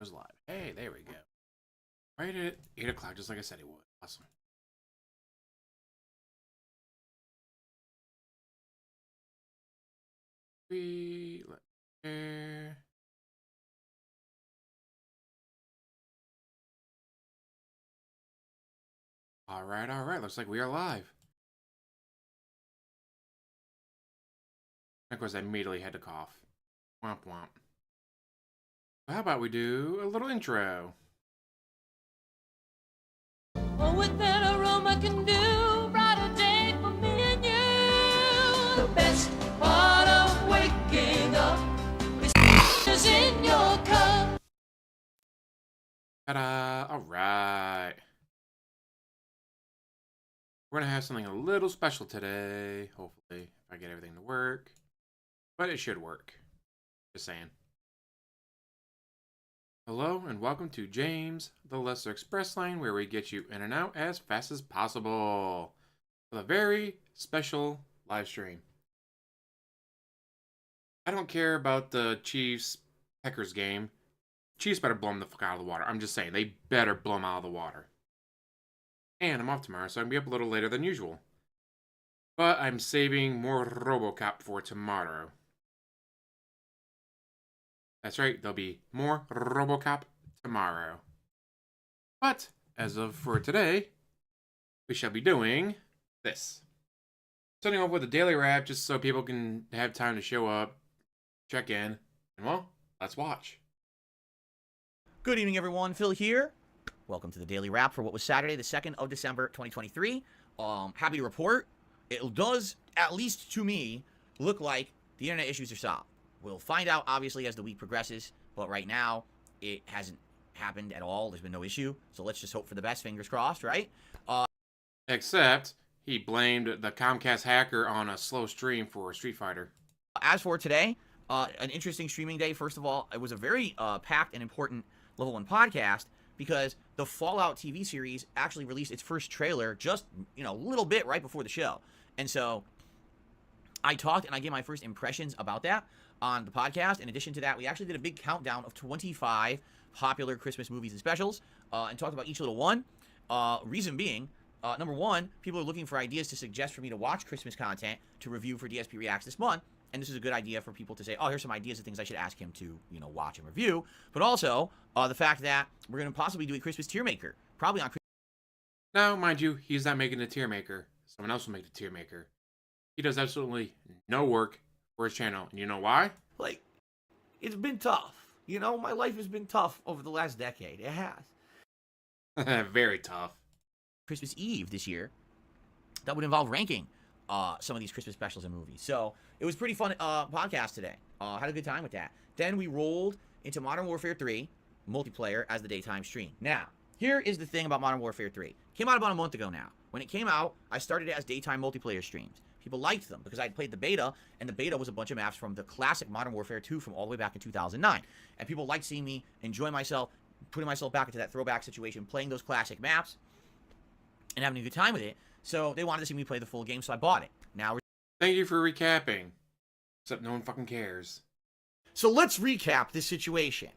was live. Hey, there we go. Right at 8 o'clock, just like I said it would. Awesome. Share. All right. Looks like we are live. Of course, I immediately had to cough. Womp womp. How about we do a little intro? Oh, what that aroma can do, brighter day for me and you. The best part of waking up is in your cup. Ta-da! All right. We're gonna have something a little special today. Hopefully, if I get everything to work. But it should work. Just saying. Hello and welcome to James, the Lesser Express Lane, where we get you in and out as fast as possible with a very special live stream. I don't care about the Chiefs Packers game. Chiefs better blow them the fuck out of the water. I'm just saying, they better blow them out of the water. And I'm off tomorrow, so I can be up a little later than usual. But I'm saving more RoboCop for tomorrow. That's right, there'll be more RoboCop tomorrow. But, as of for today, we shall be doing this. Starting off with a daily wrap, just so people can have time to show up, check in, and well, let's watch. Good evening, everyone. Phil here. Welcome to the Daily Wrap for what was Saturday, the 2nd of December, 2023. Happy to report, it does, at least to me, look like the internet issues are solved. We'll find out, obviously, as the week progresses, but right now, it hasn't happened at all. There's been no issue, so let's just hope for the best. Fingers crossed, right? Except, he blamed the Comcast hacker on a slow stream for Street Fighter. As for today, an interesting streaming day. First of all, it was a very packed and important Level 1 podcast because the Fallout TV series actually released its first trailer just, a little bit right before the show. And so I talked and I gave my first impressions about that on the podcast. In addition to that, we actually did a big countdown of 25 popular Christmas movies and specials and talked about each little one. Reason being, number one, people are looking for ideas to suggest for me to watch Christmas content to review for DSP Reacts this month. And this is a good idea for people to say, oh, here's some ideas of things I should ask him to, watch and review. But also, the fact that we're going to possibly do a Christmas tier maker. Probably on Christmas. Now, mind you, he's not making a tier maker. Someone else will make the tier maker. He does absolutely no work for his channel. And you know why? Like, it's been tough. My life has been tough over the last decade. It has. Very tough. Christmas Eve this year. That would involve ranking some of these Christmas specials and movies. So it was pretty fun podcast today. Had a good time with that. Then we rolled into Modern Warfare 3 multiplayer as the daytime stream. Now, here is the thing about Modern Warfare 3. It came out about a month ago now. When it came out, I started it as daytime multiplayer streams. People liked them because I had played the beta, and the beta was a bunch of maps from the classic Modern Warfare 2 from all the way back in 2009. And people liked seeing me enjoy myself, putting myself back into that throwback situation, playing those classic maps, and having a good time with it. So they wanted to see me play the full game, so I bought it. Now, Thank you for recapping. Except no one fucking cares. So let's recap this situation.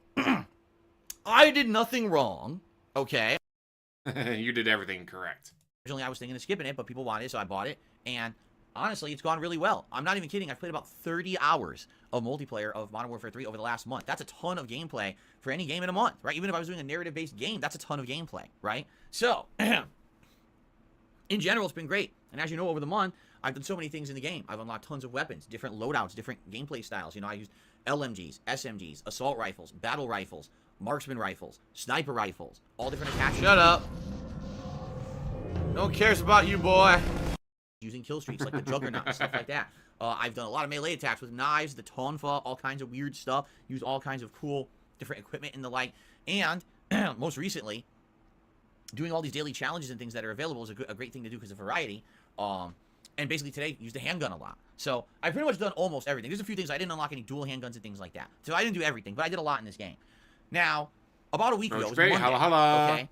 I did nothing wrong, okay? You did everything correct. originally I was thinking of skipping it, but people wanted it, so I bought it. And honestly, it's gone really well. I'm not even kidding. I've played about 30 hours of multiplayer of Modern Warfare 3 over the last month. That's a ton of gameplay for any game in a month, right? Even if I was doing a narrative-based game, that's a ton of gameplay, right? So, in general, it's been great. And as you know, over the month, I've done so many things in the game. I've unlocked tons of weapons, different loadouts, different gameplay styles. You know, I used LMGs, SMGs, assault rifles, battle rifles, marksman rifles, sniper rifles, all different attachments. Shut up. No one cares about you, boy. Using kill streaks like the Juggernaut and stuff like that. I've done a lot of melee attacks with knives, the Tonfa, all kinds of weird stuff. Use all kinds of cool different equipment and the like. And most recently, doing all these daily challenges and things that are available is a great thing to do because of variety. And basically today, used the handgun a lot. So I've pretty much done almost everything. There's a few things. I didn't unlock any dual handguns and things like that. So I didn't do everything, but I did a lot in this game. Now, about a week ago, it was great. Monday, Holla. okay?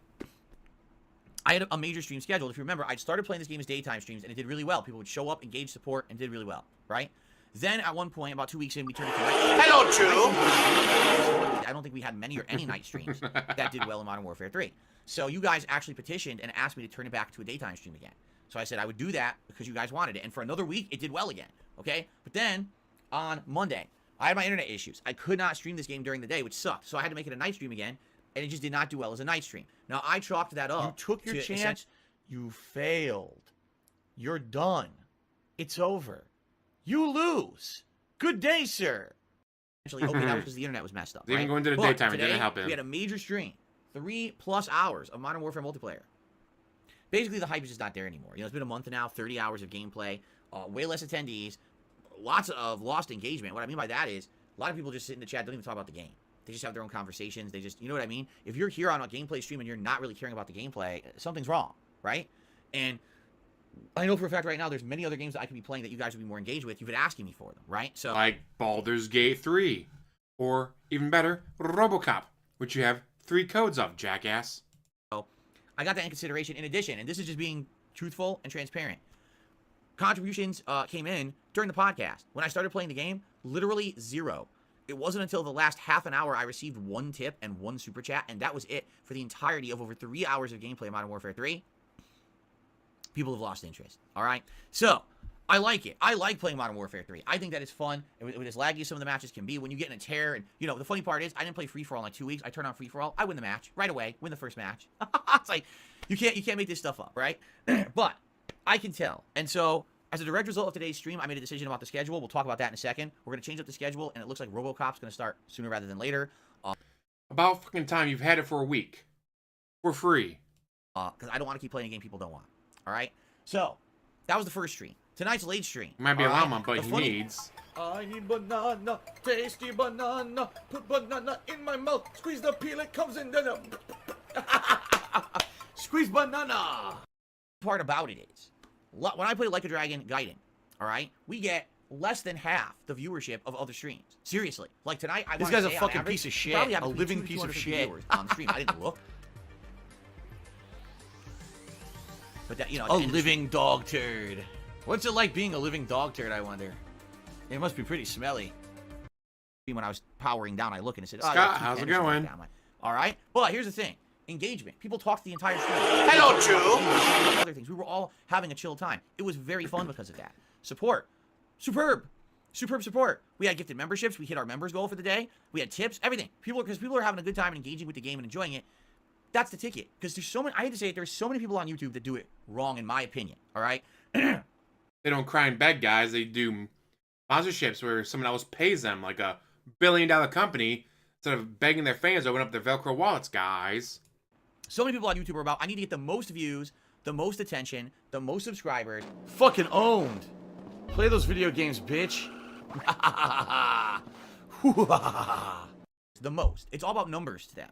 I had a major stream scheduled. If you remember, I started playing this game as daytime streams, and it did really well. People would show up, engage support, and did really well, right? Then at one point, about 2 weeks in, we turned it to Hello, Tube. I don't think we had many or any night streams that did well in Modern Warfare 3. So you guys actually petitioned and asked me to turn it back to a daytime stream again. So I said I would do that because you guys wanted it. And for another week, it did well again. Okay? But then, on Monday, I had my internet issues. I could not stream this game during the day, which sucked. So I had to make it a night stream again, and it just did not do well as a night stream. Now, I chalked that up. You took your chance. You failed. You're done. It's over. You lose. Good day, sir. Actually, okay, that was because the internet was messed up. Even Right? going to the But daytime, it today, didn't help him. We had a major stream. 3+ hours of Modern Warfare multiplayer. Basically, the hype is just not there anymore. You know, it's been a month now, 30 hours of gameplay, way less attendees, lots of lost engagement. What I mean by that is a lot of people just sit in the chat, don't even talk about the game. They just have their own conversations. They just, you know what I mean? If you're here on a gameplay stream and you're not really caring about the gameplay, something's wrong, right? And I know for a fact right now there's many other games that I could be playing that you guys would be more engaged with. You've been asking me for them, right? So Like Baldur's Gate 3. Or, even better, RoboCop, which you have 3 codes of, jackass. I got that in consideration in addition, and this is just being truthful and transparent. Contributions came in during the podcast. When I started playing the game, literally 0. It wasn't until the last half an hour I received 1 tip and 1 super chat, and that was it for the entirety of over 3 hours of gameplay in Modern Warfare 3. People have lost interest, all right? So, I like it. I like playing Modern Warfare 3. I think that it's fun. It was as laggy as some of the matches can be. When you get in a tear, and, you know, the funny part is, I didn't play free-for-all in like 2 weeks. I turn on free-for-all. I win the match right away. Win the first match. It's like, you can't make this stuff up, right? But I can tell. And so, as a direct result of today's stream, I made a decision about the schedule. We'll talk about that in a second. We're going to change up the schedule, and it looks like RoboCop's going to start sooner rather than later. About fucking time. You've had it for a week. For free. Because I don't want to keep playing a game people don't want. All right? So, that was the first stream. Tonight's late stream. Might be a all right? llama, but The he funny- needs. I need banana, tasty banana. Put banana in my mouth. Squeeze the peel, it comes in. Then squeeze banana. Part about it is, when I play Like a Dragon Gaiden, all right, we get less than half the viewership of other streams. Seriously. Like tonight, I This wanna guy's a say on fucking average, piece of we shit. probably have A between living 200 piece of 250 shit. viewers on stream. I didn't look. But that, you know, A and- living dog turd. What's it like being a living dog turd, I wonder? It must be pretty smelly. when I was powering down, I look and it said, "Oh, Scott, yeah, 210 how's it or something like going? that." I'm like, all right. But here's the thing. Engagement. People talked the entire stream. Hello, Drew. Other things. We were all having a chill time. It was very fun because of that. Support. Superb. Superb support. We had gifted memberships. We hit our members goal for the day. We had tips. Everything. Because people are having a good time and engaging with the game and enjoying it. That's the ticket. Because there's so many, I hate to say it, there's so many people on YouTube that do it wrong, in my opinion. All right? They don't cry and beg, guys. They do sponsorships where someone else pays them, like a billion-dollar company, instead of begging their fans to open up their Velcro wallets, guys. So many people on YouTube are about, I need to get the most views, the most attention, the most subscribers. Fucking owned. Play those video games, bitch. The most. It's all about numbers to them.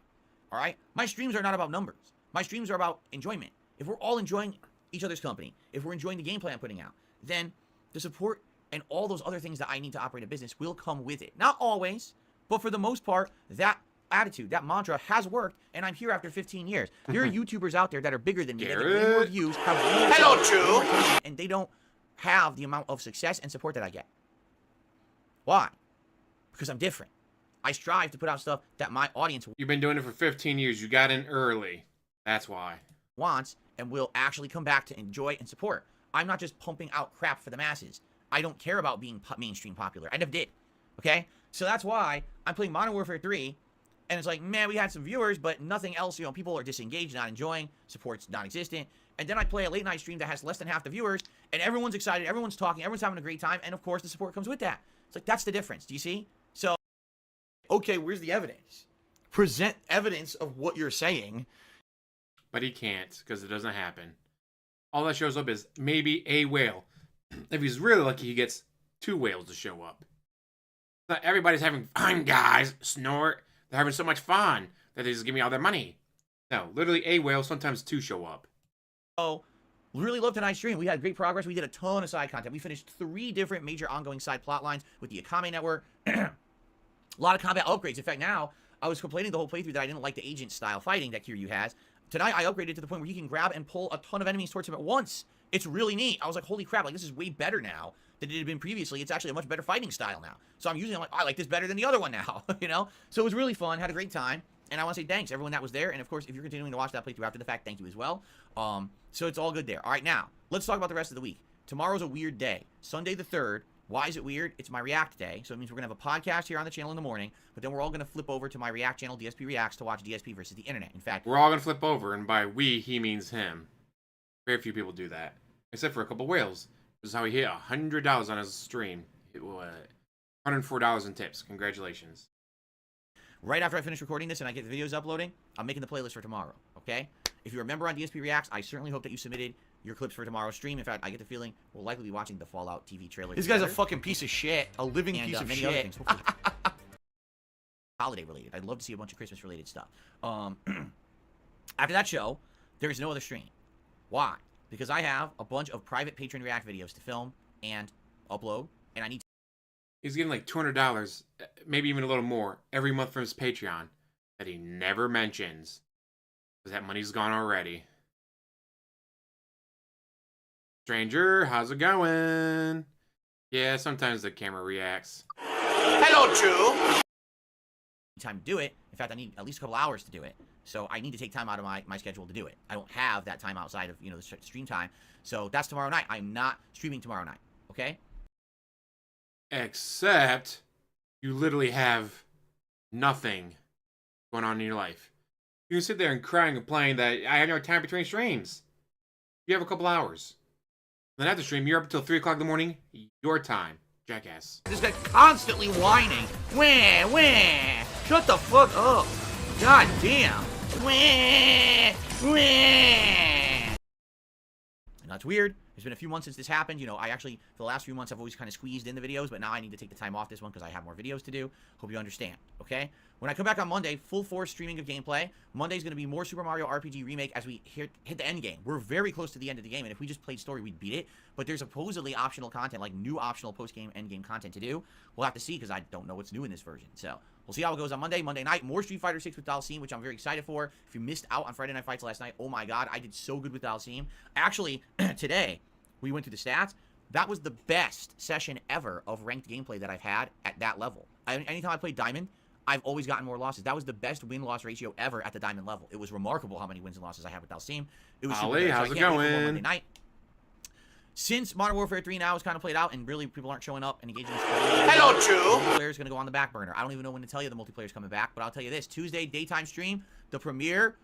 All right? My streams are not about numbers. My streams are about enjoyment. If we're all enjoying each other's company, if we're enjoying the gameplay I'm putting out, then the support and all those other things that I need to operate a business will come with it. Not always, but for the most part, that attitude, that mantra has worked, and I'm here after 15 years. There are YouTubers out there that are bigger than me, that get way more views, have way more Hello, subscribers, Drew. and they don't have the amount of success and support that I get. Why? Because I'm different. I strive to put out stuff that my audience You've been doing it for 15 years. You got in early. That's why. wants and will actually come back to enjoy and support. I'm not just pumping out crap for the masses. I don't care about being mainstream popular. I never did. Okay? So that's why I'm playing Modern Warfare 3, and it's like, man, we had some viewers, but nothing else. You know, people are disengaged, not enjoying, support's non-existent. And then I play a late night stream that has less than half the viewers, and everyone's excited, everyone's talking, everyone's having a great time, and of course the support comes with that. It's like, that's the difference. Do you see? So, Okay, where's the evidence? Present evidence of what you're saying. But he can't, because it doesn't happen. All that shows up is maybe a whale. If he's really lucky, he gets 2 whales to show up. Not everybody's having fun, guys. Snort. They're having so much fun that they just give me all their money. No, literally a whale, sometimes 2 show up. really loved tonight's stream. We had great progress. We did a ton of side content. We finished 3 different major ongoing side plot lines with the Akame Network. A lot of combat upgrades. In fact, now, I was complaining the whole playthrough that I didn't like the agent-style fighting that Kiryu has. Tonight, I upgraded to the point where he can grab and pull a ton of enemies towards him at once. It's really neat. I was like, holy crap, like, this is way better now. than it had been previously. It's actually a much better fighting style now. So I'm using it, I'm like, I like this better than the other one now, you know? So it was really fun, had a great time. And I want to say thanks everyone that was there. And of course, if you're continuing to watch that playthrough after the fact, thank you as well. So it's all good there. All right, now, let's talk about the rest of the week. Tomorrow's a weird day. Sunday the 3rd. Why is it weird? It's my React day, so it means we're going to have a podcast here on the channel in the morning, but then we're all going to flip over to my React channel, DSP Reacts, to watch DSP versus the internet. In fact, we're all going to flip over, and by we, he means him. Very few people do that, except for a couple whales. This is how he hit $100 on his stream. It was $104 in tips. Congratulations. Right after I finish recording this and I get the videos uploading, I'm making the playlist for tomorrow, okay? If you're a member on DSP Reacts, I certainly hope that you submitted your clips for tomorrow's stream. In fact, I get the feeling we'll likely be watching the Fallout TV trailer This guy's a together. fucking piece of shit. A living And piece of many other shit. things, hopefully holiday related. I'd love to see a bunch of Christmas related stuff. After that show, there is no other stream. Why? Because I have a bunch of private Patreon React videos to film and upload, and I need to. He's getting like $200, maybe even a little more, every month from his Patreon that he never mentions. Because that money's gone already. Stranger, how's it going? Yeah, sometimes the camera reacts. Hello, Drew. time to do it. In fact, I need at least a couple hours to do it. So I need to take time out of my schedule to do it. I don't have that time outside of, the stream time. So that's tomorrow night. I'm not streaming tomorrow night. Okay? Except you literally have nothing going on in your life. You can sit there and cry and complain that I have no time between streams. You have a couple hours. Then after stream, you're up until 3 o'clock in the morning. Your time. Jackass. This guy constantly whining. Wah, wah. Shut the fuck up. God damn. Wah, wah. And that's weird. It's been a few months since this happened. I actually, for the last few months, I've always kind of squeezed in the videos, but now I need to take the time off this one because I have more videos to do. Hope you understand, okay? When I come back on Monday, full force streaming of gameplay. Monday's going to be more Super Mario RPG Remake as we hit the end game. We're very close to the end of the game, and if we just played story, we'd beat it. But there's supposedly optional content, like new optional post-game, end-game content to do. We'll have to see because I don't know what's new in this version. So we'll see how it goes on Monday. Monday night, more Street Fighter 6 with Dalsim, which I'm very excited for. If you missed out on Friday Night Fights last night, oh my god, I did so good with Dalsim. Actually, today, we went through the stats. That was the best session ever of ranked gameplay that I've had at that level. Anytime I played Diamond, I've always gotten more losses. That was the best win-loss ratio ever at the Diamond level. It was remarkable how many wins and losses I had with Dalsim. It was Ali, how's it going? Monday night. Since Modern Warfare 3 now is kind of played out and really people aren't showing up and engaging in Hello, Drew. multiplayer is going to go on the back burner. I don't even know when to tell you the multiplayer is coming back, but I'll tell you this. Tuesday, daytime stream, the premiere,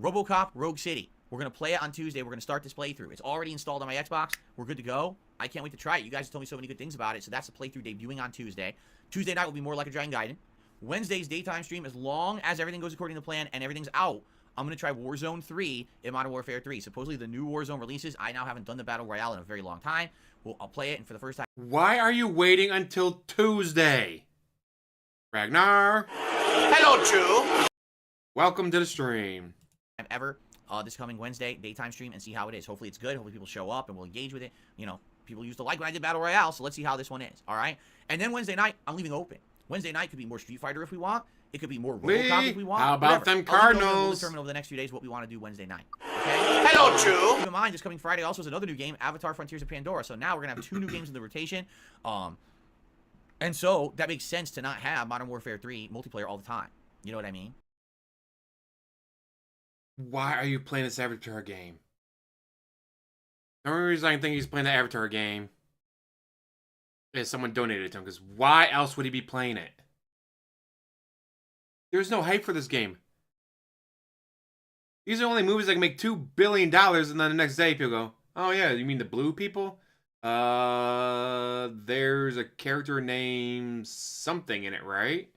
RoboCop Rogue City. We're going to play it on Tuesday. We're going to start this playthrough. It's already installed on my Xbox. We're good to go. I can't wait to try it. You guys have told me so many good things about it, so that's the playthrough debuting on Tuesday. Tuesday night will be more like a Dragon Gaiden. Wednesday's daytime stream, as long as everything goes according to plan and everything's out, I'm going to try Warzone 3 in Modern Warfare 3. Supposedly the new Warzone releases. I now haven't done the Battle Royale in a very long time. I'll play it, and for the first time Why are you waiting until Tuesday? Ragnar. Hello, Drew. Welcome to the stream. ever, this coming Wednesday, daytime stream, and see how it is. Hopefully it's good. Hopefully people show up and we'll engage with it. People used to like when I did Battle Royale, so let's see how this one is, all right? And then Wednesday night, I'm leaving open. Wednesday night could be more Street Fighter if we want. It could be more RoboCop if we want. How about whatever. them I'll leave it open. Cardinals? We'll determine over the next few days what we want to do Wednesday night, okay? Hello, Drew. Keep in mind, this coming Friday also is another new game, Avatar Frontiers of Pandora. So now we're going to have 2 new games in the rotation. And so that makes sense to not have Modern Warfare 3 multiplayer all the time. You know what I mean? Why are you playing this Avatar game? The only reason I think he's playing the Avatar game is someone donated it to him, because why else would he be playing it? There's no hype for this game. These are only movies that can make $2 billion, and then the next day people go, oh yeah, you mean the blue people? There's a character named something in it, right?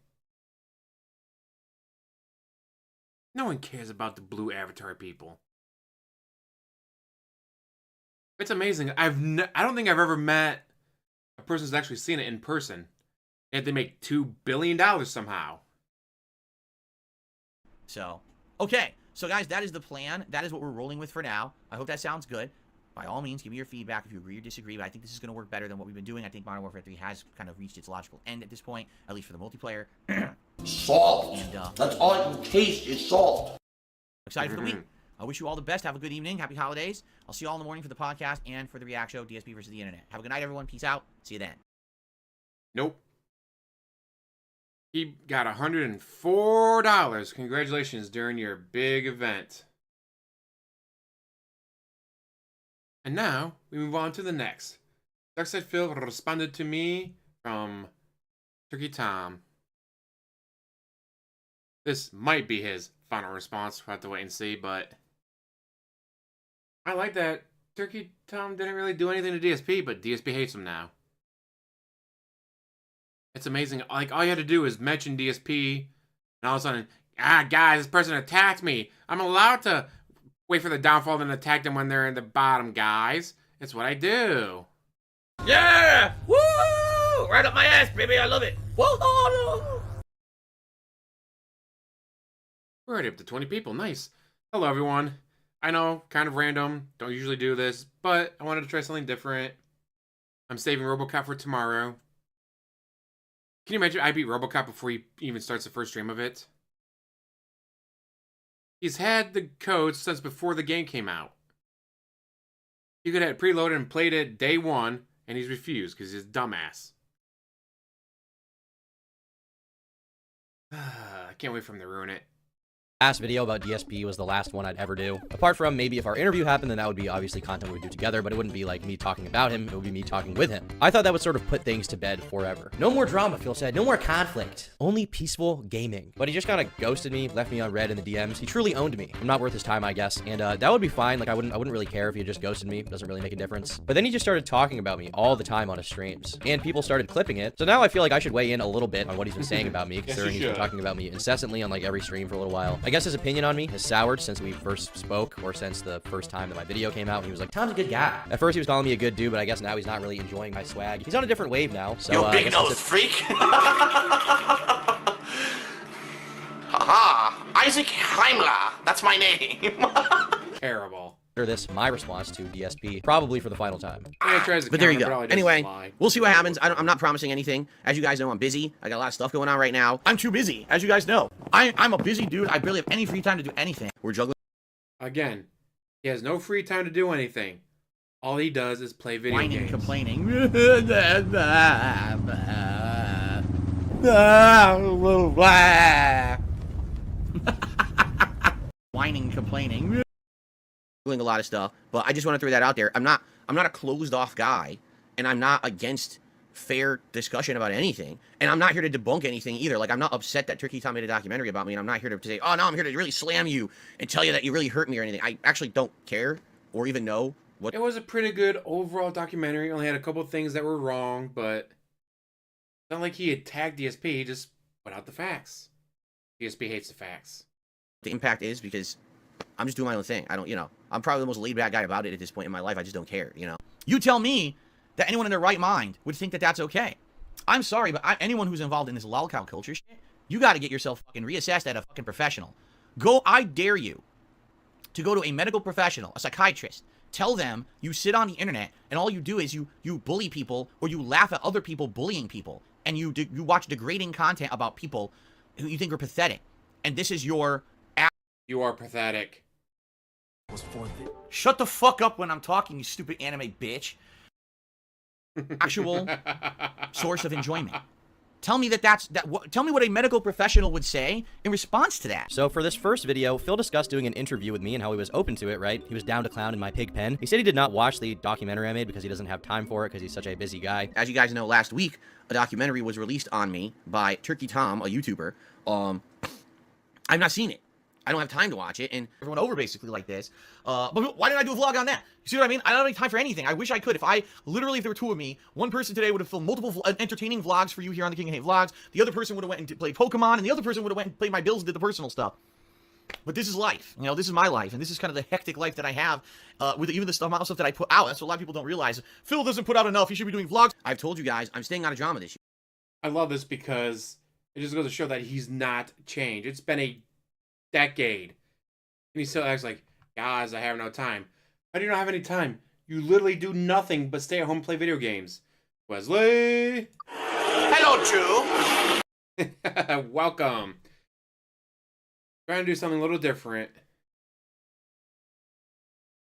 No one cares about the blue Avatar people. It's amazing. I don't think I've ever met a person who's actually seen it in person. Yet they make $2 billion somehow. So, okay. So, guys, that is the plan. That is what we're rolling with for now. I hope that sounds good. By all means, give me your feedback if you agree or disagree, but I think this is going to work better than what we've been doing. I think Modern Warfare 3 has kind of reached its logical end at this point, at least for the multiplayer. Salt. And, That's all I can taste is salt. excited for the week. I wish you all the best. Have a good evening. Happy holidays. I'll see you all in the morning for the podcast and for the React Show, DSP versus the Internet. Have a good night, everyone. Peace out. See you then. Nope. He got $104. Congratulations during your big event. And now we move on to the next. Darkside Phil responded to me from Turkey Tom. This might be his final response. We'll have to wait and see, but I like that Turkey Tom didn't really do anything to DSP, but DSP hates him now. It's amazing. Like, all you had to do is mention DSP, and all of a sudden, guys, this person attacked me. I'm allowed to wait for the downfall and attack them when they're in the bottom, guys. It's what I do. Yeah! Woo! Right up my ass, baby. I love it. Whoa! We're already up to 20 people. Nice. Hello, everyone. I know, kind of random. Don't usually do this, but I wanted to try something different. I'm saving RoboCop for tomorrow. Can you imagine I beat RoboCop before he even starts the first stream of it? He's had the code since before the game came out. He could have it preloaded and played it day one, and he's refused because he's a dumbass. I can't wait for him to ruin it. Last video about DSP was the last one I'd ever do. Apart from maybe if our interview happened, then that would be obviously content we would do together, but it wouldn't be like me talking about him, it would be me talking with him. I thought that would sort of put things to bed forever. No more drama, Phil said. No more conflict. Only peaceful gaming. But he just kind of ghosted me, left me on red in the DMs. He truly owned me. I'm not worth his time, I guess. And that would be fine. Like I wouldn't really care if he had just ghosted me. It doesn't really make a difference. But then he just started talking about me all the time on his streams. And people started clipping it. So now I feel like I should weigh in a little bit on what he's been saying about me, considering he's been talking about me incessantly on like every stream for a little while. I guess his opinion on me has soured since we first spoke, or since the first time that my video came out. He was like, Tom's a good guy. At first he was calling me a good dude, but I guess now he's not really enjoying my swag. He's on a different wave now, so You big nose freak. Haha. Isaac Heimler. That's my name. Terrible. Consider this my response to DSP, probably for the final time. But there you go. Anyway, we'll see what happens. I'm not promising anything. As you guys know, I'm busy. I got a lot of stuff going on right now. I'm too busy, as you guys know. I'm a busy dude. I barely have any free time to do anything. We're juggling. Again, he has no free time to do anything. All he does is play video Whining, games. complaining. Whining, complaining. Doing a lot of stuff, but I just want to throw that out there. I'm not a closed off guy, and I'm not against fair discussion about anything, and I'm not here to debunk anything either. Like, I'm not upset that Turkey Tom made a documentary about me, and I'm not here to say, oh no, I'm here to really slam you and tell you that you really hurt me or anything. I actually don't care or even know what. It was a pretty good overall documentary. Only had a couple things that were wrong, but it's not like he attacked DSP. He just put out the facts. DSP hates the facts. The impact is, because I'm just doing my own thing. I don't, I'm probably the most laid back guy about it at this point in my life. I just don't care, You tell me that anyone in their right mind would think that that's okay. I'm sorry, but anyone who's involved in this lolcow culture shit, you got to get yourself fucking reassessed at a fucking professional. I dare you to go to a medical professional, a psychiatrist. Tell them you sit on the internet and all you do is you bully people, or you laugh at other people bullying people, and you watch degrading content about people who you think are pathetic. And this is your... You are pathetic. Shut the fuck up when I'm talking, you stupid anime bitch. Actual source of enjoyment. Tell me tell me what a medical professional would say in response to that. So for this first video, Phil discussed doing an interview with me and how he was open to it, right? He was down to clown in my pig pen. He said he did not watch the documentary I made because he doesn't have time for it because he's such a busy guy. As you guys know, last week, a documentary was released on me by Turkey Tom, a YouTuber. I've not seen it. I don't have time to watch it, and everyone over basically like this. But why didn't I do a vlog on that? You see what I mean? I don't have any time for anything. I wish I could. If there were two of me, one person today would have filmed multiple entertaining vlogs for you here on the King of Hate Vlogs. The other person would have went and played Pokemon, and the other person would have went and played my bills and did the personal stuff. But this is life. This is my life, and this is kind of the hectic life that I have with even the amount of stuff that I put out. That's what a lot of people don't realize. Phil doesn't put out enough. He should be doing vlogs. I've told you guys, I'm staying out of drama this year. I love this because it just goes to show that he's not changed. It's been a decade. And he still acts like, guys, I have no time. How do you not have any time? You literally do nothing but stay at home and play video games. Wesley! Hello, Drew. Welcome. Trying to do something a little different.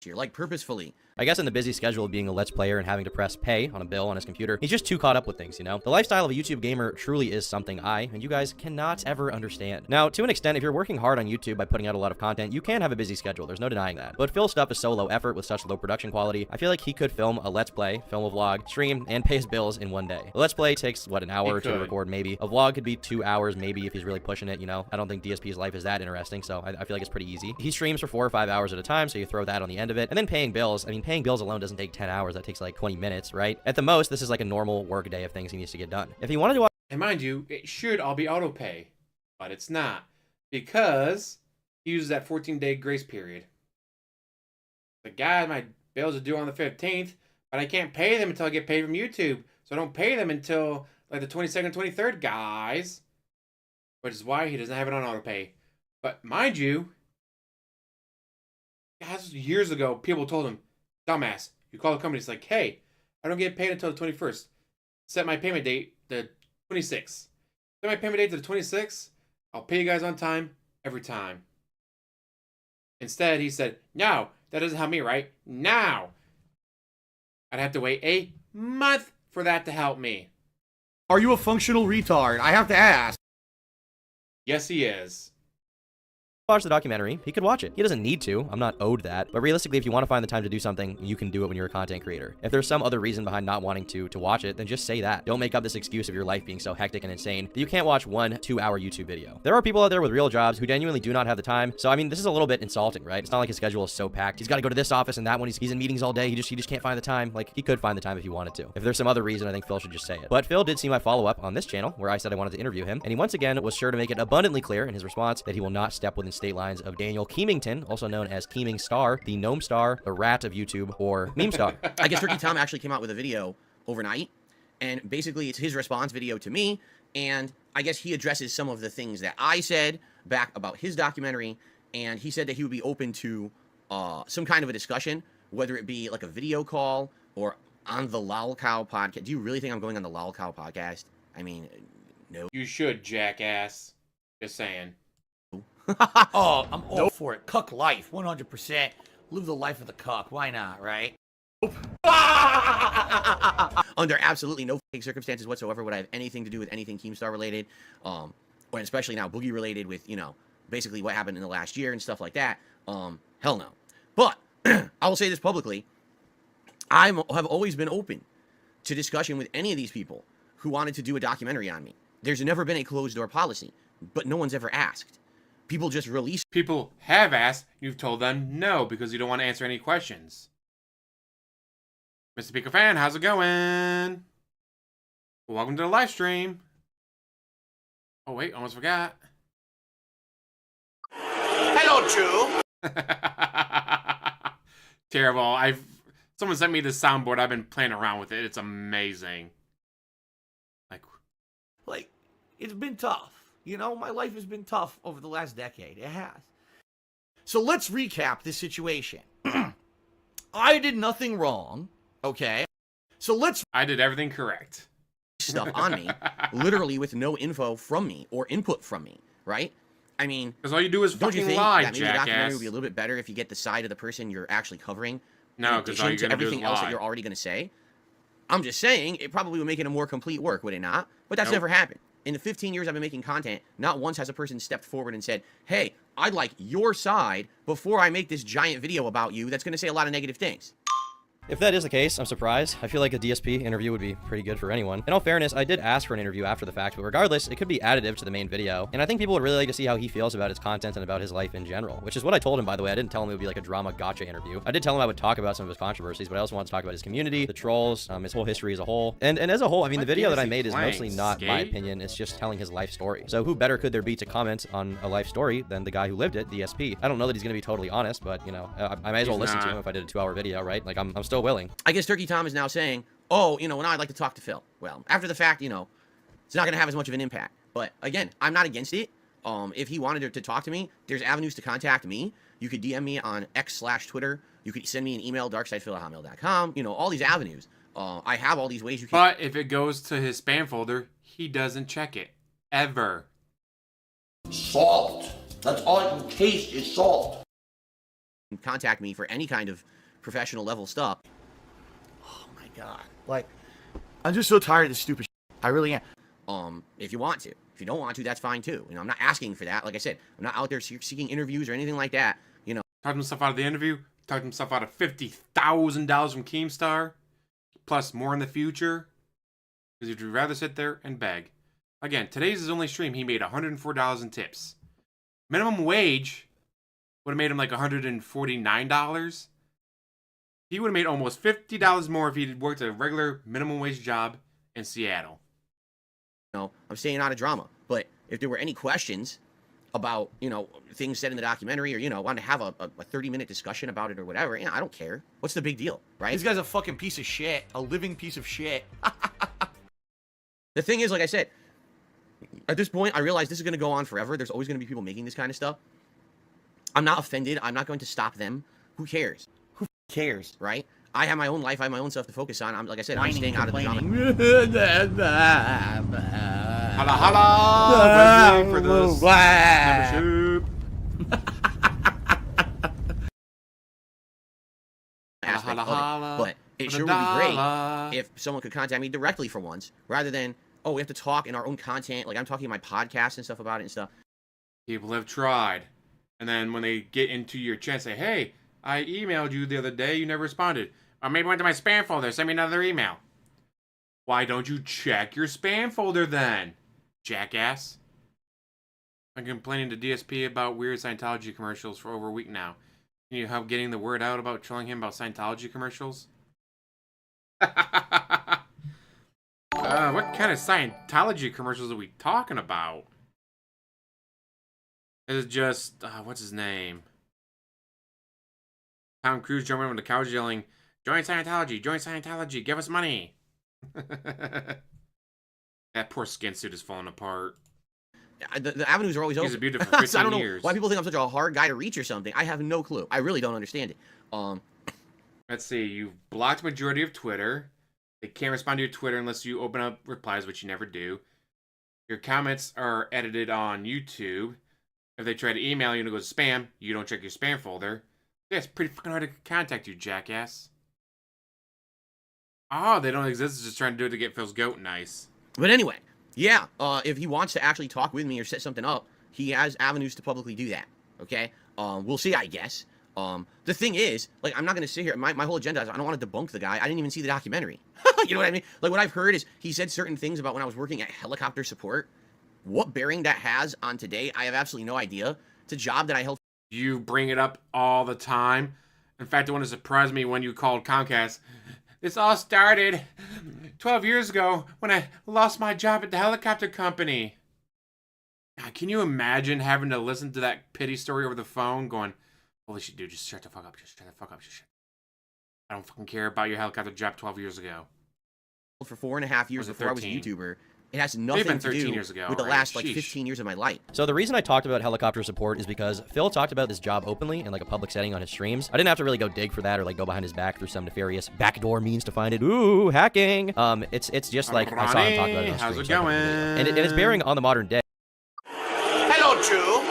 year, like purposefully. I guess in the busy schedule of being a Let's Player and having to press pay on a bill on his computer, he's just too caught up with things, you know? The lifestyle of a YouTube gamer truly is something I, and you guys, cannot ever understand. Now, to an extent, if you're working hard on YouTube by putting out a lot of content, you can have a busy schedule, there's no denying that. But Phil's stuff is so low effort with such low production quality, I feel like he could film a Let's Play, film a vlog, stream, and pay his bills in one day. A Let's Play takes, what, an hour or two to record, maybe. A vlog could be 2 hours, maybe, if he's really pushing it, you know? I don't think DSP's life is that interesting, so I feel like it's pretty easy. He streams for 4 or 5 hours at a time, so you throw that on the end of it. And then paying bills, I mean, paying bills alone doesn't take 10 hours, that takes like 20 minutes, right? At the most, this is like a normal work day of things he needs to get done. If he wanted to watch— And mind you, it should all be auto pay, but it's not, because he uses that 14-day grace period. The guy, my bills are due on the 15th, but I can't pay them until I get paid from YouTube, so I don't pay them until like the 22nd, 23rd, guys. Which is why he doesn't have it on auto pay. But mind you, guys, years ago, people told him, dumbass, you call the company, it's like, hey, I don't get paid until the 21st. Set my payment date the 26th. Set my payment date to the 26th. I'll pay you guys on time every time. Instead, he said, no, that doesn't help me, right? Now. I'd have to wait a month for that to help me. Are you a functional retard? I have to ask. Yes, he is. the documentary, he could watch it. He doesn't need to. I'm not owed that. But realistically, if you want to find the time to do something, you can do it when you're a content creator. If there's some other reason behind not wanting to watch it, then just say that. Don't make up this excuse of your life being so hectic and insane that you can't watch one 2-hour YouTube video. There are people out there with real jobs who genuinely do not have the time. So, I mean, this is a little bit insulting, right? It's not like his schedule is so packed. He's got to go to this office and that one. He's in meetings all day. He just can't find the time. Like, he could find the time if he wanted to. If there's some other reason, I think Phil should just say it. But Phil did see my follow-up on this channel where I said I wanted to interview him. And he once again was sure to make it abundantly clear in his response that he will not step within state lines of Daniel Keemington, also known as Keeming Star, the Gnome Star, the Rat of YouTube, or Meme Star. I guess Turkey Tom actually came out with a video overnight, and basically it's his response video to me, and I guess he addresses some of the things that I said back about his documentary, and he said that he would be open to some kind of a discussion, whether it be like a video call or on the Lol Cow podcast. Do you really think I'm going on the Lol Cow podcast? I mean, no. You should, jackass. Just saying. Oh, I'm all for it. Cuck life, 100%. Live the life of the cuck. Why not, right? Under absolutely no circumstances whatsoever would I have anything to do with anything Keemstar related, or especially now Boogie related with, you know, basically what happened in the last year and stuff like that. Hell no. But I will say this publicly. I have always been open to discussion with any of these people who wanted to do a documentary on me. There's never been a closed door policy, but no one's ever asked. People just release. People have asked. You've told them no because you don't want to answer any questions. Mr. Pico Fan, how's it going? Welcome to the live stream. Oh, wait, almost forgot. Hello, Drew. Terrible. Someone sent me this soundboard. I've been playing around with it. It's amazing. Like, it's been tough. You know, my life has been tough over the last decade. It has. So let's recap this situation. I did nothing wrong, okay? So I did everything correct. Stuff on me, literally with no info from me or input from me, right? I mean, because all you do is don't you fucking think lie, that maybe the documentary jackass. would be a little bit better if you get the side of the person you're actually covering? No, because all you're to gonna do is everything else that lie. you're already going to say. I'm just saying it probably would make it a more complete work, would it not? But that's Nope. never happened. In the 15 years I've been making content, not once has a person stepped forward and said, hey, I'd like your side before I make this giant video about you that's going to say a lot of negative things. If that is the case, I'm surprised. I feel like a DSP interview would be pretty good for anyone. In all fairness, I did ask for an interview after the fact, but regardless, it could be additive to the main video. And I think people would really like to see how he feels about his content and about his life in general, which is what I told him, by the way. I didn't tell him it would be like a drama gotcha interview. I did tell him I would talk about some of his controversies, but I also wanted to talk about his community, the trolls, his whole history as a whole. And as a whole, I mean, the What video game that is I he made is playing? mostly not my Skate? opinion. It's just telling his life story. So who better could there be to comment on a life story than the guy who lived it, DSP? I don't know that he's going to be totally honest, but, you know, I might as well He's listen to not. him if I did a 2-hour video, right? Like, I'm still willing. I guess Turkey Tom is now saying, oh, you know, now I'd like to talk to Phil. Well, after the fact, you know, it's not going to have as much of an impact. But again, I'm not against it. If he wanted to talk to me, there's avenues to contact me. You could DM me on X/Twitter. You could send me an email, darksidephil@hotmail.com. You know, all these avenues. I have all these ways you can. But if it goes to his spam folder, he doesn't check it. Ever. Salt. That's all I can taste is salt. contact me for any kind of professional level stuff. Oh my god. Like, I'm just so tired of this stupid shit. I really am. If you want to. If you don't want to, that's fine too. You know, I'm not asking for that. Like I said, I'm not out there seeking interviews or anything like that. You know. Talked himself out of the interview. Talked himself out of $50,000 from Keemstar. Plus more in the future. Because he'd rather sit there and beg. Again, today's his only stream. He made $104 in tips. Minimum wage would have made him like $149. He would have made almost $50 more if he'd worked a regular minimum wage job in Seattle. You know, I'm staying out of drama. But if there were any questions about, you know, things said in the documentary, or, you know, wanted to have a 30-minute discussion about it or whatever, you know, I don't care. What's the big deal, right? This guy's a fucking piece of shit. A living piece of shit. The thing is, like I said, at this point, I realize this is going to go on forever. There's always going to be people making this kind of stuff. I'm not offended. I'm not going to stop them. Who cares? Who cares? Right? I have my own life. I have my own stuff to focus on. I'm, like I said, I'm staying out of the drama. Holla holla! Wednesday for this membership. Aspect of it. holla But it for sure the would be great dollar. if someone could contact me directly for once, rather than, oh, we have to talk in our own content. Like, I'm talking in my podcast and stuff about it and stuff. People have tried. And then when they get into your chat, say, hey, I emailed you the other day, you never responded. Or maybe went to my spam folder, send me another email. Why don't you check your spam folder then, jackass? I'm complaining to DSP about weird Scientology commercials for over a week now. Can you help getting the word out about trolling him about Scientology commercials? What kind of Scientology commercials are we talking about? Is it just, what's his name? Tom Cruise jumping on the couch yelling, join Scientology, give us money. That poor skin suit is falling apart. The avenues are always open. He's a beautiful 15 So I don't know years. why people think I'm such a hard guy to reach or something. I have no clue. I really don't understand it. Let's see, you've blocked majority of Twitter. They can't respond to your Twitter unless you open up replies, which you never do. Your comments are edited on YouTube. If they try to email you and it goes spam, you don't check your spam folder. Yeah, it's pretty fucking hard to contact you, jackass. Oh, they don't exist. It's just trying to do it to get Phil's goat nice. But anyway, yeah, if he wants to actually talk with me or set something up, he has avenues to publicly do that. Okay? We'll see, I guess. The thing is, like, I'm not going to sit here. My whole agenda is I don't want to debunk the guy. I didn't even see the documentary. You know what I mean? Like, what I've heard is he said certain things about when I was working at helicopter support. What bearing that has on today, I have absolutely no idea. It's a job that I held. You bring it up all the time. In fact, it wouldn't surprise me when you called Comcast. This all started 12 years ago when I lost my job at the helicopter company. God, can you imagine having to listen to that pity story over the phone going, holy shit, dude, just shut the fuck up. Just shut the fuck up. Just shut. I don't fucking care about your helicopter job 12 years ago. For 4.5 years Was it before I was a 13? YouTuber. It has They've nothing been to 13 do years ago with the already. last, like, Sheesh. 15 years of my life. So the reason I talked about helicopter support is because Phil talked about this job openly in like a public setting on his streams. I didn't have to really go dig for that or like go behind his back through some nefarious backdoor means to find it. Ooh, hacking. It's just like I saw him talk about it on How's stream. it so I going? and it's bearing on the modern day. Hello, Drew.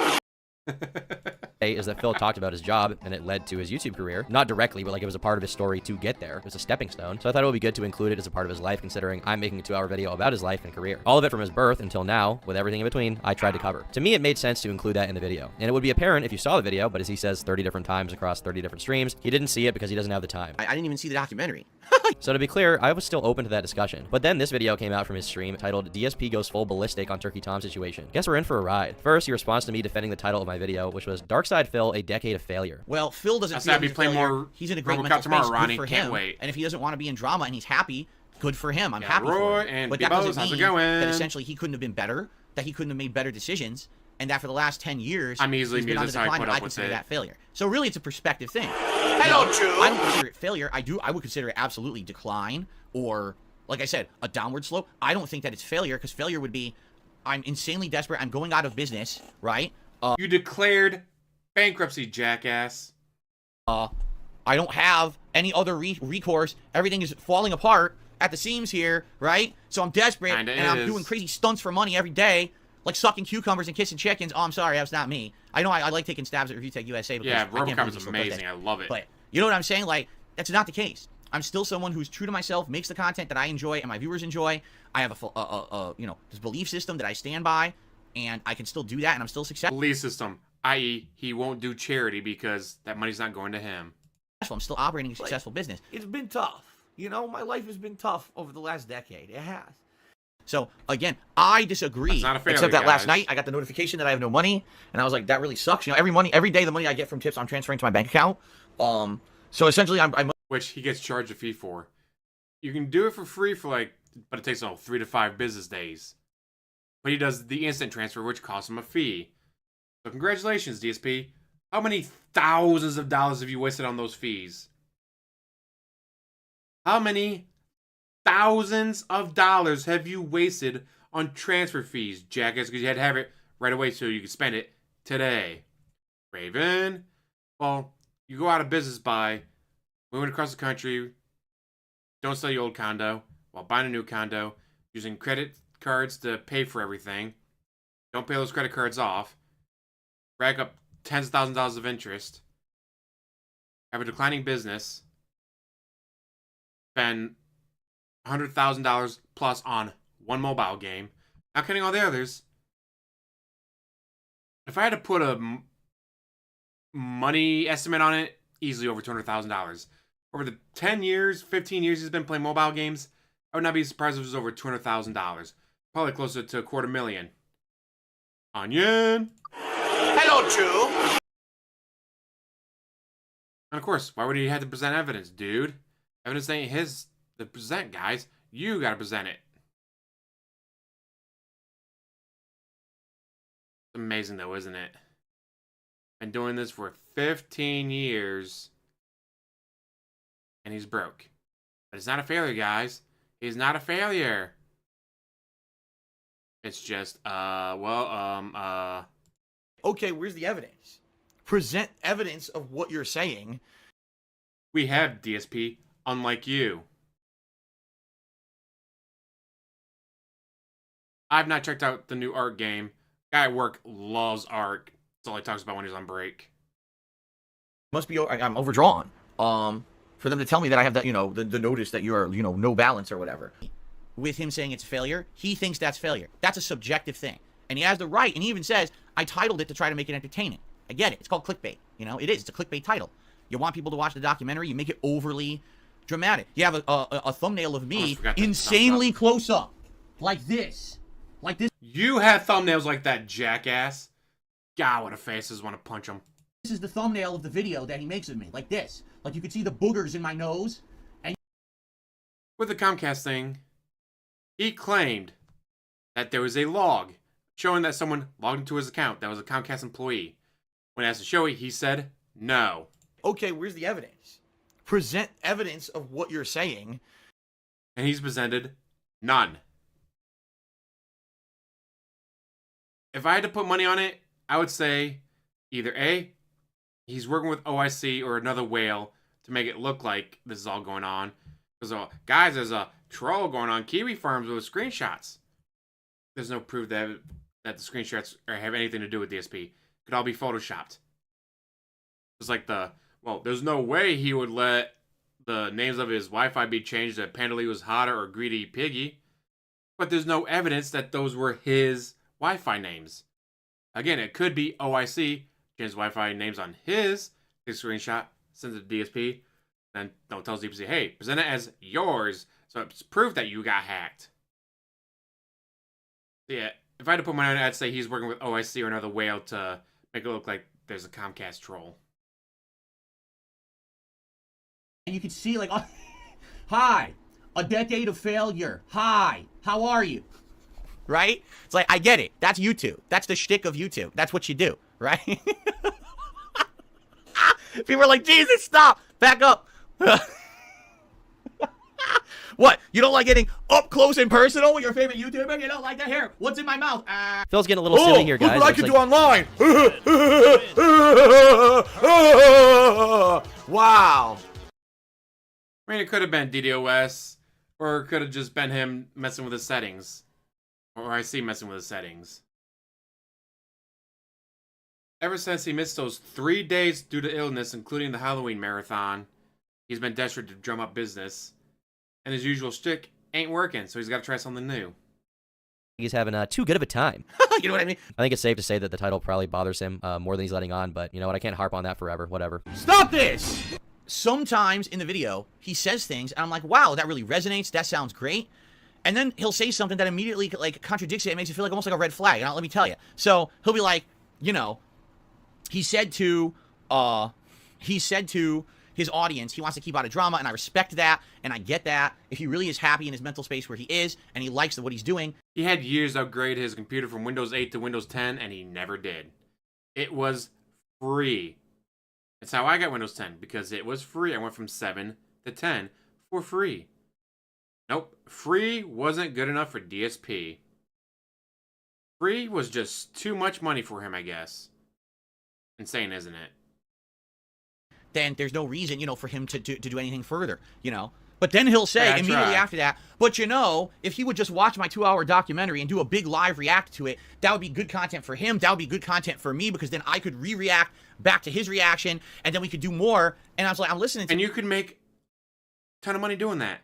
Is that Phil talked about his job and it led to his YouTube career. Not directly, but like it was a part of his story to get there. It was a stepping stone. So I thought it would be good to include it as a part of his life, considering I'm making a 2-hour video about his life and career. All of it from his birth until now, with everything in between, I tried to cover. To me, it made sense to include that in the video. And it would be apparent if you saw the video, but as he says 30 different times across 30 different streams, he didn't see it because he doesn't have the time. I didn't even see the documentary. So to be clear, I was still open to that discussion. But then this video came out from his stream titled DSP Goes Full Ballistic on Turkey Tom Situation. Guess we're in for a ride. First, he responds to me defending the title of my video, which was Dark Side Phil, a Decade of Failure. Well, Phil doesn't That's feel not be he's a playing failure. more He's in a great RoboCop mental tomorrow, space. Ronnie. Good for Can't him. wait. And if he doesn't want to be in drama and he's happy, good for him. I'm Yeah, happy for Roy him. and But that Bebos, doesn't how's it mean going? that essentially he couldn't have been better, that he couldn't have made better decisions, and that for the last 10 years, I'm easily he's been on the amused that's how I decline, put and I up with consider it. that failure. So really, it's a perspective thing. Hello, Drew. I don't consider it failure. I would consider it absolutely decline, or, like I said, a downward slope. I don't think that it's failure, because failure would be, I'm insanely desperate, I'm going out of business, right? You declared bankruptcy, jackass. I don't have any other recourse. Everything is falling apart at the seams here, right? So I'm desperate, Kinda and I'm is. doing crazy stunts for money every day, like sucking cucumbers and kissing chickens. Oh, I'm sorry, that's not me. I know I like taking stabs at ReviewTech USA. Because Yeah, I can't RoboCop believe is he still does amazing. this. I love it. But you know what I'm saying? Like, that's not the case. I'm still someone who's true to myself, makes the content that I enjoy and my viewers enjoy. I have this belief system that I stand by, and I can still do that, and I'm still successful. Belief system, i.e., he won't do charity because that money's not going to him. I'm still operating a successful business. It's been tough. You know, my life has been tough over the last decade. It has. So, again, I disagree. That's not a failure, Except that last guys. night, I got the notification that I have no money, and I was like, that really sucks. You know, every day the money I get from tips, I'm transferring to my bank account. So essentially, I'm Which he gets charged a fee for. You can do it for free for but it takes 3 to 5 business days. But he does the instant transfer, which costs him a fee. So congratulations, DSP. How many thousands of dollars have you wasted on those fees? How many thousands of dollars have you wasted on transfer fees, jackass? Because you had to have it right away so you could spend it today. Raven, well, you go out of business by moving across the country, don't sell your old condo, while buying a new condo, using credit cards to pay for everything, don't pay those credit cards off, rack up tens of thousands of dollars of interest, have a declining business, spend $100,000 plus on one mobile game, not counting all the others. If I had to put a money estimate on it, easily over $200,000. Over the 10 years, 15 years he's been playing mobile games, I would not be surprised if it was over $200,000. Probably closer to $250,000. Onion! Hello, Jew. And of course, why would he have to present evidence, dude? Evidence ain't his to present, guys. You gotta present it. It's amazing, though, isn't it? Been doing this for 15 years. And he's broke. But it's not a failure, guys. He's not a failure. It's just, Okay, where's the evidence? Present evidence of what you're saying. we have DSP, unlike you. I've not checked out the new Ark game. Guy at work loves Ark. That's all he talks about when he's on break. must be I'm overdrawn. For them to tell me that I have that, the notice that you are, no balance or whatever. With him saying it's failure, he thinks that's failure. That's a subjective thing. And he has the right, and he even says, I titled it to try to make it entertaining. I get it. It's called clickbait. It is. It's a clickbait title. You want people to watch the documentary, you make it overly dramatic. You have a thumbnail of me insanely close up. Like this. Like this. You have thumbnails like that, jackass. God, what a faces want to punch him. This is the thumbnail of the video that he makes of me. Like this. Like you can see the boogers in my nose. And With the Comcast thing, he claimed that there was a log showing that someone logged into his account that was a Comcast employee. When asked to show it, he said no. Okay, where's the evidence? Present evidence of what you're saying. And he's presented none. If I had to put money on it, I would say either A, he's working with OIC or another whale to make it look like this is all going on. Because, guys, there's a troll going on Kiwi Farms with screenshots. There's no proof that the screenshots have anything to do with DSP. Could all be photoshopped. It's like there's no way he would let the names of his Wi-Fi be changed to Pandaloo was hotter or Greedy Piggy. But there's no evidence that those were his Wi-Fi names. Again, it could be OIC, change Wi-Fi names on his, take a screenshot, sends it to DSP, then tells DSP, hey, present it as yours, so it's proof that you got hacked. Yeah, if I had to put money on it, I'd say he's working with OIC or another whale to make it look like there's a Comcast troll. you can see like, hi, a decade of failure. Hi, how are you? Right? It's like, I get it. That's YouTube. That's the shtick of YouTube. That's what you do, right? People are like, Jesus, stop. Back up. What? You don't like getting up close and personal with your favorite YouTuber? You don't like that hair? What's in my mouth? Phil's getting a little silly here, guys. Look what I It's can like- do online. Wow. I mean, it could have been DDoS, or it could have just been him messing with his settings. Or I see messing with his settings. Ever since he missed those 3 days due to illness, including the Halloween marathon, he's been desperate to drum up business. And his usual shtick ain't working, so he's got to try something new. He's having too good of a time. You know what I mean? I think it's safe to say that the title probably bothers him more than he's letting on, but you know what? I can't harp on that forever. Whatever. Stop this! Sometimes in the video, he says things, and I'm like, wow, that really resonates. That sounds great. And then he'll say something that immediately like contradicts it. It makes it feel like almost like a red flag. And let me tell you. So he'll be like, you know, he said to his audience, he wants to keep out of drama, and I respect that, and I get that. If he really is happy in his mental space where he is, and he likes what he's doing. He had years to upgrade his computer from Windows 8 to Windows 10, and he never did. It was free. That's how I got Windows 10, because it was free. I went from 7 to 10 for free. Nope, free wasn't good enough for DSP. Free was just too much money for him, I guess. Insane, isn't it? Then there's no reason, you know, for him to do anything further, you know. But then he'll say That's immediately right. after that, but you know, if he would just watch my 2-hour documentary and do a big live react to it, that would be good content for him. That would be good content for me, because then I could re-react back to his reaction, and then we could do more. And I was like, I'm listening to. And you could make a ton of money doing that.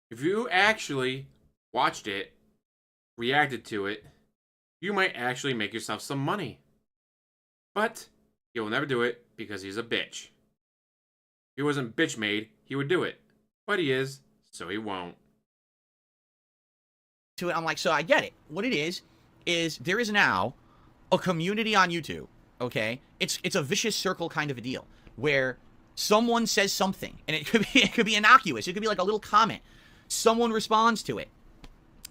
If you actually watched it, reacted to it, you might actually make yourself some money. But he will never do it because he's a bitch. If he wasn't bitch made, he would do it. But he is, so he won't. To it, I'm like, so I get it. What it is there is now a community on YouTube. Okay, it's a vicious circle kind of a deal where someone says something, and it could be innocuous. It could be like a little comment. Someone responds to it.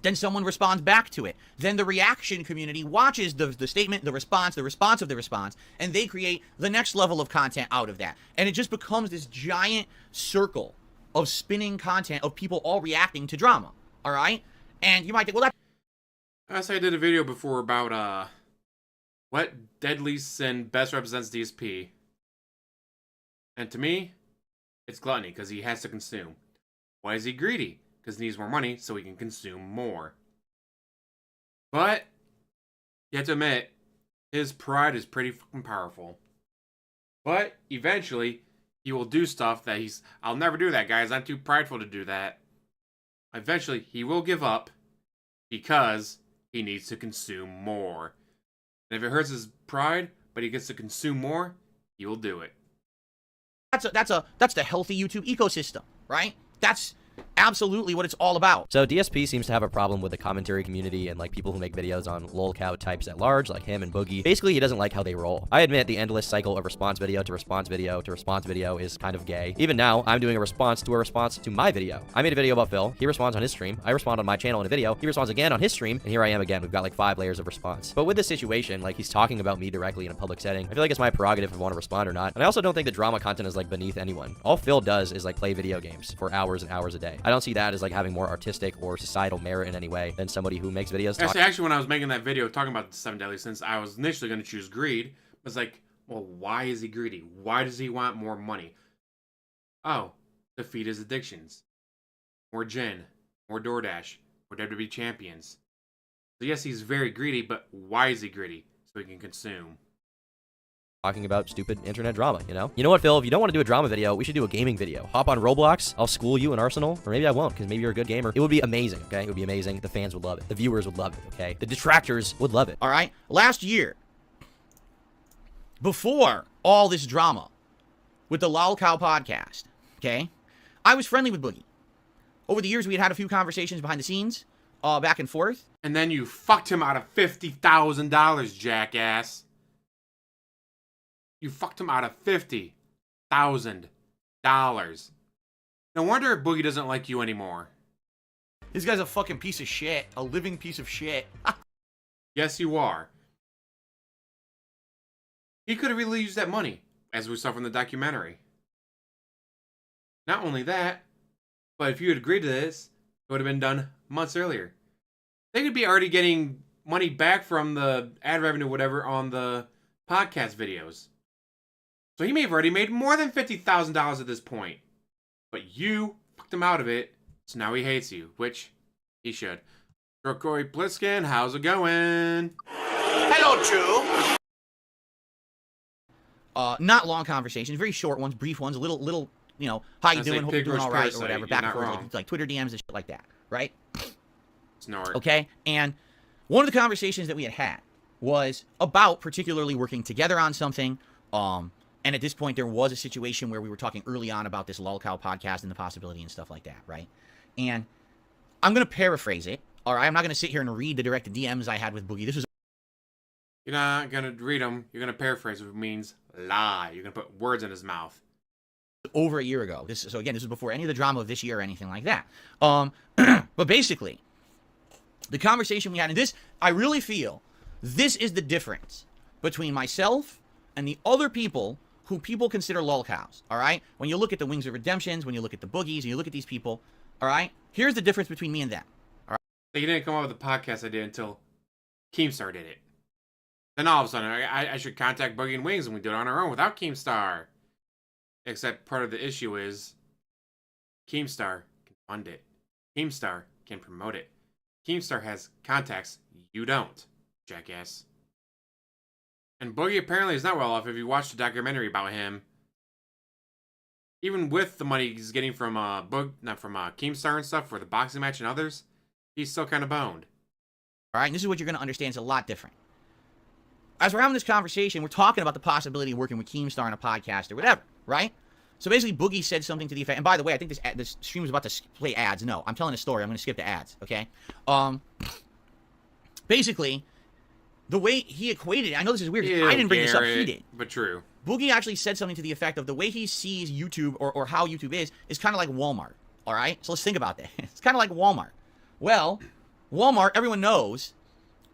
Then someone responds back to it. Then the reaction community watches the statement, the response of the response, and they create the next level of content out of that. And it just becomes this giant circle of spinning content of people all reacting to drama. All right? And you might think, well, I did a video before about what deadly sin best represents DSP. And to me, it's gluttony, because he has to consume. Why is he greedy? Because he needs more money so he can consume more. But you have to admit, his pride is pretty fucking powerful. But eventually, he will do stuff that I'll never do that, guys. I'm too prideful to do that. Eventually, he will give up because he needs to consume more. And if it hurts his pride, but he gets to consume more, he will do it. that's the healthy YouTube ecosystem, right? That's absolutely what it's all about. So DSP seems to have a problem with the commentary community and like people who make videos on lolcow types at large, like him and Boogie. Basically, he doesn't like how they roll. I admit the endless cycle of response video to response video to response video is kind of gay. Even now, I'm doing a response to my video. I made a video about Phil. He responds on his stream. I respond on my channel in a video. He responds again on his stream. And here I am again. We've got like 5 layers of response. But with this situation, like he's talking about me directly in a public setting, I feel like it's my prerogative if I want to respond or not. And I also don't think the drama content is like beneath anyone. All Phil does is like play video games for hours and hours a day. I don't see that as like having more artistic or societal merit in any way than somebody who makes videos. Actually, when I was making that video talking about the 7 deadly sins, I was initially going to choose greed. But it's like, well, why is he greedy? Why does he want more money? Oh, to feed his addictions. More gin, more DoorDash, more WWE champions. So yes, he's very greedy, but why is he greedy? So he can consume. Talking about stupid internet drama, you know? You know what, Phil? If you don't want to do a drama video, we should do a gaming video. Hop on Roblox, I'll school you in Arsenal, or maybe I won't, because maybe you're a good gamer. It would be amazing, okay? It would be amazing. The fans would love it. The viewers would love it, okay? The detractors would love it. All right? Last year, before all this drama with the LolCow podcast, okay, I was friendly with Boogie. Over the years, we had a few conversations behind the scenes, back and forth. And then you fucked him out of $50,000, jackass. You fucked him out of $50,000. No wonder Boogie doesn't like you anymore. This guy's a fucking piece of shit. A living piece of shit. Yes, you are. He could have really used that money, as we saw from the documentary. Not only that, but if you had agreed to this, it would have been done months earlier. They could be already getting money back from the ad revenue, whatever, on the podcast videos. So he may have already made more than $50,000 at this point. But you fucked him out of it, so now he hates you, which he should. Corey Pliskin, how's it going? Hello, Drew. Not long conversations, very short ones, brief ones, little, you know, how you doing, hope you're doing all right, or whatever, back and forth, like Twitter DMs and shit like that, right? Snort. Okay, and one of the conversations that we had was about particularly working together on something, and at this point, there was a situation where we were talking early on about this Lolcow podcast and the possibility and stuff like that, right? And I'm going to paraphrase it, all right? I'm not going to sit here and read the direct DMs I had with Boogie. This was... You're not going to read them. You're going to paraphrase, which means lie. You're going to put words in his mouth. Over a year ago. So again, this was before any of the drama of this year or anything like that. But basically, the conversation we had, and this, I really feel, this is the difference between myself and the other people who people consider lolcows, all right? When you look at the Wings of Redemptions, when you look at the Boogies, and you look at these people, all right? Here's the difference between me and them, all right? You didn't come up with the podcast idea until Keemstar did it. Then all of a sudden, I should contact Boogie and Wings, and we do it on our own without Keemstar. Except part of the issue is Keemstar can fund it. Keemstar can promote it. Keemstar has contacts. You don't, jackass. And Boogie apparently is not well off. If you watch the documentary about him, even with the money he's getting from Keemstar and stuff for the boxing match and others, he's still kind of boned. All right, and this is what you're going to understand. It's a lot different. As we're having this conversation, we're talking about the possibility of working with Keemstar on a podcast or whatever, right? So basically, Boogie said something to the effect, and by the way, I think this stream is about to play ads. No, I'm telling a story. I'm going to skip the ads, okay? Basically, the way he equated, I know this is weird. I didn't bring this up. He did. But true. Boogie actually said something to the effect of the way he sees YouTube or how YouTube is kind of like Walmart, all right? So let's think about that. It's kind of like Walmart. Well, Walmart, everyone knows,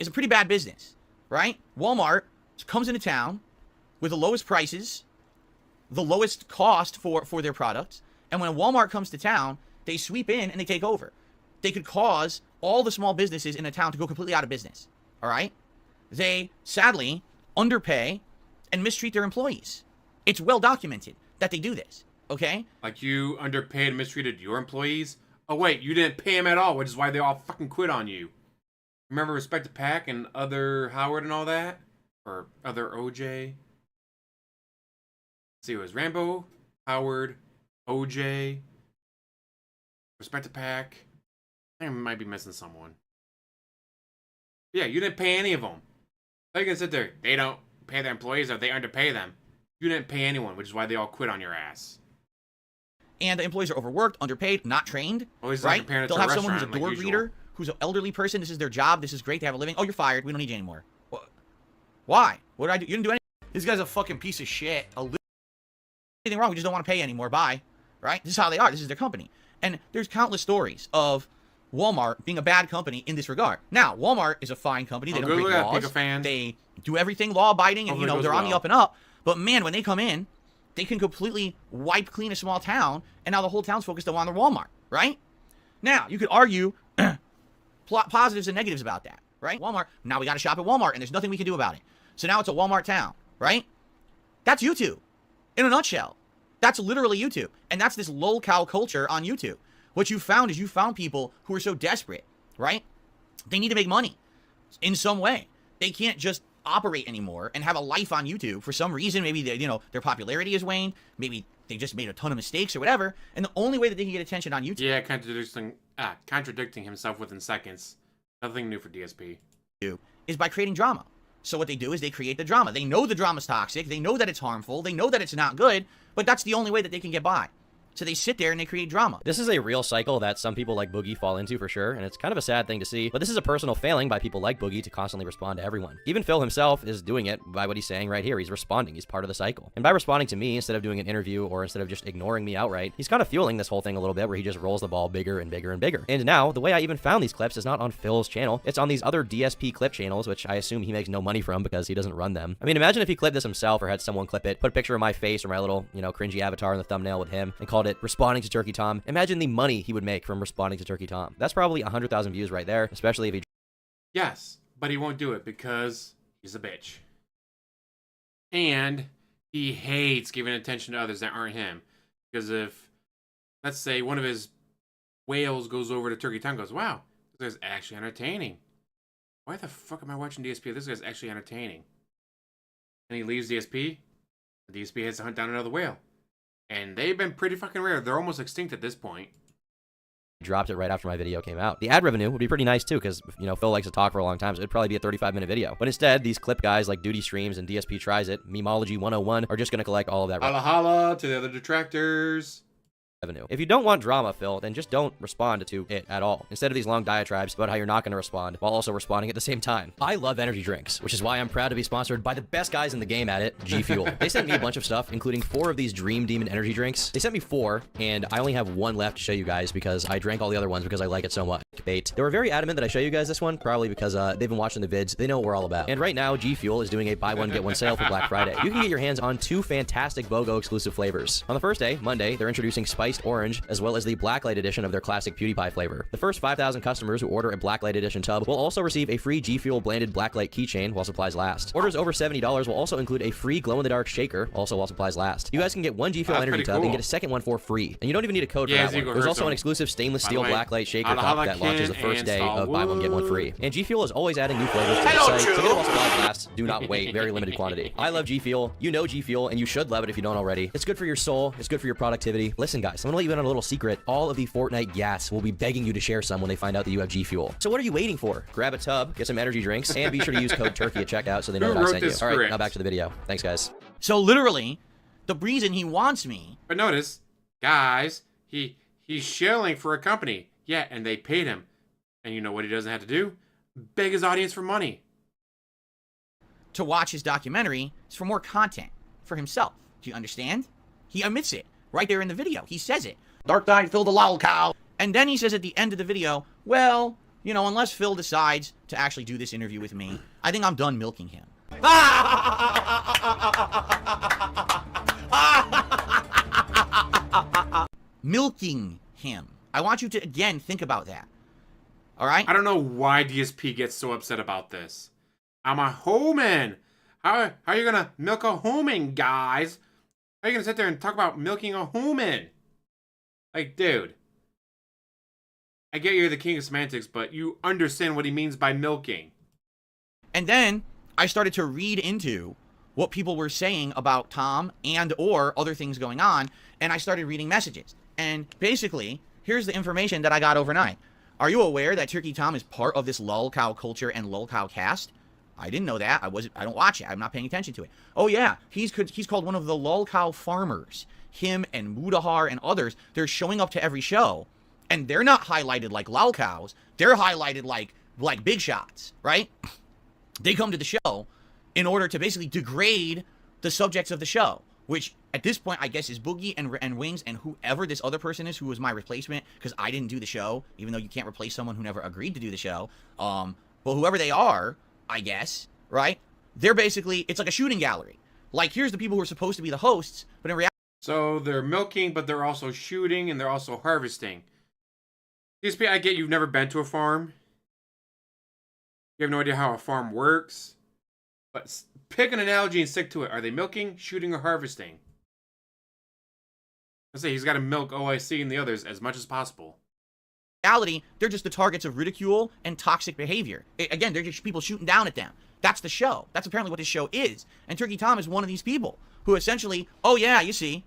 is a pretty bad business, right? Walmart comes into town with the lowest prices, the lowest cost for their products, and when Walmart comes to town, they sweep in and they take over. They could cause all the small businesses in a town to go completely out of business, all right? They, sadly, underpay and mistreat their employees. It's well documented that they do this, okay? Like you underpaid and mistreated your employees? Oh wait, you didn't pay them at all, which is why they all fucking quit on you. Remember Respect to Pac and other Howard and all that? Or other OJ? Let's see, it was Rambo, Howard, OJ, Respect to Pac. I think I might be missing someone. Yeah, you didn't pay any of them. How you gonna sit there? They don't pay their employees or they underpay them. You didn't pay anyone, which is why they all quit on your ass. And the employees are overworked, underpaid, not trained, Well, he's right? like comparing it They'll to a have someone who's a restaurant, door like greeter, who's an elderly person. This is their job. This is great. They have a living. Oh, you're fired. We don't need you anymore. Why? What did I do? You didn't do anything. This guy's a fucking piece of shit. Anything wrong. We just don't want to pay anymore. Bye. Right? This is how they are. This is their company. And there's countless stories of Walmart being a bad company in this regard. Now, Walmart is a fine company. They don't break laws. They do everything law-abiding, and, you know, they're on the up and up. But, man, when they come in, they can completely wipe clean a small town, and now the whole town's focused on their Walmart, right? Now, you could argue positives and negatives about that, right? Walmart, now we got to shop at Walmart, and there's nothing we can do about it. So now it's a Walmart town, right? That's YouTube, in a nutshell. That's literally YouTube. And that's this lolcow culture on YouTube. What you found is you found people who are so desperate, right? They need to make money in some way. They can't just operate anymore and have a life on YouTube for some reason. Maybe they, you know, their popularity has waned. Maybe they just made a ton of mistakes or whatever. And the only way that they can get attention on YouTube, Yeah, contradicting himself within seconds. Nothing new for DSP. is by creating drama. So what they do is they create the drama. They know the drama's toxic. They know that it's harmful. They know that it's not good. But that's the only way that they can get by. So they sit there and they create drama. This is a real cycle that some people like Boogie fall into for sure, and it's kind of a sad thing to see, but this is a personal failing by people like Boogie to constantly respond to everyone. Even Phil himself is doing it by what he's saying right here. He's responding. He's part of the cycle. And by responding to me instead of doing an interview or instead of just ignoring me outright, he's kind of fueling this whole thing a little bit where he just rolls the ball bigger and bigger and bigger. And now, the way I even found these clips is not on Phil's channel. It's on these other DSP clip channels, which I assume he makes no money from because he doesn't run them. I mean, imagine if he clipped this himself or had someone clip it, put a picture of my face or my little, you know, cringy avatar in the thumbnail with him and called it Responding to Turkey Tom. Imagine the money he would make from responding to Turkey Tom. That's probably 100,000 views right there, especially if he... Yes, but he won't do it because he's a bitch. And he hates giving attention to others that aren't him. Because if, let's say, one of his whales goes over to Turkey Tom and goes, wow, this guy's actually entertaining. Why the fuck am I watching DSP? This guy's actually entertaining. And he leaves DSP. The DSP has to hunt down another whale. And they've been pretty fucking rare. They're almost extinct at this point. Dropped it right after my video came out. The ad revenue would be pretty nice too, because, you know, Phil likes to talk for a long time, so it'd probably be a 35-minute video. But instead, these clip guys like Duty Streams and DSP Tries It, Memology 101, are just going to collect all of that Holla holla to the other detractors. revenue. If you don't want drama, Phil, then just don't respond to it at all. Instead of these long diatribes about how you're not going to respond while also responding at the same time. I love energy drinks, which is why I'm proud to be sponsored by the best guys in the game at it, G Fuel. They sent me a bunch of stuff, including 4 of these Dream Demon energy drinks. They sent me 4, and I only have 1 left to show you guys because I drank all the other ones because I like it so much. Bait. They were very adamant that I show you guys this one, probably because they've been watching the vids. They know what we're all about. And right now, G Fuel is doing a buy one, get one sale for Black Friday. You can get your hands on 2 fantastic BOGO exclusive flavors. On the first day, Monday, they're introducing Spiced Orange, as well as the Blacklight edition of their classic PewDiePie flavor. The first 5,000 customers who order a Blacklight edition tub will also receive a free G Fuel blended Blacklight keychain while supplies last. Orders over $70 will also include a free glow-in-the-dark shaker, also while supplies last. You guys can get 1 G Fuel energy tub and get a second one for free. And you don't even need a code for that one. There's also an exclusive stainless steel Blacklight shaker cup that launches the first day of buy one, get one free. And G Fuel is always adding new flavors to the site, so get it while supplies last. Do not wait. Very limited quantity. I love G Fuel. You know G Fuel, and you should love it if you don't already. It's good for your soul. It's good for your productivity. Listen, guys, I'm gonna let you in on a little secret. All of the Fortnite gas will be begging you to share some when they find out that you have G Fuel. So what are you waiting for? Grab a tub, get some energy drinks, and be sure to use code TURKEY at checkout so they know that I sent you. All right, now back to the video. Thanks, guys. So literally, the reason he wants me. But notice, guys, he's shilling for a company. Yeah, and they paid him. And you know what he doesn't have to do? Beg his audience for money. To watch his documentary is for more content for himself. Do you understand? He admits it right there in the video. He says it. Dark Knight, Phil the lol cow. And then he says at the end of the video, well, you know, unless Phil decides to actually do this interview with me, I think I'm done milking him. Milking him. I want you to, again, think about that. All right? I don't know why DSP gets so upset about this. I'm a homan. How are you going to milk a homan, guys? How are you going to sit there and talk about milking a homan? Like, dude. I get you're the king of semantics, but you understand what he means by milking. And then I started to read into what people were saying about Tom and or other things going on, and I started reading messages. And basically, here's the information that I got overnight. Are you aware that Turkey Tom is part of this lol cow culture and lol cow cast? I didn't know that. I don't watch it. I'm not paying attention to it. Oh yeah, he's called one of the lol cow farmers. Him and Mudahar and others, they're showing up to every show, and they're not highlighted like lol cows. They're highlighted like big shots, right? They come to the show in order to basically degrade the subjects of the show, which at this point I guess is Boogie and Wings and whoever this other person is who was my replacement because I didn't do the show, even though you can't replace someone who never agreed to do the show. But whoever they are, I guess, right? They're basically, it's like a shooting gallery. Like, here's the people who are supposed to be the hosts, but in reality... So they're milking, but they're also shooting, and they're also harvesting. DSP, I get you've never been to a farm. You have no idea how a farm works. But pick an analogy and stick to it. Are they milking, shooting, or harvesting? I say he's got to milk OIC and the others as much as possible. reality, they're just the targets of ridicule and toxic behavior. Again, they're just people shooting down at them. That's the show. That's apparently what this show is. And Turkey Tom is one of these people who essentially, oh yeah, you see,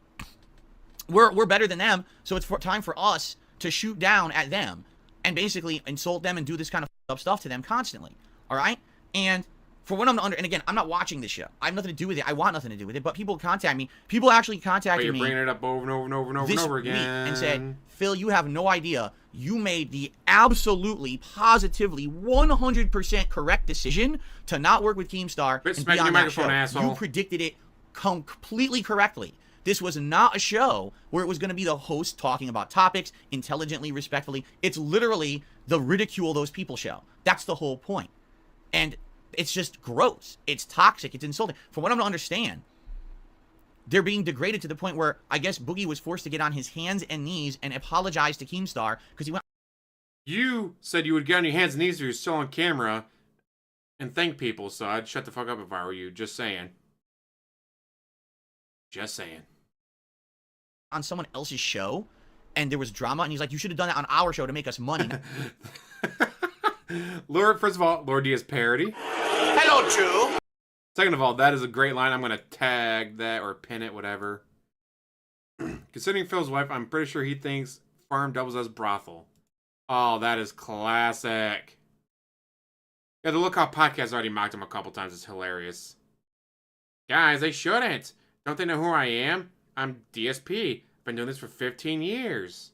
we're better than them, so it's time for us to shoot down at them and basically insult them and do this kind of up stuff to them constantly. All right? And for what I'm under, and again, I'm not watching this show. I have nothing to do with it. I want nothing to do with it. But people contact me. People actually contacted me. But you're bringing it up over and over and over and over and over again. And said, Phil, you have no idea. You made the absolutely, positively, 100% correct decision to not work with Keemstar and be on that show. Asshole. You predicted it completely correctly. This was not a show where it was going to be the host talking about topics intelligently, respectfully. It's literally the ridicule those people show. That's the whole point. And it's just gross. It's toxic. It's insulting. From what I'm to understand, they're being degraded to the point where I guess Boogie was forced to get on his hands and knees and apologize to Keemstar because he went. You said you would get on your hands and knees if you're still on camera and thank people, so I'd shut the fuck up if I were you. Just saying. Just saying. On someone else's show, and there was drama, and he's like, you should have done that on our show to make us money. Lord, first of all, Lord D is parody. Hello, Jew. Second of all, that is a great line. I'm going to tag that or pin it, whatever. Considering Phil's wife, I'm pretty sure he thinks farm doubles as brothel. Oh, that is classic. Yeah, the Lookout podcast already mocked him a couple times. It's hilarious. Guys, they shouldn't. Don't they know who I am? I'm DSP. I've been doing this for 15 years.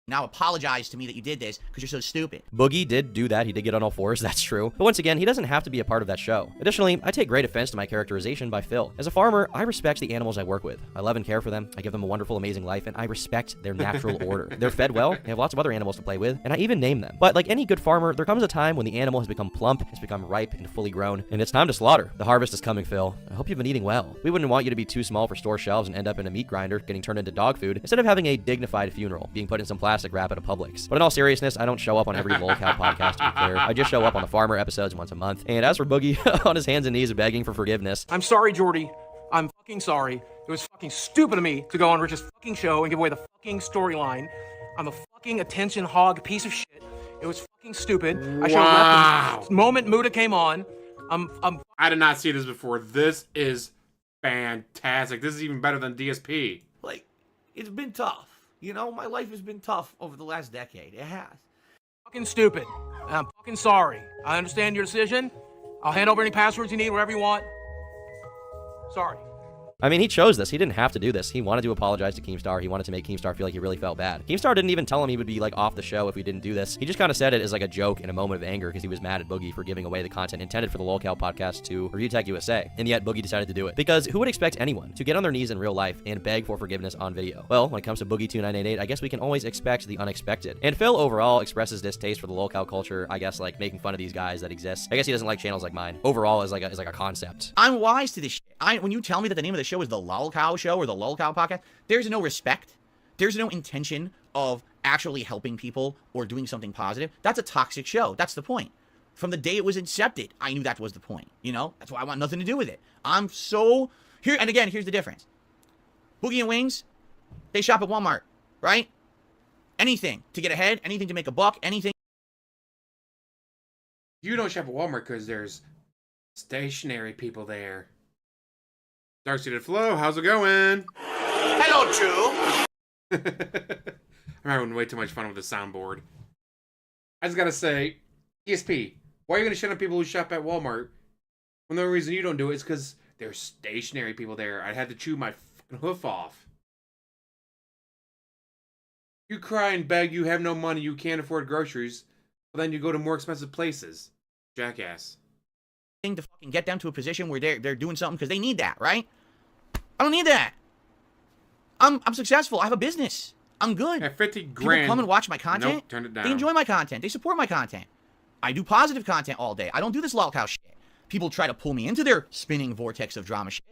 Now apologize to me that you did this because you're so stupid. Boogie did do that. He did get on all fours. That's true. But once again, he doesn't have to be a part of that show. Additionally, I take great offense to my characterization by Phil. As a farmer, I respect the animals I work with. I love and care for them. I give them a wonderful, amazing life, and I respect their natural order. They're fed well. They have lots of other animals to play with, and I even name them. But like any good farmer, there comes a time when the animal has become plump, has become ripe and fully grown, and it's time to slaughter. The harvest is coming, Phil. I hope you've been eating well. We wouldn't want you to be too small for store shelves and end up in a meat grinder getting turned into dog food instead of having a dignified funeral, being put in some plastic wrap at a Publix. But in all seriousness, I don't show up on every lolcow podcast, to be clear. I just show up on the farmer episodes once a month. And as for Boogie, on his hands and knees begging for forgiveness. I'm sorry, Jordy. I'm fucking sorry. It was fucking stupid of me to go on Rich's fucking show and give away the fucking storyline. I'm a fucking attention hog piece of shit. It was fucking stupid. I should have left the moment Muda came on. I did not see this before. This is fantastic. This is even better than DSP. Like, it's been tough. You know, my life has been tough over the last decade. It has. fucking stupid. And I'm fucking sorry. I understand your decision. I'll hand over any passwords you need, whatever you want. Sorry. I mean, he chose this. He didn't have to do this. He wanted to apologize to Keemstar. He wanted to make Keemstar feel like he really felt bad. Keemstar didn't even tell him he would be, like, off the show if we didn't do this. He just kind of said it as, like, a joke in a moment of anger because he was mad at Boogie for giving away the content intended for the Lolcow podcast to Review Tech USA. And yet, Boogie decided to do it. Because who would expect anyone to get on their knees in real life and beg for forgiveness on video? Well, when it comes to Boogie2988, I guess we can always expect the unexpected. And Phil overall expresses distaste for the Lolcow culture, I guess, like, making fun of these guys that exist. I guess he doesn't like channels like mine. Overall, is like a concept. I'm wise to this shit. When you tell me that the name of the show is the Lolcow Show or the Lolcow Podcast, there's no respect. There's no intention of actually helping people or doing something positive. That's a toxic show. That's the point. From the day it was incepted, I knew that was the point. You know? That's why I want nothing to do with it. I'm so... Here, and again, here's the difference. Boogie and Wings, they shop at Walmart, right? Anything to get ahead, anything to make a buck, anything... You don't shop at Walmart because there's stationary people there. Dark-Seated Flo, how's it going? Hello, Drew. I'm having way too much fun with the soundboard. I just gotta say, ESP, why are you gonna shut up people who shop at Walmart when the only reason you don't do it is because there's stationary people there? I'd have to chew my fucking hoof off. You cry and beg you have no money, you can't afford groceries, but then you go to more expensive places. Jackass. to fucking get them to a position where they're doing something because they need that, right? I don't need that. I'm successful. I have a business. I'm good. At 50 grand. People come and watch my content. Nope, turn it down. They enjoy my content. They support my content. I do positive content all day. I don't do this lolcow shit. People try to pull me into their spinning vortex of drama shit.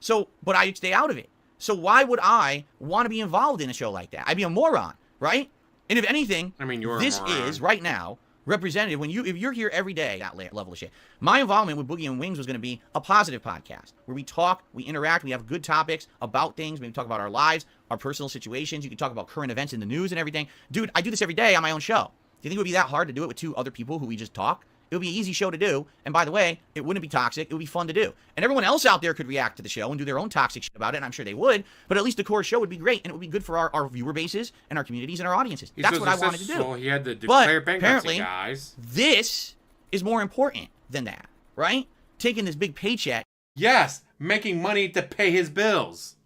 So, but I stay out of it. So why would I want to be involved in a show like that? I'd be a moron, right? And if anything, I mean, you're this a moron. is right now representative. If you're here every day, that level of shit. My involvement with Boogie and Wings was going to be a positive podcast where we talk, we interact, we have good topics about things. We talk about our lives, our personal situations. You can talk about current events in the news and everything. Dude, I do this every day on my own show. Do you think it would be that hard to do it with two other people who we just talk? It would be an easy show to do. And by the way, it wouldn't be toxic. It would be fun to do. And everyone else out there could react to the show and do their own toxic shit about it. And I'm sure they would. But at least the core show would be great. And it would be good for our viewer bases and our communities and our audiences. That's what I wanted to do. He had to But declare bankruptcy, apparently, guys. this is more important than that, right? Taking this big paycheck. Yes, making money to pay his bills.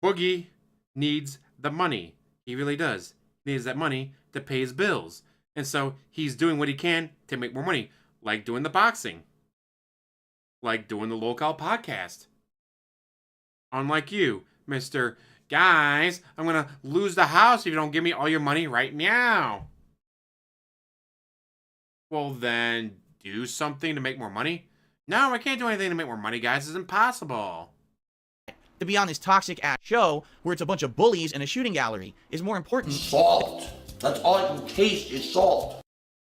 Boogie needs the money. He really does. He needs that money to pay his bills. And so he's doing what he can to make more money. Like doing the boxing. Like doing the local podcast. Unlike you, Mr. Guys, I'm going to lose the house if you don't give me all your money right now. Well, then do something to make more money? No, I can't do anything to make more money, guys. It's impossible. To be on this toxic ass show where it's a bunch of bullies and a shooting gallery is more important Salt. That's all I can taste is salt.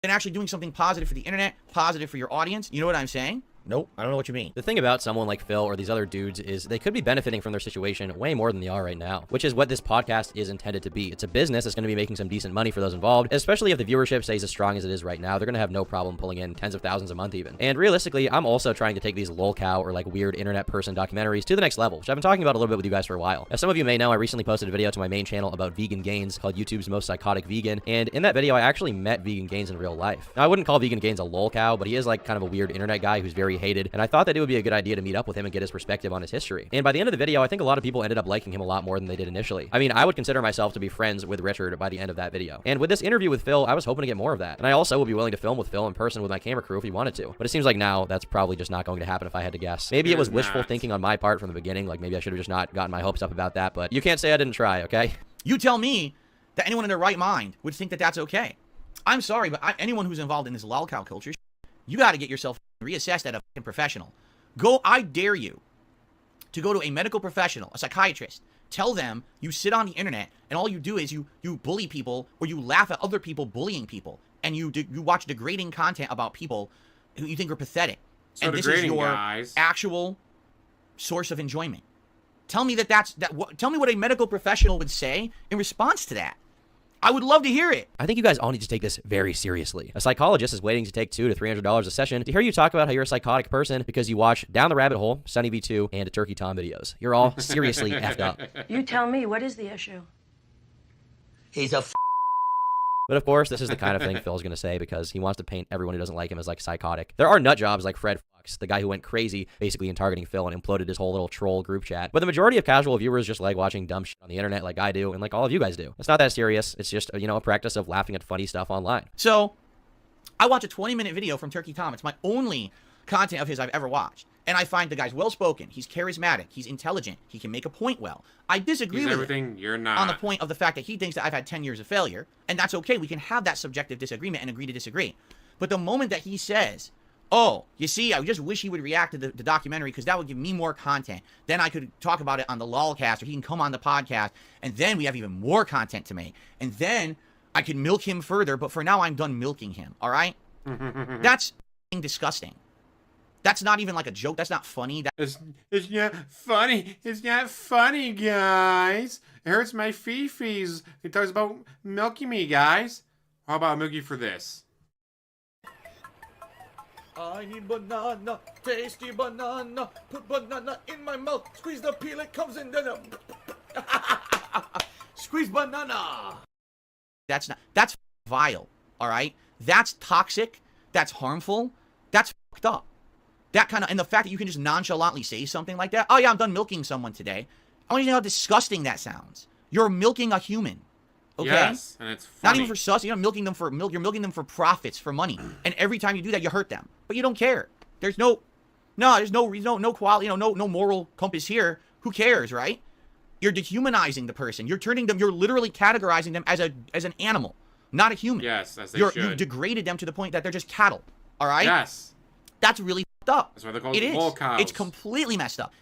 than actually doing something positive for the internet, positive for your audience. You know what I'm saying? Nope, I don't know what you mean. The thing about someone like Phil or these other dudes is they could be benefiting from their situation way more than they are right now, which is what this podcast is intended to be. It's a business that's going to be making some decent money for those involved, especially if the viewership stays as strong as it is right now. They're going to have no problem pulling in tens of thousands a month even. And realistically, I'm also trying to take these lolcow or like weird internet person documentaries to the next level, which I've been talking about a little bit with you guys for a while. As some of you may know, I recently posted a video to my main channel about vegan gains called YouTube's Most Psychotic Vegan, and in that video I actually met Vegan Gains in real life. Now I wouldn't call Vegan Gains a lolcow, but he is like kind of a weird internet guy who's very hated, and I thought that it would be a good idea to meet up with him and get his perspective on his history. And by the end of the video, I think a lot of people ended up liking him a lot more than they did initially. I mean, I would consider myself to be friends with Richard by the end of that video. And with this interview with Phil, I was hoping to get more of that. And I also would be willing to film with Phil in person with my camera crew if he wanted to. But it seems like now that's probably just not going to happen if I had to guess. Maybe it was wishful thinking on my part from the beginning, like maybe I should have just not gotten my hopes up about that, but you can't say I didn't try, okay? You tell me that anyone in their right mind would think that that's okay. I'm sorry, but anyone who's involved in this lolcow culture, you got to get yourself reassessed at a fucking professional. I dare you to go to a medical professional, a psychiatrist. Tell them you sit on the internet and all you do is you bully people or you laugh at other people bullying people and you watch degrading content about people who you think are pathetic. So and this is your guys. actual source of enjoyment. Tell me tell me what a medical professional would say in response to that. I would love to hear it. I think you guys all need to take this very seriously. A psychologist is waiting to take $200 to $300 a session to hear you talk about how you're a psychotic person because you watch Down the Rabbit Hole, Sunny V2, and Turkey Tom videos. You're all seriously effed up. You tell me, what is the issue? He's a But of course, this is the kind of thing Phil's going to say because he wants to paint everyone who doesn't like him as like psychotic. There are nut jobs like Fred Fox, the guy who went crazy basically in targeting Phil and imploded his whole little troll group chat. But the majority of casual viewers just like watching dumb shit on the internet like I do and like all of you guys do. It's not that serious. It's just, a practice of laughing at funny stuff online. So, I watch a 20-minute video from Turkey Tom. It's my only content of his I've ever watched. And I find the guy's well-spoken. He's charismatic. He's intelligent. He can make a point well. I disagree He's with everything you're not. on the point of the fact that he thinks that I've had 10 years of failure. And that's okay. We can have that subjective disagreement and agree to disagree. But the moment that he says, oh, you see, I just wish he would react to the documentary because that would give me more content. Then I could talk about it on the LOLcast or he can come on the podcast. And then we have even more content to make. And then I can milk him further. But for now, I'm done milking him. All right? That's disgusting. That's not even like a joke. That's not funny. It's not funny. It's not funny, guys. It hurts my fee-fees. He talks about milking me, guys. How about milk you for this? I need banana, tasty banana. Put banana in my mouth. Squeeze the peel, it comes in. Then squeeze banana. That's vile. All right? That's toxic. That's harmful. That's fucked up. That kind of, and the fact that you can just nonchalantly say something like that. Oh yeah, I'm done milking someone today. I want you to know how disgusting that sounds. You're milking a human. Okay? Yes, and it's funny. Not even for sus. You're not milking them for milk. You're milking them for profits, for money. And every time you do that, you hurt them. But you don't care. There's no quality, no moral compass here. Who cares, right? You're dehumanizing the person. You're literally categorizing them as an animal, not a human. Yes, as they You've should. degraded them to the point that they're just cattle. All right? Yes. That's really fucked up. That's why they're called It is. bull cows. It's completely messed up.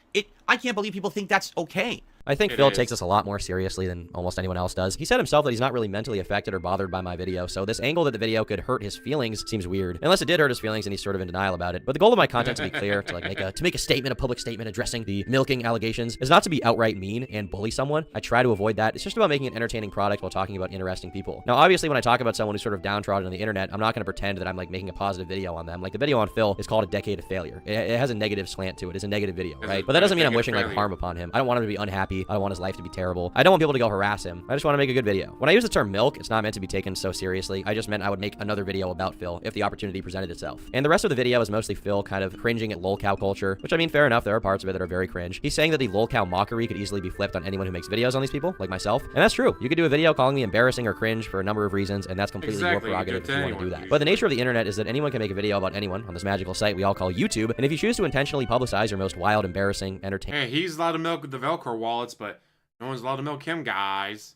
I can't believe people think that's okay. I think It Phil is. takes this a lot more seriously than almost anyone else does. He said himself that he's not really mentally affected or bothered by my video, so this angle that the video could hurt his feelings seems weird. Unless it did hurt his feelings and he's sort of in denial about it. But the goal of my content, to be clear, to make a statement, a public statement addressing the milking allegations, is not to be outright mean and bully someone. I try to avoid that. It's just about making an entertaining product while talking about interesting people. Now, obviously, when I talk about someone who's sort of downtrodden on the internet, I'm not going to pretend that I'm like making a positive video on them. Like the video on Phil is called A Decade of Failure. It has a negative slant to it. It's a negative video, right? But that doesn't mean I'm wishing like harm upon him. I don't want him to be unhappy. I don't want his life to be terrible. I don't want people to go harass him. I just want to make a good video. When I use the term milk, it's not meant to be taken so seriously. I just meant I would make another video about Phil if the opportunity presented itself. And the rest of the video is mostly Phil kind of cringing at lolcow culture, which I mean, fair enough. There are parts of it that are very cringe. He's saying that the lolcow mockery could easily be flipped on anyone who makes videos on these people, like myself. And that's true. You could do a video calling me embarrassing or cringe for a number of reasons, and that's completely your prerogative if you want to do that. But the nature of the internet is that anyone can make a video about anyone on this magical site we all call YouTube, and if you choose to intentionally publicize your most wild, embarrassing, entertaining... Hey, he's allowed to milk the Velcro wallets, but no one's allowed to milk him, guys.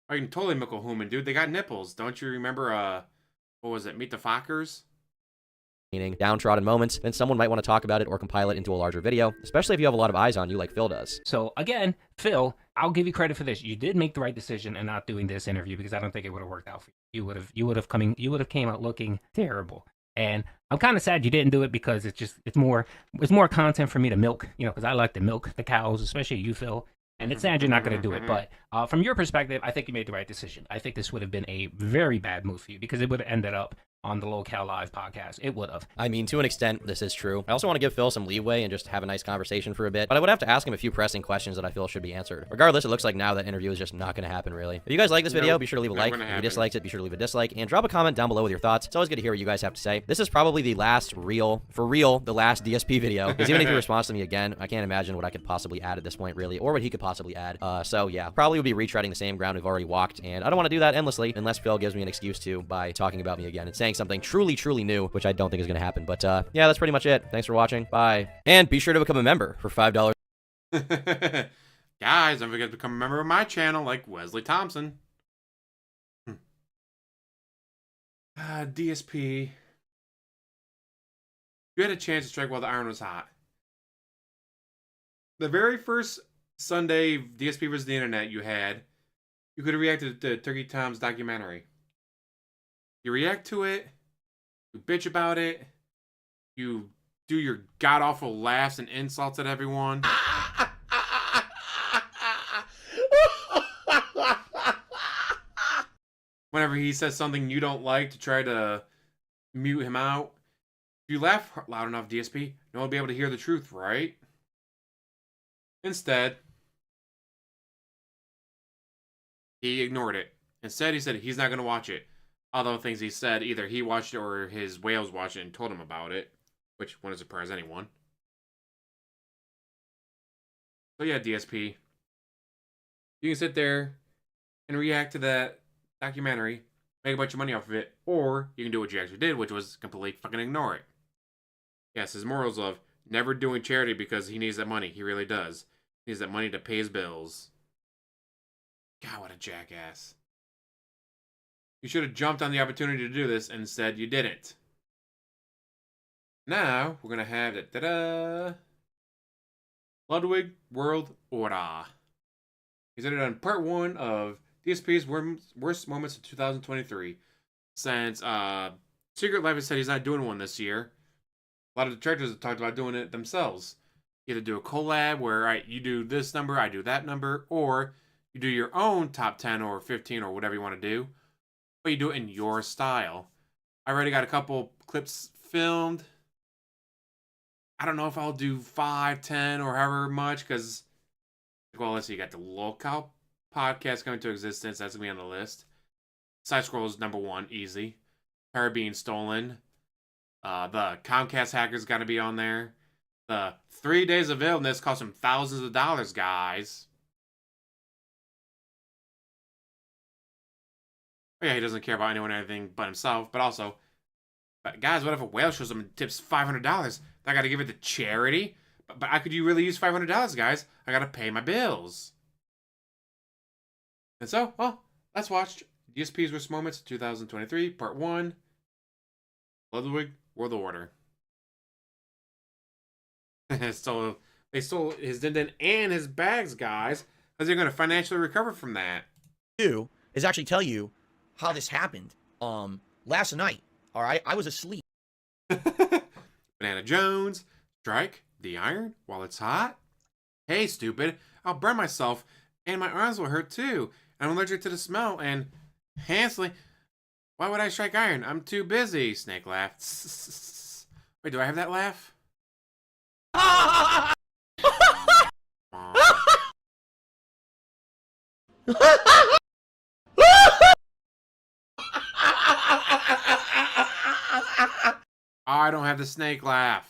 I can totally milk a human, dude. They got nipples. Don't you remember, what was it, Meet the Fockers? Downtrodden moments, then someone might want to talk about it or compile it into a larger video, especially if you have a lot of eyes on you like Phil does. So again, Phil, I'll give you credit for this. You did make the right decision in not doing this interview because I don't think it would have worked out for you. You would have came out looking terrible. And I'm kind of sad you didn't do it because it's more content for me to milk, because I like to milk the cows, especially you, Phil. And it's sad you're not going to do it. But from your perspective, I think you made the right decision. I think this would have been a very bad move for you because it would have ended up on the Locale Live podcast. It would have. I mean, to an extent, this is true. I also want to give Phil some leeway and just have a nice conversation for a bit, but I would have to ask him a few pressing questions that I feel should be answered. Regardless, it looks like now that interview is just not going to happen, really. If you guys like this video, be sure to leave a like. If you disliked it, be sure to leave a dislike, and drop a comment down below with your thoughts. It's always good to hear what you guys have to say. This is probably the last the last DSP video, because even if he responds to me again, I can't imagine what I could possibly add at this point, really, or what he could possibly add. So yeah, probably would be retreading the same ground we've already walked, and I don't want to do that endlessly unless Phil gives me an excuse to by talking about me again and saying something truly new, which I don't think is going to happen. But yeah, that's pretty much it. Thanks for watching. Bye. And be sure to become a member for $5. Guys, don't forget to become a member of my channel like Wesley Thompson. DSP. You had a chance to strike while the iron was hot. The very first Sunday DSP versus the internet you could have reacted to Turkey Tom's documentary. You react to it, you bitch about it, you do your god-awful laughs and insults at everyone. Whenever he says something you don't like to try to mute him out. If you laugh loud enough, DSP, no one will be able to hear the truth, right? Instead, he ignored it. Instead, he said he's not going to watch it. Although things he said, either he watched it or his whales watched it and told him about it. Which wouldn't surprise anyone. So yeah, DSP. You can sit there and react to that documentary, make a bunch of money off of it, or you can do what you actually did, which was completely fucking ignore it. Yes, his morals of never doing charity because he needs that money. He really does. He needs that money to pay his bills. God, what a jackass. You should have jumped on the opportunity to do this, and instead you didn't. Now, we're going to have the Ludwig World Order. He's entered on part 1 of DSP's worst moments of 2023. Since Secret Life has said he's not doing one this year, a lot of the directors have talked about doing it themselves. Either do a collab where you do this number, I do that number, or you do your own top 10 or 15 or whatever you want to do, but you do it in your style. I already got a couple clips filmed. I don't know if I'll do 5, 10, or however much, because, well, let's see, you got the Locale podcast coming to existence. That's going to be on the list. Side Scrolls number 1, easy. Her being stolen. The Comcast hackers got to be on there. The 3 days of illness cost him thousands of dollars, guys. But yeah, he doesn't care about anyone or anything but himself. But also, guys, what if a whale shows up and tips $500? I got to give it to charity? But I could you really use $500, guys? I got to pay my bills. And so, well, let's watch DSP's Worst Moments 2023, Part 1, Ludwig World Order. They stole his din and his bags, guys, because they're going to financially recover from that. Do is actually tell you how this happened. Last night, all right, I was asleep. Banana Jones, strike the iron while it's hot. Hey, stupid, I'll burn myself, and my arms will hurt too. I'm allergic to the smell, and Hansley, why would I strike iron? I'm too busy. Snake laughed. Wait, do I have that laugh? I don't have the snake laugh.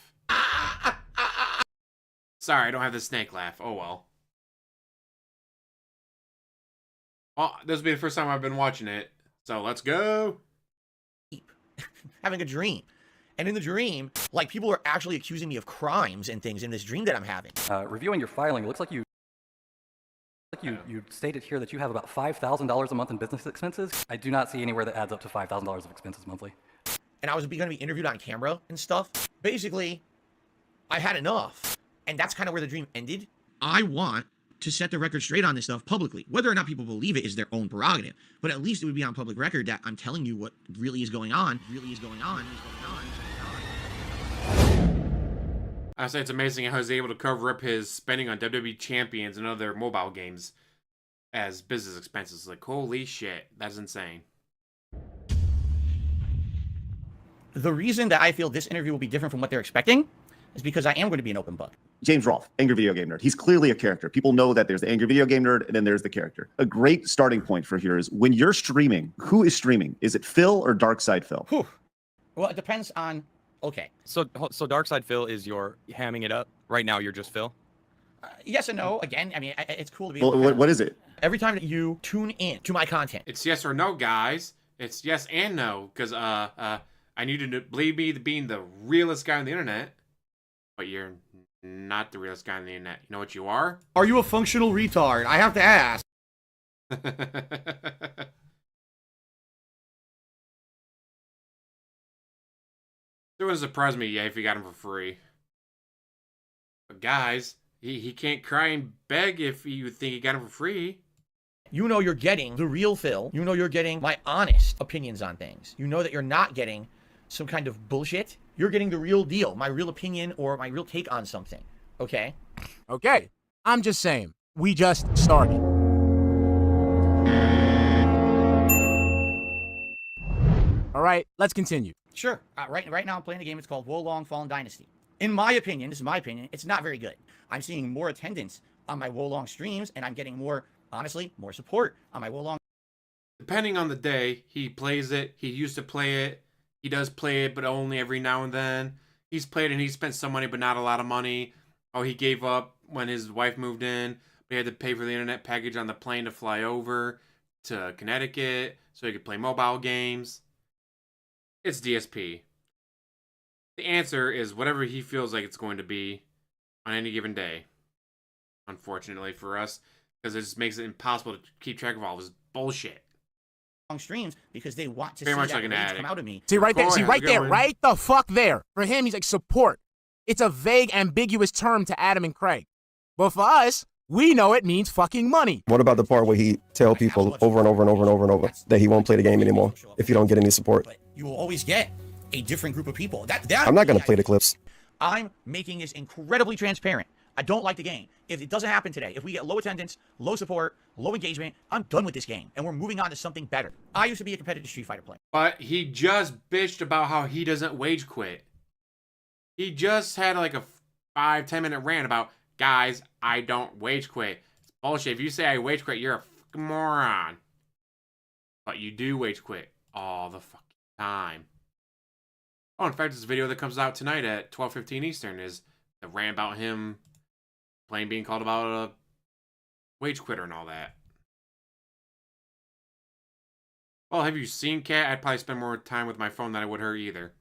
Sorry, I don't have the snake laugh. Oh well. Well, this will be the first time I've been watching it. So let's go. Having a dream. And in the dream, like, people are actually accusing me of crimes and things in this dream that I'm having. Reviewing your filing, it looks like you stated here that you have about $5,000 a month in business expenses. I do not see anywhere that adds up to $5,000 of expenses monthly. And I was going to be interviewed on camera and stuff. Basically, I had enough. And that's kind of where the dream ended. I want to set the record straight on this stuff publicly. Whether or not people believe it is their own prerogative. But at least it would be on public record that I'm telling you what really is going on. I say it's amazing how he's able to cover up his spending on WWE Champions and other mobile games as business expenses. Like, holy shit, that's insane. The reason that I feel this interview will be different from what they're expecting is because I am going to be an open book. James Rolfe, angry video game nerd. He's clearly a character. People know that there's the angry video game nerd and then there's the character. A great starting point for here is when you're streaming, who is streaming? Is it Phil or Darkside Phil? Whew. Well, it depends on, okay. So Darkside Phil is your hamming it up. Right now, you're just Phil? Yes and no. Again, I mean, it's cool to be. Well, what is it? Every time that you tune in to my content, it's yes or no, guys. It's yes and no, because I need you to believe me being the realest guy on the internet, but you're not the realest guy on the internet. You know what you are? Are you a functional retard? I have to ask. It wouldn't surprise me, yeah, if you got him for free. But guys, he can't cry and beg if you think you got him for free. You know you're getting the real Phil. You know you're getting my honest opinions on things. You know that you're not getting some kind of bullshit. You're getting the real deal, my real opinion or my real take on something. Okay? Okay. I'm just saying, we just started. All right, let's continue. Sure. Right now I'm playing a game. It's called Wolong Fallen Dynasty. In my opinion, this is my opinion, it's not very good. I'm seeing more attendance on my Wolong streams, and I'm getting more, honestly, more support on my Wolong. Depending on the day, he plays it. He used to play it. He does play it, but only every now and then. He's played it and he spent some money, but not a lot of money. Oh, he gave up when his wife moved in. He had to pay for the internet package on the plane to fly over to Connecticut so he could play mobile games. It's DSP. The answer is whatever he feels like it's going to be on any given day. Unfortunately for us, because it just makes it impossible to keep track of all this bullshit. Streams because they want to Very see much that like an rage addict. come out of me. See right there, Boy, going. right the fuck there. For him, he's like support. It's a vague, ambiguous term to Adam and Craig. But for us, we know it means fucking money. What about the part where he tell people over and over and over and over and over that he won't play the game anymore if you don't get any support? But you will always get a different group of people. I'm not going to play the clips. I'm making this incredibly transparent. I don't like the game. If it doesn't happen today, if we get low attendance, low support, low engagement, I'm done with this game, and we're moving on to something better. I used to be a competitive Street Fighter player. But he just bitched about how he doesn't wage quit. He just had like a 5-10 minute rant about, guys, I don't wage quit. It's bullshit. If you say I wage quit, you're a fucking moron. But you do wage quit all the fucking time. Oh, in fact, this video that comes out tonight at 12:15 Eastern is the rant about him being called about a wage quitter and all that. Well, have you seen Kat? I'd probably spend more time with my phone than I would her either.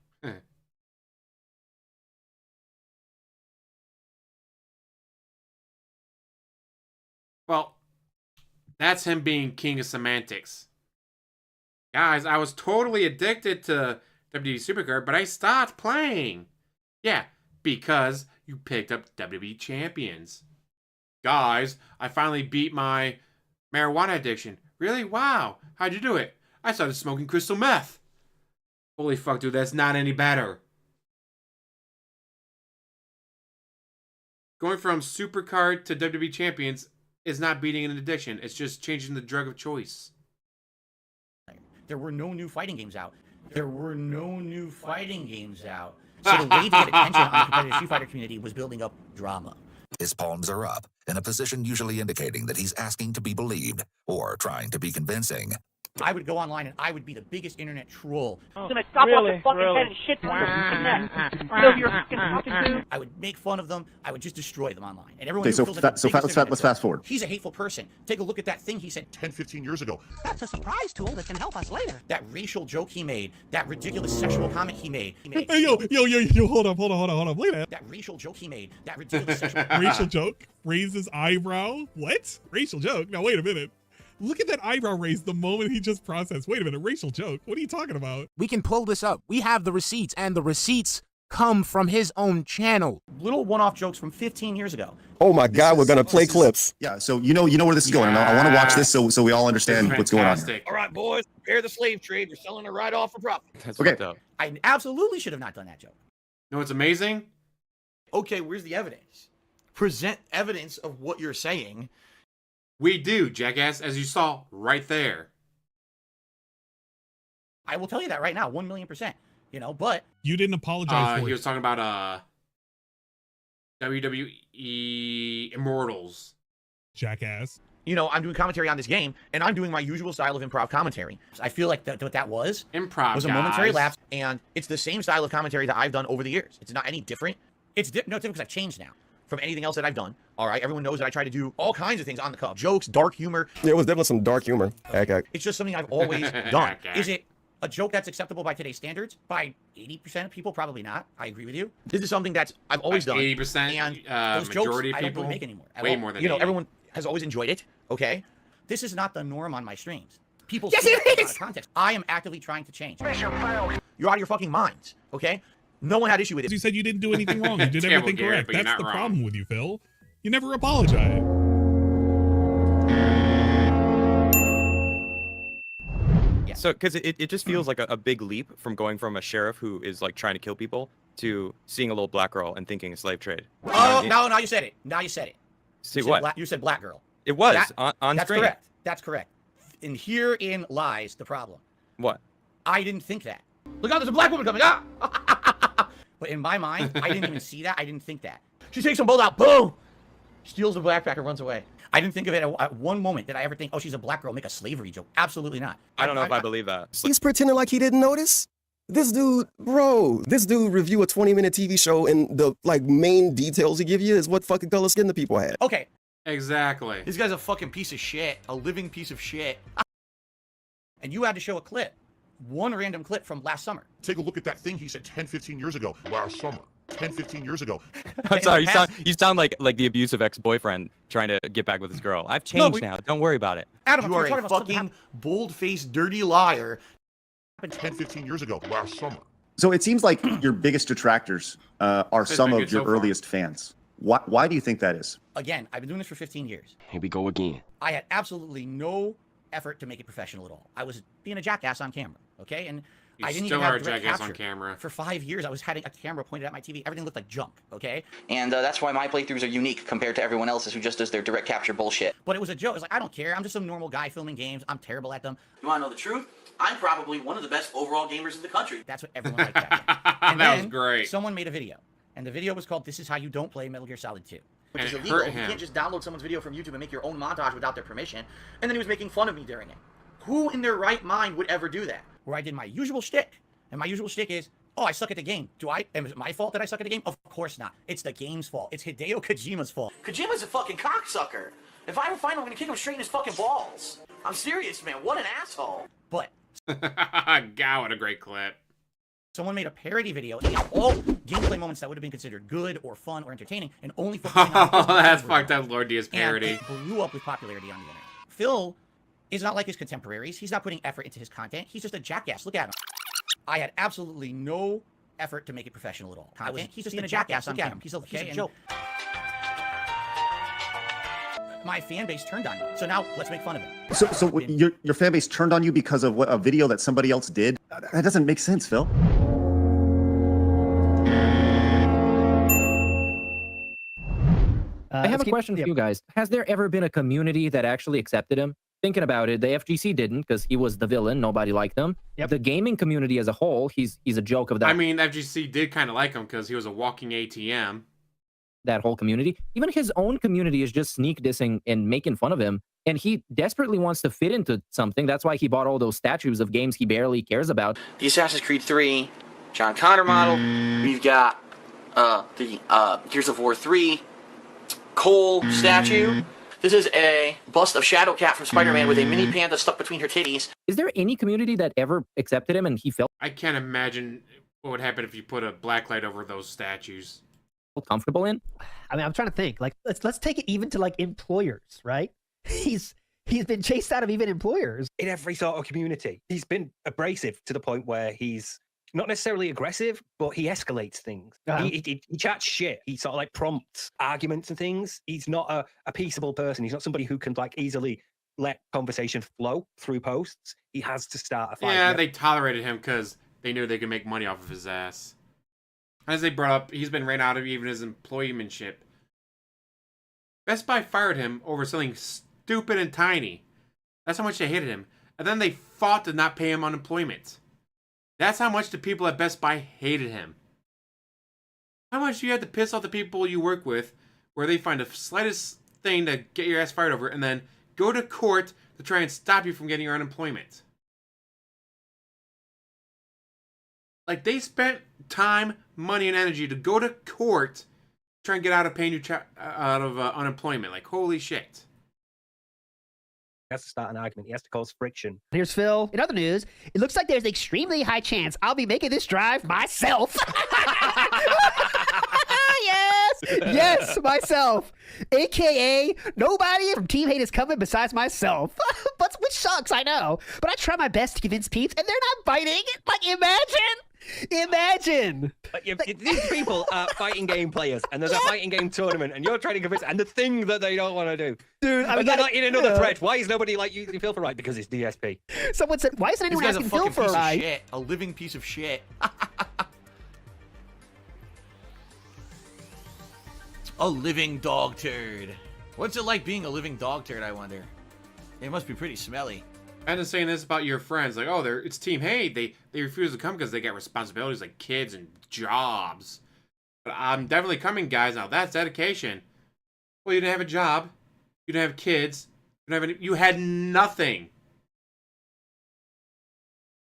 Well, that's him being king of semantics. Guys, I was totally addicted to WWE Supercard, but I stopped playing. Yeah, because you picked up WWE Champions. Guys, I finally beat my marijuana addiction. Really? Wow. How'd you do it? I started smoking crystal meth. Holy fuck, dude, that's not any better. Going from Supercard to WWE Champions is not beating an addiction. It's just changing the drug of choice. There were no new fighting games out. So the way to get attention on the competitive Street Fighter community was building up drama. His palms are up, in a position usually indicating that he's asking to be believed or trying to be convincing. I would go online and I would be the biggest internet troll. I'm gonna stop off the fucking head and shit you're fucking talking to. I would make fun of them. I would just destroy them online. And everyone Okay, so let's fast forward. He's a hateful person. Take a look at that thing he said 10, 15 years ago. That's a surprise tool that can help us later. That racial joke he made. That ridiculous sexual comment he made. Hey, yo, hold up. Wait a minute. That racial joke he made. That ridiculous sexual Racial joke? Raise his eyebrow? What? Racial joke? Now, wait a minute. Look at that eyebrow raise the moment he just processed. Wait a minute, racial joke? What are you talking about? We can pull this up. We have the receipts, and the receipts come from his own channel. Little one-off jokes from 15 years ago. Oh my God, we're going to play clips. Yeah, so you know where this is going. I want to watch this so we all understand what's going on here. All right, boys, prepare the slave trade. We're selling it right off for profit. That's okay. fucked up. I absolutely should have not done that joke. You know what's amazing? Okay, where's the evidence? Present evidence of what you're saying. We do, jackass, as you saw right there. I will tell you that right now, 1,000,000%. You know, but you didn't apologize for He it. was talking about WWE Immortals. Jackass. You know, I'm doing commentary on this game, and I'm doing my usual style of improv commentary. I feel like what that was improv was a momentary lapse, and it's the same style of commentary that I've done over the years. It's not any different. It's no different because I've changed now from anything else that I've done. All right, everyone knows that I try to do all kinds of things on the cuff, jokes, dark humor. Yeah, it was definitely some dark humor. It's just something I've always done. Is it a joke that's acceptable by today's standards? By 80% of people, probably not. I agree with you. This is something that I've always done. 80%, and those majority jokes of I don't people, really make anymore. way more than you know, 80. everyone has always enjoyed it. Okay, this is not the norm on my streams. People Yes, see it that is! out of context. I am actively trying to change. You're out of your fucking minds. Okay, no one had issue with it. You said you didn't do anything wrong. You did Terrible, everything Garrett, correct. but you're That's not the wrong. problem with you, Phil. You never apologize. So, because it just feels like a big leap from going from a sheriff who is like trying to kill people to seeing a little black girl and thinking a slave trade. Oh, now you said it. Now you said it. See You said what? you said black girl. It was That- on That's screen. correct. That's correct. And herein lies the problem. What? I didn't think that. Look out, there's a black woman coming. Ah! But in my mind, I didn't even see that. I didn't think that. She takes them both out. Boom! Steals the backpack and runs away. I didn't think of it at one moment. Did I ever think, oh, she's a black girl, make a slavery joke? Absolutely not. I don't know if I believe that. He's pretending like he didn't notice. This dude review a 20-minute TV show and the like main details he give you is what fucking color skin the people had. Okay. Exactly. This guy's a fucking piece of shit. A living piece of shit. And you had to show a clip. One random clip from last summer. Take a look at that thing he said 10, 15 years ago. Last summer. 10, 15 years ago. I'm sorry. You sound like the abusive ex-boyfriend trying to get back with his girl. I've changed now. Don't worry about it. Adam, You are a fucking bold-faced, dirty liar. 10, 15 years ago. Last summer. So it seems like your biggest detractors are some been of good your so far. earliest fans. Why do you think that is? Again, I've been doing this for 15 years. Here we go again. I had absolutely no effort to make it professional at all. I was being a jackass on camera, okay? And You I didn't still even are have a direct jackass on capture. camera. For 5 years, I was having a camera pointed at my TV. Everything looked like junk, okay? And that's why my playthroughs are unique compared to everyone else's who just does their direct capture bullshit. But it was a joke. It was like, I don't care. I'm just some normal guy filming games. I'm terrible at them. You want to know the truth? I'm probably one of the best overall gamers in the country. That's what everyone liked that. And That was then great. Someone made a video. And the video was called This Is How You Don't Play Metal Gear Solid 2. Which And is it illegal. hurt You him. can't just download someone's video from YouTube and make your own montage without their permission. And then he was making fun of me during it. Who in their right mind would ever do that? Where I did my usual shtick. And my usual shtick is, oh, I suck at the game. Is it my fault that I suck at the game? Of course not. It's the game's fault. It's Hideo Kojima's fault. Kojima's a fucking cocksucker. If I ever find him, I'm gonna kick him straight in his fucking balls. I'm serious, man. What an asshole. But God, what a great clip. someone made a parody video and all gameplay moments that would have been considered good or fun or entertaining and only focusing on Oh, that's fucked up, Lord Diaz and parody. it blew up with popularity on the internet. Phil is not like his contemporaries. He's not putting effort into his content. He's just a jackass. Look at him. I had absolutely no effort to make it professional at all. He's just being a jackass on camera. He's a joke. My fan base turned on me. So now let's make fun of it. So your fan base turned on you because of a video that somebody else did? That doesn't make sense, Phil. I have a question for you guys. Has there ever been a community that actually accepted him? Thinking about it, the FGC didn't because he was the villain. Nobody liked him. The gaming community as a whole, he's a joke of that. I mean, FGC did kind of like him because he was a walking ATM. That whole community. Even his own community is just sneak dissing and making fun of him. And he desperately wants to fit into something. That's why he bought all those statues of games he barely cares about. The Assassin's Creed 3 John Connor model. We've got the Gears of War 3 Cole statue. This is a bust of Shadowcat from Spider-Man with a mini panda stuck between her titties. Is there any community that ever accepted him and he felt I can't imagine what would happen if you put a blacklight over those statues. comfortable in? I mean, I'm trying to think. Like, let's take it even to like employers, right? He's been chased out of even employers. In every sort of community, he's been abrasive to the point where he's not necessarily aggressive, but he escalates things. He chats shit. He sort of like prompts arguments and things. He's not a peaceable person. He's not somebody who can like easily let conversation flow through posts. He has to start a fight. Yeah, they tolerated him because they knew they could make money off of his ass. as they brought up, he's been ran out of even his employmentship. Best Buy fired him over something stupid and tiny. That's how much they hated him. And then they fought to not pay him unemployment. That's how much the people at Best Buy hated him. How much you had to piss off the people you work with where they find the slightest thing to get your ass fired over and then go to court to try and stop you from getting your unemployment. Like, they spent time, money, and energy to go to court to try and get out of paying you out of unemployment. Like, holy shit. He has to start an argument. He has to cause friction. Here's Phil. In other news, it looks like there's an extremely high chance I'll be making this drive myself. Yes! Yes, myself. AKA, nobody from Team Hate is coming besides myself. But which sucks, I know. But I try my best to convince peeps, and they're not biting. Like, imagine. These people are fighting game players, and there's a fighting game tournament, and you're trying to convince, and the thing that they don't want to do. Dude, I mean, they're not in another thread. Why is nobody like using Phil for a ride? Because it's DSP. Someone said, why isn't anyone asking Phil for a ride? Shit. A living piece of shit. A living dog turd. What's it like being a living dog turd, I wonder? It must be pretty smelly. And then saying this about your friends, like, oh, it's Team Hate. They refuse to come because they got responsibilities like kids and jobs. But I'm definitely coming, guys. Now that's dedication. Well, you didn't have a job. You didn't have kids. You had nothing.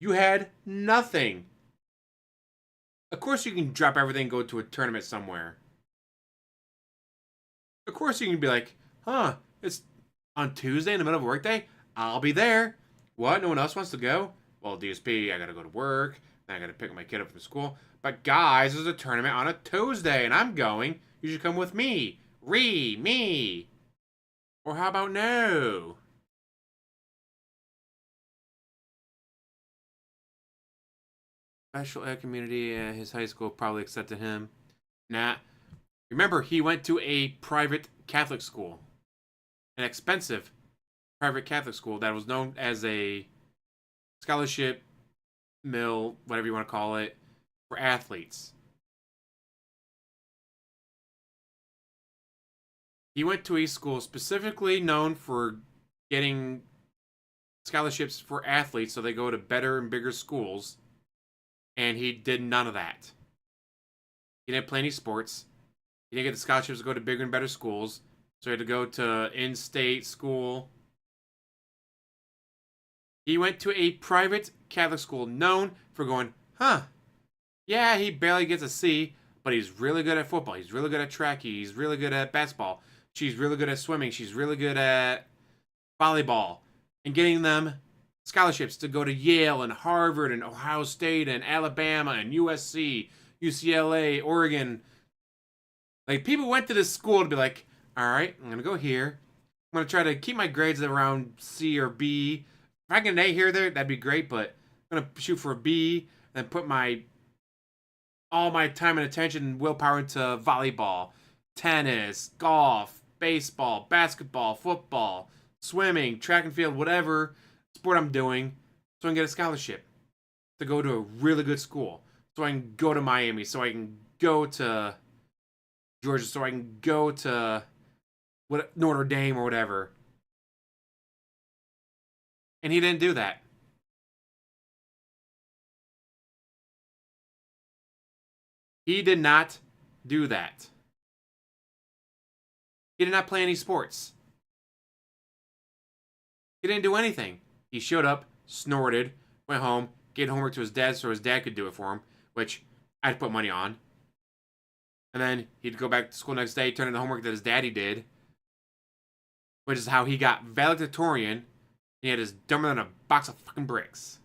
You had nothing. Of course you can drop everything and go to a tournament somewhere. Of course you can be like, huh, it's on Tuesday in the middle of a workday? I'll be there. What? No one else wants to go? Well, DSP, I gotta go to work. Then I gotta pick my kid up from school. But guys, there's a tournament on a Tuesday and I'm going. You should come with me. Me. Or how about no? Special ed community, his high school probably accepted him. Nah. Remember, he went to a private Catholic school. An expensive private Catholic school that was known as a scholarship mill, whatever you want to call it, for athletes. He went to a school specifically known for getting scholarships for athletes so they go to better and bigger schools. And he did none of that. He didn't play any sports. He didn't get the scholarships to go to bigger and better schools. So he had to go to in-state school. He went to a private Catholic school known for going, yeah, he barely gets a C, but he's really good at football. He's really good at track. He's really good at basketball. She's really good at swimming. She's really good at volleyball. And getting them scholarships to go to Yale and Harvard and Ohio State and Alabama and USC, UCLA, Oregon. Like, people went to this school to be like, all right, I'm going to go here. I'm going to try to keep my grades around C or B. If I get an A here or there, that'd be great, but I'm going to shoot for a B and then put all my time and attention and willpower into volleyball, tennis, golf, baseball, basketball, football, swimming, track and field, whatever sport I'm doing, so I can get a scholarship to go to a really good school, so I can go to Miami, so I can go to Georgia, so I can go to Notre Dame or whatever. And he didn't do that. He did not do that. He did not play any sports. He didn't do anything. He showed up, snorted, went home, gave homework to his dad so his dad could do it for him, which I'd put money on. And then he'd go back to school next day, turn in the homework that his daddy did, which is how he got valedictorian. He had his dumber than a box of fucking bricks.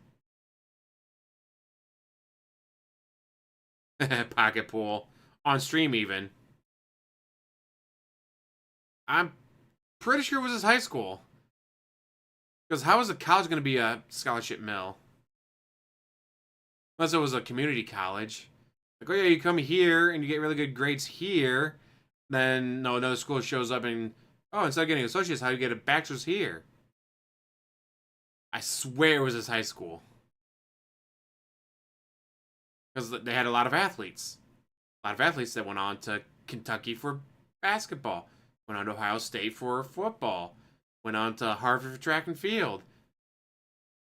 Pocket pool. On stream, even. I'm pretty sure it was his high school. Because how is a college going to be a scholarship mill? Unless it was a community college. Like, oh yeah, you come here and you get really good grades here. Then, no, another school shows up and, oh, instead of getting associates, how do you get a bachelor's here? I swear it was his high school. Because they had a lot of athletes. lot of athletes that went on to Kentucky for basketball, went on to Ohio State for football, went on to Harvard for track and field,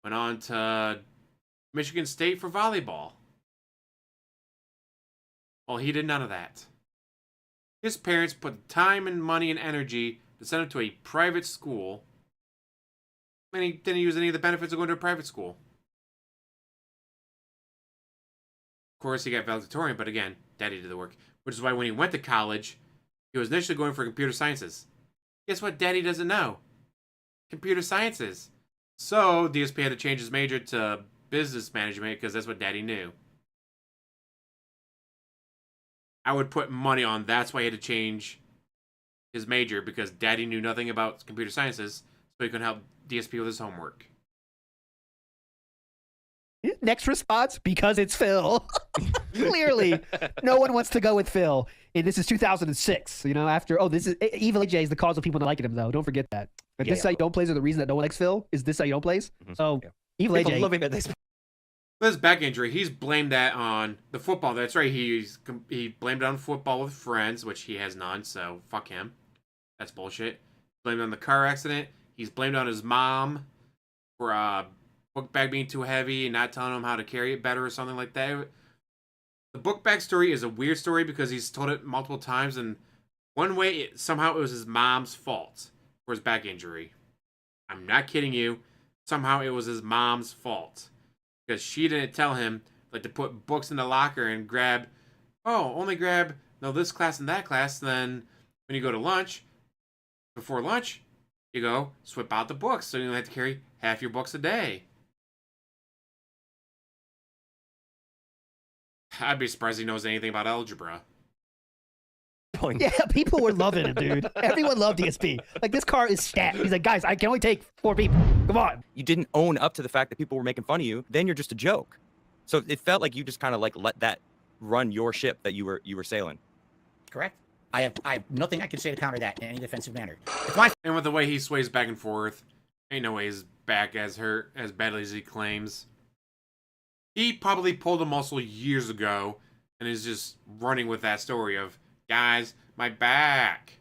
went on to Michigan State for volleyball. Well, he did none of that. His parents put time and money and energy to send him to a private school, and he didn't use any of the benefits of going to a private school. Of course, he got valedictorian, but again, Daddy did the work. Which is why when he went to college, he was initially going for computer sciences. Guess what Daddy doesn't know? Computer sciences. So, DSP had to change his major to business management because that's what Daddy knew. I would put money on that's why he had to change his major, because Daddy knew nothing about computer sciences, so he couldn't help DSP with his homework. Next response, because it's Phil. Clearly, no one wants to go with Phil. And this is 2006, after, this is, Evil AJ is the cause of people not liking him, though. Don't forget that. But this is how you don't plays are the reason that no one likes Phil, is this how you don't plays? So, Evil People AJ. love him at this. This back injury, he's blamed that on the football. That's right, he blamed it on football with friends, which he has none, so fuck him. That's bullshit. Blamed it on the car accident. He's blamed on his mom for book bag being too heavy and not telling him how to carry it better or something like that. The book bag story is a weird story because he's told it multiple times, and one way, somehow it was his mom's fault for his back injury. I'm not kidding you. Somehow it was his mom's fault. Because she didn't tell him to put books in the locker and only grab this class and that class. Then when you go to lunch, before lunch, you go swip out the books so you don't have to carry half your books a day. I'd be surprised he knows anything about algebra. Yeah, people were loving it, dude. Everyone loved DSP. This car is stacked. He's like, guys, I can only take 4 people. Come on. You didn't own up to the fact that people were making fun of you. Then you're just a joke. So it felt like you just kind of let that run your ship that you were sailing. Correct. I have nothing I can say to counter that in any defensive manner. And with the way he sways back and forth, ain't no way his back as hurt as badly as he claims. He probably pulled a muscle years ago and is just running with that story of, guys, my back.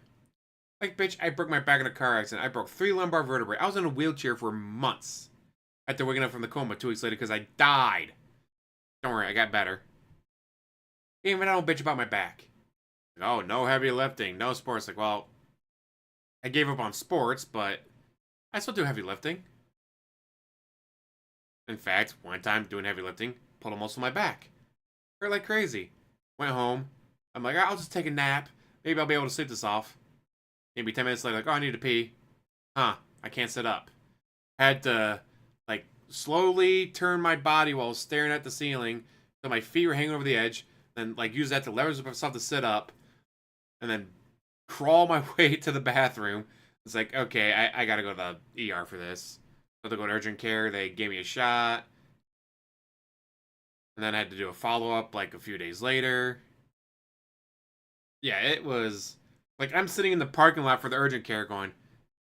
Bitch, I broke my back in a car accident. I broke 3 lumbar vertebrae. I was in a wheelchair for months after waking up from the coma 2 weeks later because I died. Don't worry, I got better. Even I don't bitch about my back. Oh, no heavy lifting, no sports. Well, I gave up on sports, but I still do heavy lifting. In fact, one time doing heavy lifting, pulled a muscle in my back. Hurt like crazy. Went home. I'm like, I'll just take a nap. Maybe I'll be able to sleep this off. Maybe 10 minutes later, I need to pee. I can't sit up. Had to, slowly turn my body while staring at the ceiling so my feet were hanging over the edge. Then, use that to leverage myself to sit up. And then crawl my way to the bathroom. It's okay, I gotta go to the ER for this. So they go to urgent care. They gave me a shot. And then I had to do a follow-up, a few days later. Yeah, it was I'm sitting in the parking lot for the urgent care going,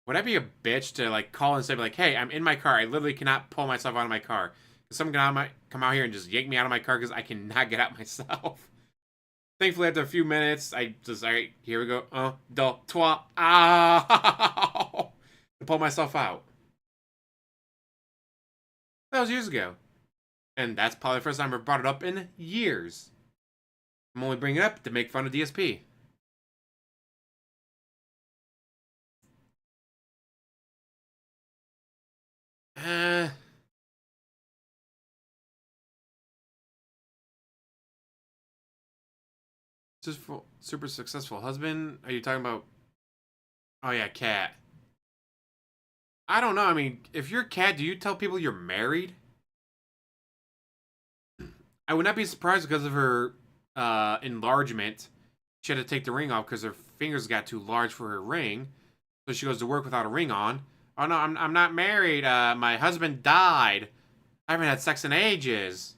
would I be a bitch to call and say hey, I'm in my car. I literally cannot pull myself out of my car. Someone come out here and just yank me out of my car because I cannot get out myself. Thankfully, after a few minutes, I just, all right, here we go. Ow! To pull myself out. That was years ago. And that's probably the first time I brought it up in years. I'm only bringing it up to make fun of DSP. Super successful husband? Are you talking about... Oh yeah, Kat. I don't know. I mean, if you're Kat, do you tell people you're married? I would not be surprised because of her enlargement. She had to take the ring off because her fingers got too large for her ring. So she goes to work without a ring on. Oh no, I'm not married. My husband died. I haven't had sex in ages.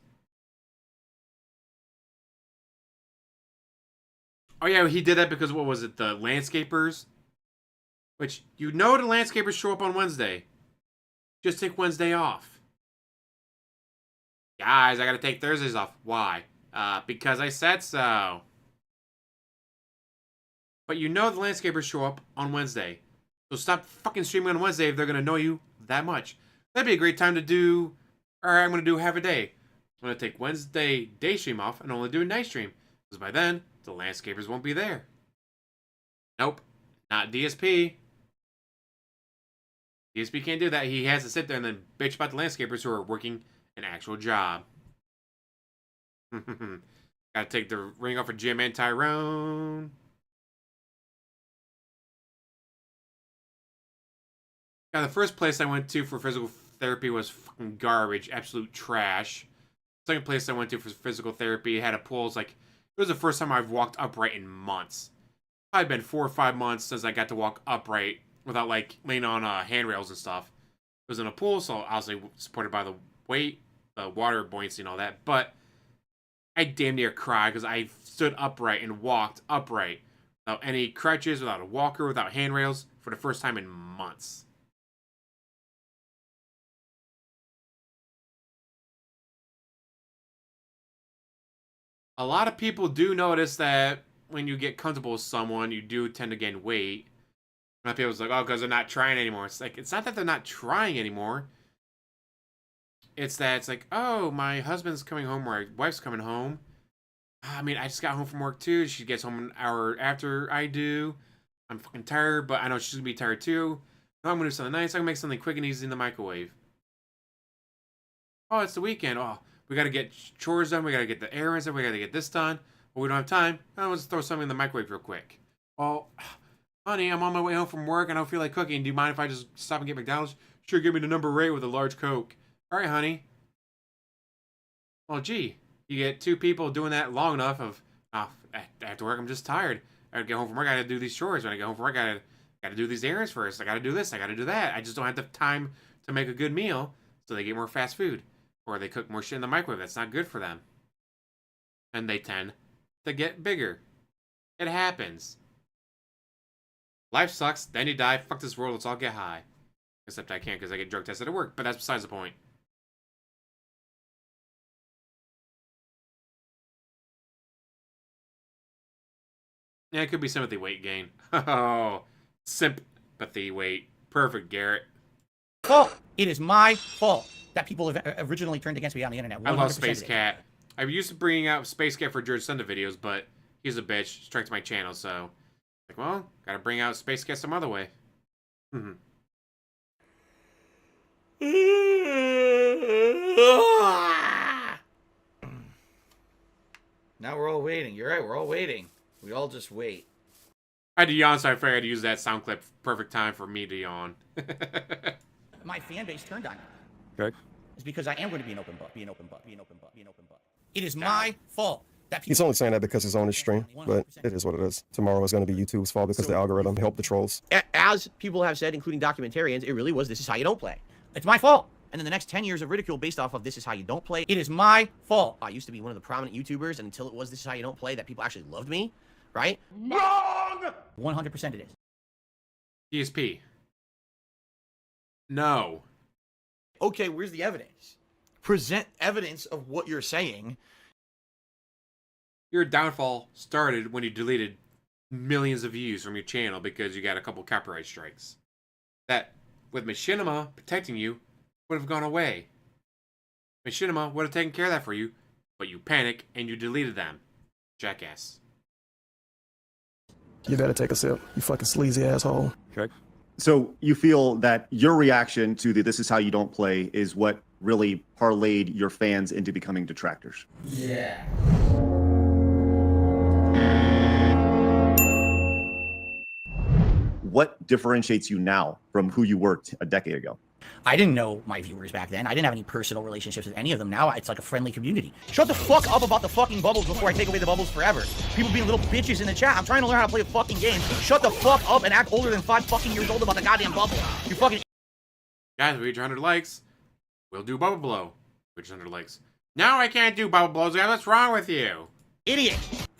Oh yeah, he did that because, what was it, the landscapers? Which, the landscapers show up on Wednesday. Just take Wednesday off. Guys, I gotta take Thursdays off. Why? Because I said so. But you know the landscapers show up on Wednesday. So stop fucking streaming on Wednesday if they're going to annoy you that much. That'd be a great time to do... Alright, I'm going to do half a day. I'm going to take Wednesday day stream off and only do a night stream. Because by then, the landscapers won't be there. Nope. Not DSP. DSP can't do that. He has to sit there and then bitch about the landscapers who are working an actual job. Gotta take the ring off of Jim and Tyrone. Now, the first place I went to for physical therapy was fucking garbage. Absolute trash. Second place I went to for physical therapy had a pool. It was the first time I've walked upright in months. I've been 4 or 5 months since I got to walk upright without, like, laying on handrails and stuff. It was in a pool, so obviously supported by the weight, the water buoyancy and all that. But I damn near cried because I stood upright and walked upright without any crutches, without a walker, without handrails for the first time in months. A lot of people do notice that when you get comfortable with someone, you do tend to gain weight. A lot of people's like, oh, because they're not trying anymore. It's like, it's not that they're not trying anymore. It's that it's like, oh, my husband's coming home or my wife's coming home. I mean, I just got home from work too. She gets home an hour after I do. I'm fucking tired, but I know she's going to be tired too. No, I'm going to do something nice. I can make something quick and easy in the microwave. Oh, it's the weekend. Oh, we got to get chores done. We got to get the errands done. We got to get this done. But we don't have time. I'll just throw something in the microwave real quick. Well, honey, I'm on my way home from work. I don't feel like cooking. Do you mind if I just stop and get McDonald's? Sure, give me the number 8 with a large Coke. All right, honey. Well, gee, you get 2 people doing that long enough of, after work, I'm just tired. I gotta get home from work. I gotta do these chores. When I get home from work, I gotta do these errands first. I gotta do this. I gotta do that. I just don't have the time to make a good meal, so they get more fast food. Or they cook more shit in the microwave. That's not good for them. And they tend to get bigger. It happens. Life sucks. Then you die. Fuck this world. Let's all get high. Except I can't because I get drug tested at work. But that's besides the point. Yeah, it could be sympathy weight gain. Oh, sympathy weight. Perfect, Garrett. Fault. It is my fault that people have originally turned against me on the internet. I love Space Cat. I used to bring out Space Cat for George Sunday videos, but he's a bitch. Strikes my channel, so like, well, gotta bring out Space Cat some other way. Now we're all waiting. You're right. We're all waiting. We all just wait. I had to yawn, so I figured I'd use that sound clip. Perfect time for me to yawn. My fan base turned on me. Okay. It's because I am going to be an open book. It is my fault. He's only saying that because it's on his stream, but it is what it is. Tomorrow is going to be YouTube's fault because the algorithm helped the trolls. As people have said, including documentarians, it really was This Is How You Don't Play. It's my fault. And then the next 10 years of ridicule based off of This Is How You Don't Play, it is my fault. I used to be one of the prominent YouTubers, and until it was This Is How You Don't Play, that people actually loved me, right? Wrong! 100% it is. DSP. No. Okay, where's the evidence? Present evidence of what you're saying. Your downfall started when you deleted millions of views from your channel because you got a couple copyright strikes. That, with Machinima protecting you, would have gone away. Machinima would have taken care of that for you, but you panicked and you deleted them. Jackass. You better take a sip, you fucking sleazy asshole. Okay. So you feel that your reaction to the This Is How You Don't Play is what really parlayed your fans into becoming detractors? Yeah. What differentiates you now from who you were a decade ago? I didn't know my viewers back then. I didn't have any personal relationships with any of them. Now it's like a friendly community. Shut the fuck up about the fucking bubbles before I take away the bubbles forever. People being little bitches in the chat. I'm trying to learn how to play a fucking game. Shut the fuck up and act older than 5 fucking years old about the goddamn bubble. You fucking... Guys, we reach 100 likes. We'll do Bubble Blow. Reach 100 likes. Now I can't do Bubble Blows, guys. What's wrong with you? Idiot.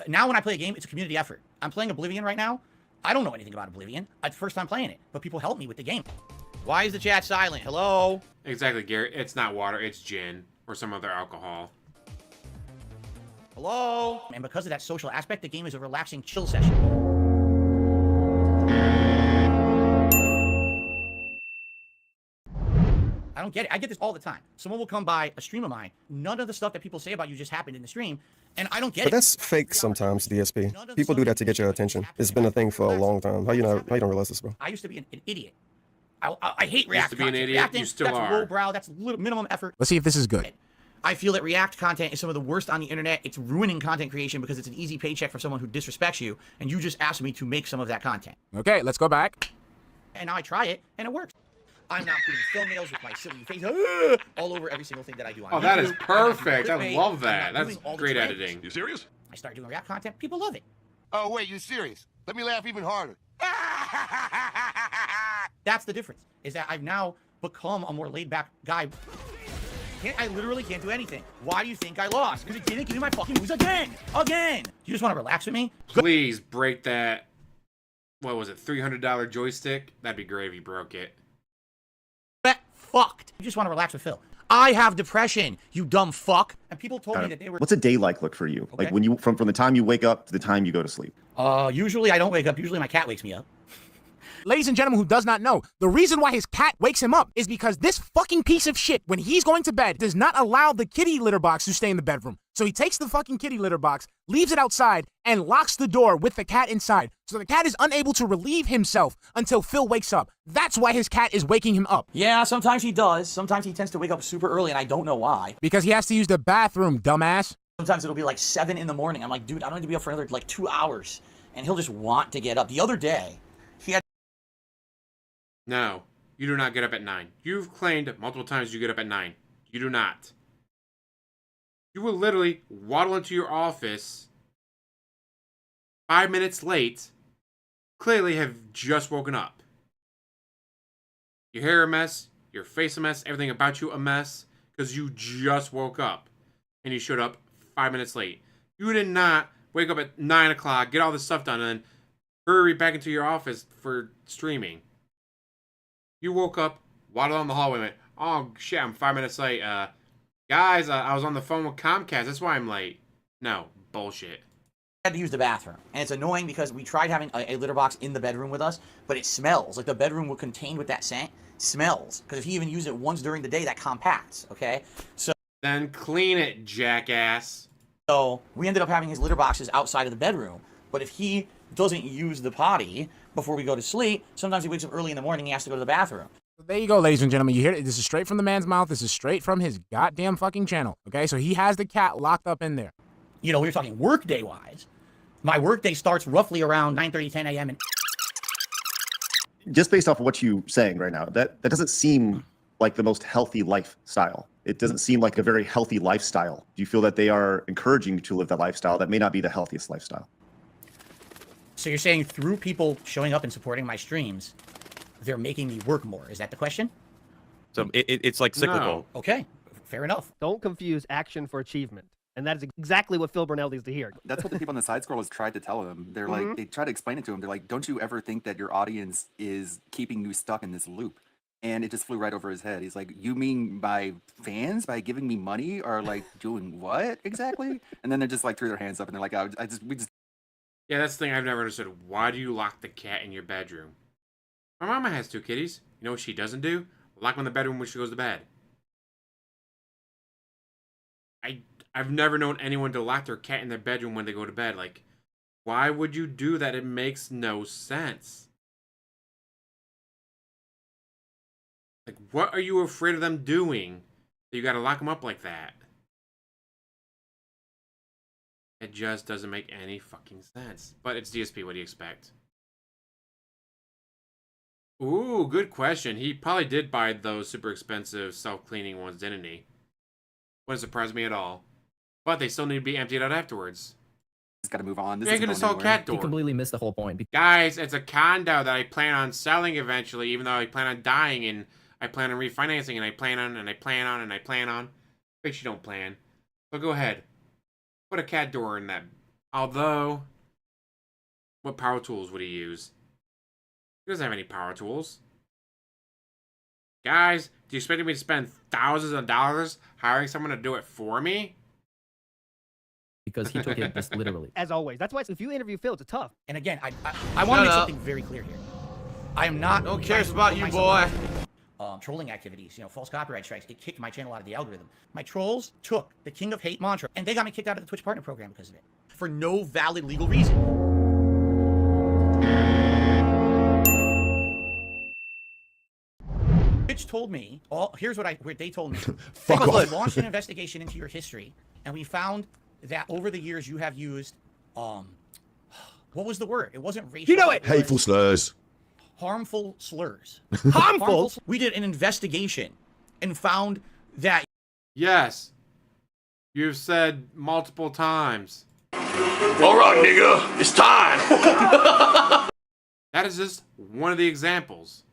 Now when I play a game, it's a community effort. I'm playing Oblivion right now. I don't know anything about Oblivion. It's the first time playing it, but people help me with the game. Why is the chat silent? Hello? Exactly, Garrett. It's not water, it's gin. Or some other alcohol. Hello? And because of that social aspect, the game is a relaxing chill session. I don't get it. I get this all the time. Someone will come by a stream of mine. None of the stuff that people say about you just happened in the stream, and I don't get But it. that's fake sometimes, DSP. People do that to get your attention. It's been a thing for a long time. How you don't realize this, bro? I used to be an idiot. I hate React to be an content. idiot, Reacting, you still that's are. lowbrow. That's minimum effort. Let's see if this is good. I feel that React content is some of the worst on the internet. It's ruining content creation because it's an easy paycheck for someone who disrespects you, and you just asked me to make some of that content. Okay, let's go back. And now I try it, and it works. I'm not putting thumbnails with my silly face all over every single thing that I do on Oh, that YouTube. is perfect. I'm not I doing love clickbait. that. I'm not That's doing all the great trends. editing. You serious? I start doing React content. People love it. Oh, wait, you serious? Let me laugh even harder. That's the difference, is that I've now become a more laid-back guy. I literally can't do anything. Why do you think I lost? Because it didn't give me my fucking moves again. Again. You just want to relax with me? Please break that, what was it, $300 joystick? That'd be great if you broke it. Get fucked. You just want to relax with Phil. I have depression, you dumb fuck. And people told me that they were... What's a day like look for you? Like when you from the time you wake up to the time you go to sleep? Usually I don't wake up. Usually my cat wakes me up. Ladies and gentlemen who does not know, the reason why his cat wakes him up is because this fucking piece of shit, when he's going to bed, does not allow the kitty litter box to stay in the bedroom. So he takes the fucking kitty litter box, leaves it outside, and locks the door with the cat inside. So the cat is unable to relieve himself until Phil wakes up. That's why his cat is waking him up. Yeah, sometimes he does. Sometimes he tends to wake up super early, and I don't know why. Because he has to use the bathroom, dumbass. Sometimes it'll be like 7 in the morning. I'm like, dude, I don't need to be up for another like 2 hours. And he'll just want to get up. The other day, he had... No, you do not get up at 9. You've claimed multiple times you get up at 9. You do not. You will literally waddle into your office 5 minutes late, clearly have just woken up. Your hair a mess, your face a mess, everything about you a mess, because you just woke up and you showed up 5 minutes late. You did not wake up at 9 o'clock, get all this stuff done, and then hurry back into your office for streaming. You woke up, waddled down the hallway, and went, oh shit, I'm 5 minutes late. Guys, I was on the phone with Comcast, that's why I'm late. No, bullshit. had to use the bathroom, and it's annoying because we tried having a litter box in the bedroom with us, but it smells. Like the bedroom will contained with that scent smells, because if he even used it once during the day, that compacts, okay? So then clean it, jackass. So we ended up having his litter boxes outside of the bedroom, but if he doesn't use the potty before we go to sleep, sometimes he wakes up early in the morning, he has to go to the bathroom. There you go, ladies and gentlemen. You hear it? This is straight from the man's mouth. This is straight from his goddamn fucking channel, okay? So he has the cat locked up in there. You know, we were talking workday-wise. My workday starts roughly around 9:30, 10 a.m. and just based off of what you're saying right now, that doesn't seem like the most healthy lifestyle. It doesn't seem like a very healthy lifestyle. Do you feel that they are encouraging you to live that lifestyle that may not be the healthiest lifestyle? So you're saying through people showing up and supporting my streams, they're making me work more. Is that the question? So it's like cyclical. Okay, fair enough. Don't confuse action for achievement. And that is exactly what Phil Burnell needs to hear. That's what the people on the side scrollers tried to tell him. They're like, they try to explain it to him. They're like, don't you ever think that your audience is keeping you stuck in this loop? And it just flew right over his head. He's like, you mean my fans by giving me money are like doing what exactly? And then they just like threw their hands up and they're like, we just. Yeah, that's the thing I've never understood. Why do you lock the cat in your bedroom? My mama has 2 kitties. You know what she doesn't do? Lock them in the bedroom when she goes to bed. I've never known anyone to lock their cat in their bedroom when they go to bed. Like, why would you do that? It makes no sense. Like, what are you afraid of them doing that you gotta lock them up like that? It just doesn't make any fucking sense. But it's DSP, what do you expect? Ooh, good question. He probably did buy those super expensive self-cleaning ones, didn't he? Wouldn't surprise me at all. But they still need to be emptied out afterwards. Just gotta move on. This You're gonna sell cat door. You completely missed the whole point. Guys, it's a condo that I plan on selling eventually, even though I plan on dying and I plan on refinancing and I plan on. But you don't plan. So go ahead. Put a cat door in that. Although, what power tools would he use? He doesn't have any power tools. Guys, do you expect me to spend thousands of dollars hiring someone to do it for me? Because he took it just literally. As always. That's why if you interview Phil, it's tough. And again, I want to make something very clear here. I am not... No cares about you, boy. trolling activities, false copyright strikes. It kicked my channel out of the algorithm. My trolls took the King of Hate mantra, and they got me kicked out of the Twitch partner program because of it, for no valid legal reason. Twitch told me, here's what they told me. They launched an investigation into your history, and we found that over the years you have used, what was the word? It wasn't racial. You know it! Hateful slurs. Harmful slurs. Harmful? We did an investigation and found that. Yes. You've said multiple times. All right, nigga, it's time. That is just one of the examples.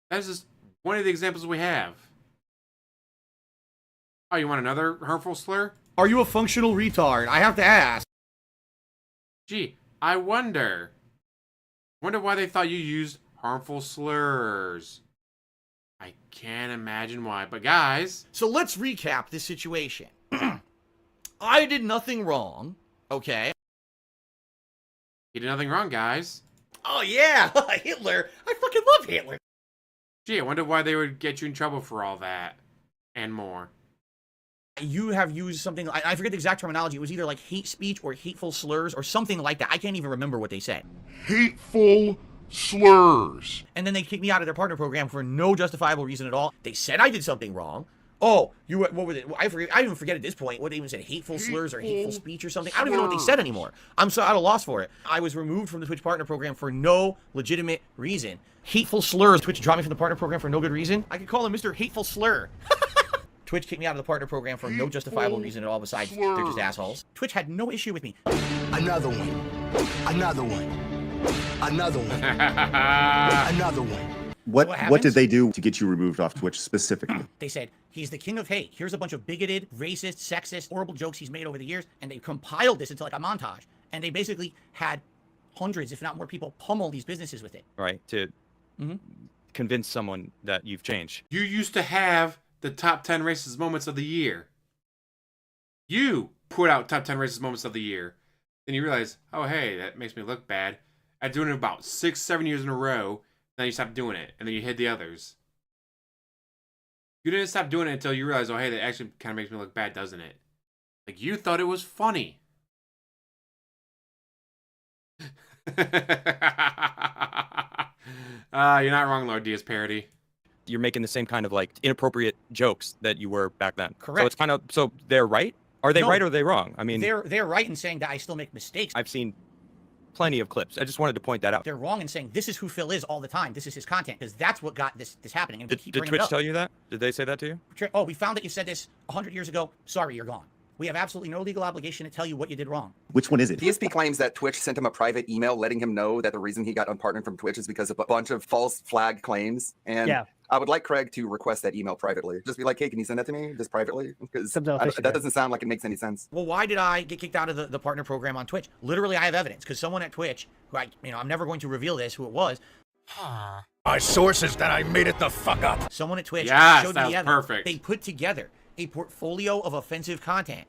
That is just one of the examples we have. Oh, you want another hurtful slur? Are you a functional retard? I have to ask. Gee, I wonder. Wonder why they thought you used harmful slurs. I can't imagine why, but guys. So let's recap this situation. I did nothing wrong, okay? You did nothing wrong, guys. Oh yeah, Hitler. I fucking love Hitler. Gee, I wonder why they would get you in trouble for all that. And more. You have used something, I forget the exact terminology. It was either like hate speech or hateful slurs or something like that. I can't even remember what they said. Hateful slurs. And then they kicked me out of their partner program for no justifiable reason at all. They said I did something wrong. Oh, what was it? I even forget at this point what they even said, hateful slurs or hateful speech or something. I don't even know what they said anymore. I'm so at a loss for it. I was removed from the Twitch partner program for no legitimate reason. Hateful slurs. Twitch dropped me from the partner program for no good reason. I could call him Mr. Hateful Slur. Twitch kicked me out of the partner program for no justifiable reason at all besides they're just assholes. Twitch had no issue with me. Another one. Another one. Another one. Another one. What did they do to get you removed off Twitch specifically? They said, he's the king of hate. Here's a bunch of bigoted, racist, sexist, horrible jokes he's made over the years. And they compiled this into like a montage. And they basically had hundreds, if not more people, pummel these businesses with it. Right, to convince someone that you've changed. You used to have the top 10 racist moments of the year. You put out top 10 racist moments of the year. Then you realize, oh, hey, that makes me look bad. I've doing it about 6-7 years in a row. Then you stopped doing it. And then you hid the others. You didn't stop doing it until you realized, oh, hey, that actually kind of makes me look bad, doesn't it? Like, you thought it was funny. You're not wrong, Lord DS Parody. You're making the same kind of like inappropriate jokes that you were back then. Correct. So it's kind of, so they're right? Are they right or are they wrong? I mean, they're right in saying that I still make mistakes. I've seen plenty of clips. I just wanted to point that out. They're wrong in saying this is who Phil is all the time. This is his content because that's what got this happening. And Did Twitch tell you that? Did they say that to you? Oh, we found that you said this 100 years ago. Sorry, you're gone. We have absolutely no legal obligation to tell you what you did wrong. Which one is it? DSP claims that Twitch sent him a private email letting him know that the reason he got unpartnered from Twitch is because of a bunch of false flag claims. And I would like Craig to request that email privately. Just be like, hey, can you send that to me just privately? Because that doesn't sound like it makes any sense. Well, why did I get kicked out of the partner program on Twitch? Literally, I have evidence because someone at Twitch, who I'm never going to reveal this, who it was. My source is that I made it the fuck up. Someone at Twitch showed me the evidence. Perfect. They put together a portfolio of offensive content.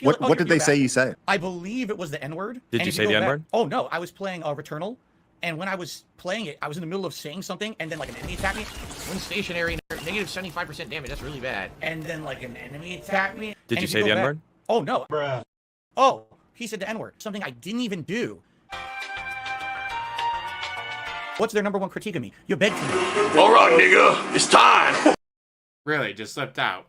What did they say you say? I believe it was the N-word. Did you say the N-word? Oh, no. I was playing Returnal, and when I was playing it, I was in the middle of saying something, and then, like, an enemy attacked me. When stationary, negative 75% damage. That's really bad. And then, like, an enemy attacked me. Did you say the N-word? Oh, no. Bruh. Oh, he said the N-word. Something I didn't even do. What's their number one critique of me? You begged for me. All right, nigga. It's time. Really? Just slipped out?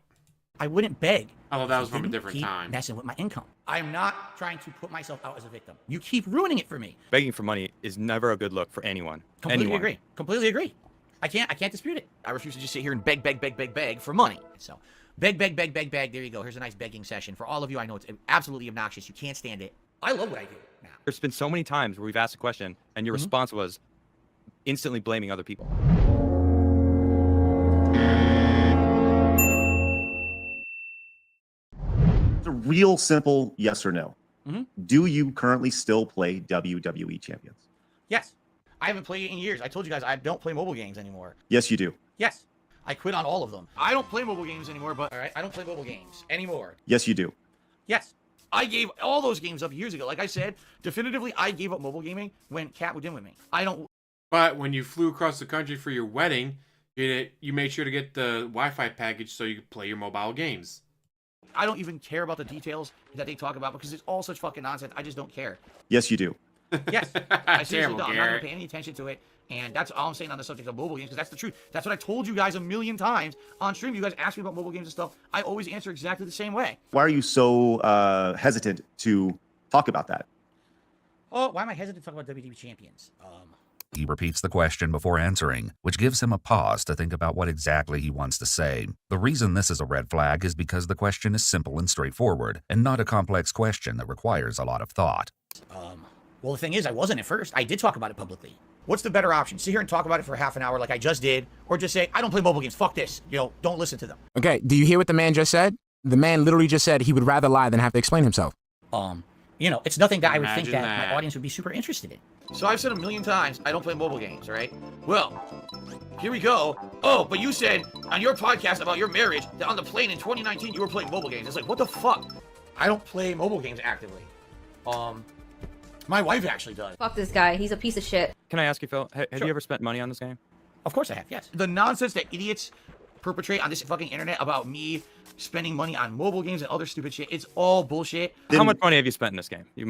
I wouldn't beg. Although that was from a different time. Messing with my income. I'm not trying to put myself out as a victim. You keep ruining it for me. Begging for money is never a good look for anyone. Completely agree. Completely agree. I can't dispute it. I refuse to just sit here and beg for money. So, beg. There you go. Here's a nice begging session. For all of you, I know it's absolutely obnoxious. You can't stand it. I love what I do now. There's been so many times where we've asked a question and your response was instantly blaming other people. It's a real simple yes or no. Do you currently still play WWE Champions? Yes. I haven't played it in years. I told you guys I don't play mobile games anymore. Yes, you do. Yes. I quit on all of them. I don't play mobile games anymore, but all right, I don't play mobile games anymore. Yes, you do. Yes. I gave all those games up years ago. Like I said, definitively, I gave up mobile gaming when Kat was in with me. I don't. But when you flew across the country for your wedding, You made sure to get the Wi-Fi package so you could play your mobile games. I don't even care about the details that they talk about because it's all such fucking nonsense. I just don't care. Yes, you do. Yes, I seriously Terrible, don't. I'm not going Garrett. to pay any attention to it. And that's all I'm saying on the subject of mobile games because that's the truth. That's what I told you guys a million times on stream. You guys ask me about mobile games and stuff. I always answer exactly the same way. Why are you so hesitant to talk about that? Oh, why am I hesitant to talk about WWE champions? He repeats the question before answering, which gives him a pause to think about what exactly he wants to say. The reason this is a red flag is because the question is simple and straightforward, and not a complex question that requires a lot of thought. Well, the thing is, I wasn't at first. I did talk about it publicly. What's the better option? Sit here and talk about it for half an hour like I just did, or just say, I don't play mobile games. Fuck this. You know, don't listen to them. Okay, do you hear what the man just said? The man literally just said he would rather lie than have to explain himself. You know, it's nothing that I would think Imagine that that. my audience would be super interested in. So I've said a million times, I don't play mobile games, all right? Well, here we go. Oh, but you said on your podcast about your marriage that on the plane in 2019 you were playing mobile games. It's like, what the fuck? I don't play mobile games actively. My wife actually does. Fuck this guy. He's a piece of shit. Can I ask you, Phil? Have Sure. you ever spent money on this game? Of course I have, yes. The nonsense that idiots perpetrate on this fucking internet about me spending money on mobile games and other stupid shit, it's all bullshit. How much money have you spent in this game? Do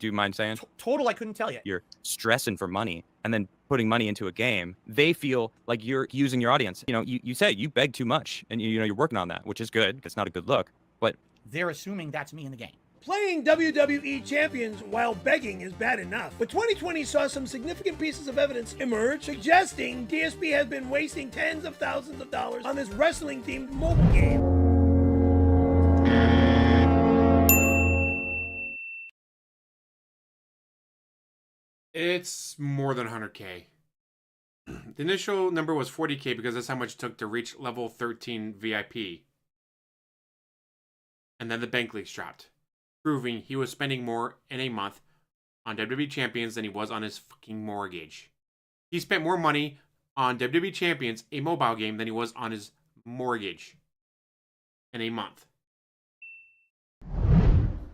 you mind saying? Total, I couldn't tell you. You're stressing for money and then putting money into a game. They feel like you're using your audience. You know, you say you beg too much, and you know you're working on that, which is good. It's not a good look, but they're assuming that's me in the game. Playing WWE champions while begging is bad enough, but 2020 saw some significant pieces of evidence emerge suggesting DSP has been wasting tens of thousands of dollars on this wrestling-themed mobile game. It's more than 100K. The initial number was 40K because that's how much it took to reach level 13 VIP. And then the bank leaks dropped, proving he was spending more in a month on WWE Champions than he was on his fucking mortgage. He spent more money on WWE Champions, a mobile game, than he was on his mortgage in a month.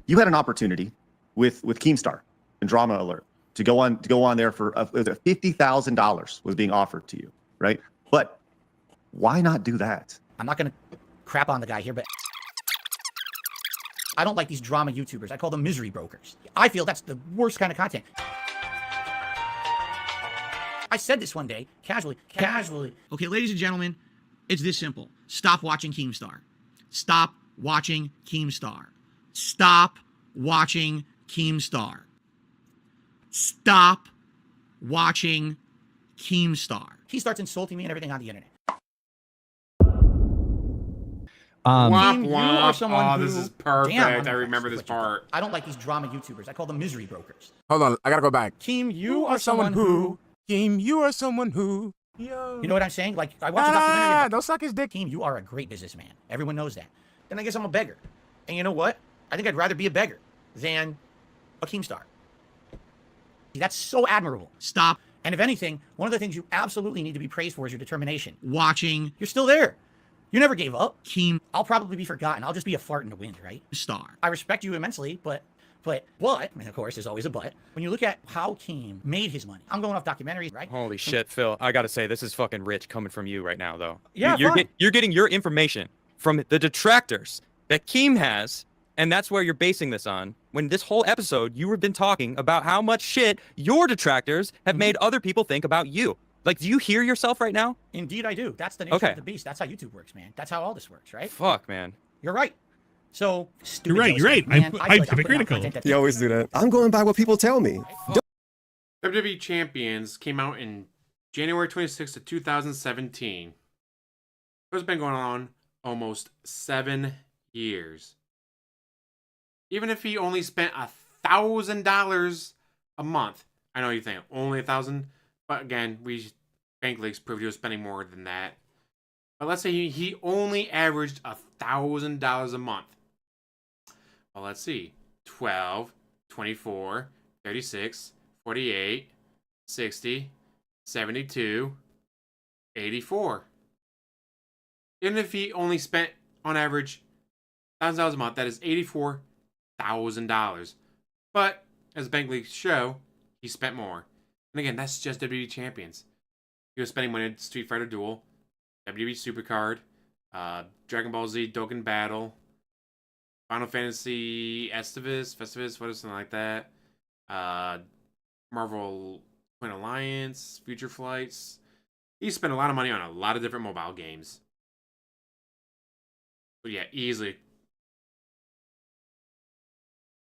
You had an opportunity with Keemstar and Drama Alert to go on there for $50,000 was being offered to you, right? But why not do that? I'm not gonna crap on the guy here, but I don't like these drama YouTubers. I call them misery brokers. I feel that's the worst kind of content. I said this one day, casually. Okay, ladies and gentlemen, it's this simple. Stop watching Keemstar. Stop watching Keemstar. Stop watching Keemstar. Stop watching Keemstar. He starts insulting me and everything on the internet. Womp You are womp. someone Oh, who- this is perfect. Damn, I remember this part. I don't like these drama YouTubers. I call them misery brokers. Hold on, I gotta go back. Keem, you are someone who... Keem, you are someone who... Yo. You know what I'm saying? Like, I watched a documentary about... Don't suck his dick. Keem, you are a great businessman. Everyone knows that. Then I guess I'm a beggar. And you know what? I think I'd rather be a beggar than a Keemstar. That's so admirable. Stop. And if anything, one of the things you absolutely need to be praised for is your determination. Watching. You're still there. You never gave up. Keem, I'll probably be forgotten. I'll just be a fart in the wind, right? Star. I respect you immensely, but, and of course, there's always a but. When you look at how Keem made his money, I'm going off documentaries, right? Holy shit, Phil. I gotta say, this is fucking rich coming from you right now, though. Yeah, you're getting your information from the detractors that Keem has, and that's where you're basing this on. When this whole episode, you have been talking about how much shit your detractors have made other people think about you. Like, do you hear yourself right now? Indeed, I do. That's the nature Okay. of the beast. That's how YouTube works, man. That's how all this works, right? Fuck, man. You're right. So, stupid You're right. Joseph, You're right. man, I'm I feel like I'm putting out hypocritical. content that- You always do that. I'm going by what people tell me. WWE Champions came out in January 26th of 2017. It's been going on almost 7 years. Even if he only spent $1,000 a month, I know you think only 1,000, but again, bank leaks proved he was spending more than that. But let's say he only averaged $1,000 a month. Well, let's see. 12, 24, 36, 48, 60, 72, 84. Even if he only spent, on average, $1,000 a month, that is $84,000. But, as bank leaks show, he spent more. And again, that's just WWE Champions. He was spending money on Street Fighter Duel, WWE Supercard, Dragon Ball Z Dokkan Battle, Final Fantasy Festivus, what is something like that? Marvel Twin Alliance, Future Flights. He spent a lot of money on a lot of different mobile games. But yeah, easily.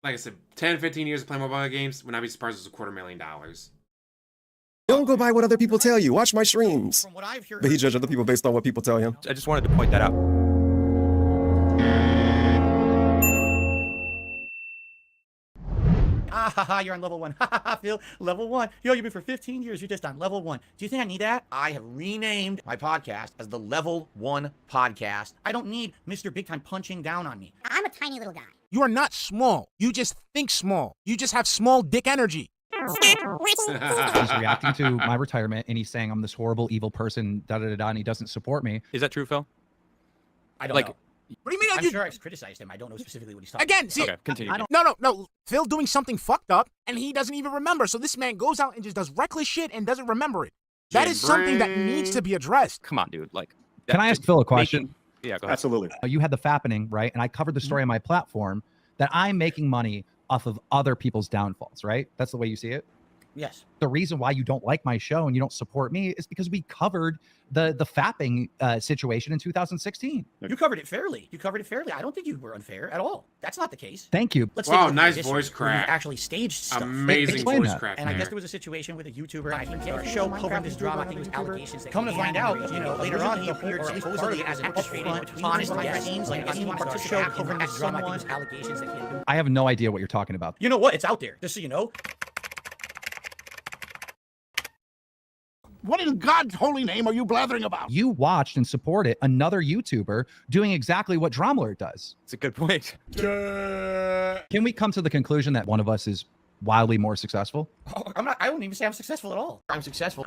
Like I said, 10, 15 years of playing mobile games, would not be surprised if it was $250,000. Don't go by what other people tell you. Watch my streams. From what I've heard, But he judges other people based on what people tell him. I just wanted to point that out. You're on level 1. Phil, level 1. Yo, you've been for 15 years. You're just on level 1. Do you think I need that? I have renamed my podcast as the Level 1 Podcast. I don't need Mr. Big Time punching down on me. I'm a tiny little guy. You are not small. You just think small. You just have small dick energy. He's reacting to my retirement and he's saying I'm this horrible, evil person, and he doesn't support me. Is that true, Phil? I don't know. What do you mean? I'm sure I've criticized him. I don't know specifically what he's talking Again, about. see, Okay, continue. No. Phil doing something fucked up, and he doesn't even remember. So this man goes out and just does reckless shit and doesn't remember it. That is something that needs to be addressed. Come on, dude. Like, Can I ask Phil a question? Yeah, go ahead. Absolutely. You had the fappening, right? And I covered the story on my platform that I'm making money off of other people's downfalls, right? That's the way you see it? Yes. The reason why you don't like my show and you don't support me is because we covered the fapping situation in 2016. You covered it fairly. I don't think you were unfair at all. That's not the case. Thank you. Let's Wow, take a look at nice this voice where you crack. actually staged stuff. Amazing Explain voice that. crack And I there. guess there was a situation with a YouTuber. I think our show covering this drama. I think it was allegations that come to find out, later on he appeared supposedly as an upfront, honest guy. It seems like anyone participating in covering this drama. I think it was allegations that he had. I have no idea what you're talking about. You know what? It's out there. Just so you know. What in God's holy name are you blathering about? You watched and supported another YouTuber doing exactly what Drama Alert does. It's a good point. Can we come to the conclusion that one of us is wildly more successful? I'm not. I wouldn't even say I'm successful at all. I'm successful.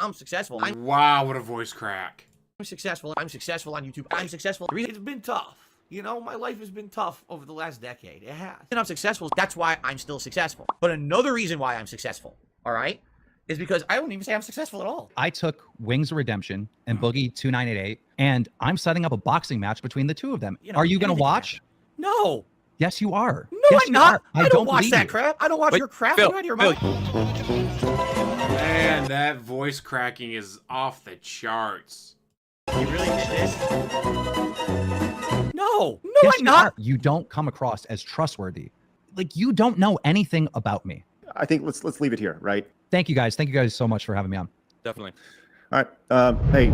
Wow, what a voice crack. I'm successful on YouTube. I'm successful. It's been tough. You know, my life has been tough over the last decade. It has. And I'm successful. That's why I'm still successful. But another reason why I'm successful, all right, is because I wouldn't even say I'm successful at all. I took Wings of Redemption and Boogie 2988, and I'm setting up a boxing match between the two of them. Are you going to watch? No. Yes, you are. No, Yes, I'm you not. are. I don't watch believe that you. crap. I don't watch your crap. Phil, You're out of your mind. Man, that voice cracking is off the charts. You really did this? No, Yes, I'm not. You don't come across as trustworthy. Like, you don't know anything about me. I think let's leave it here, right? Thank you guys. Thank you guys so much for having me on. Definitely. All right. Hey.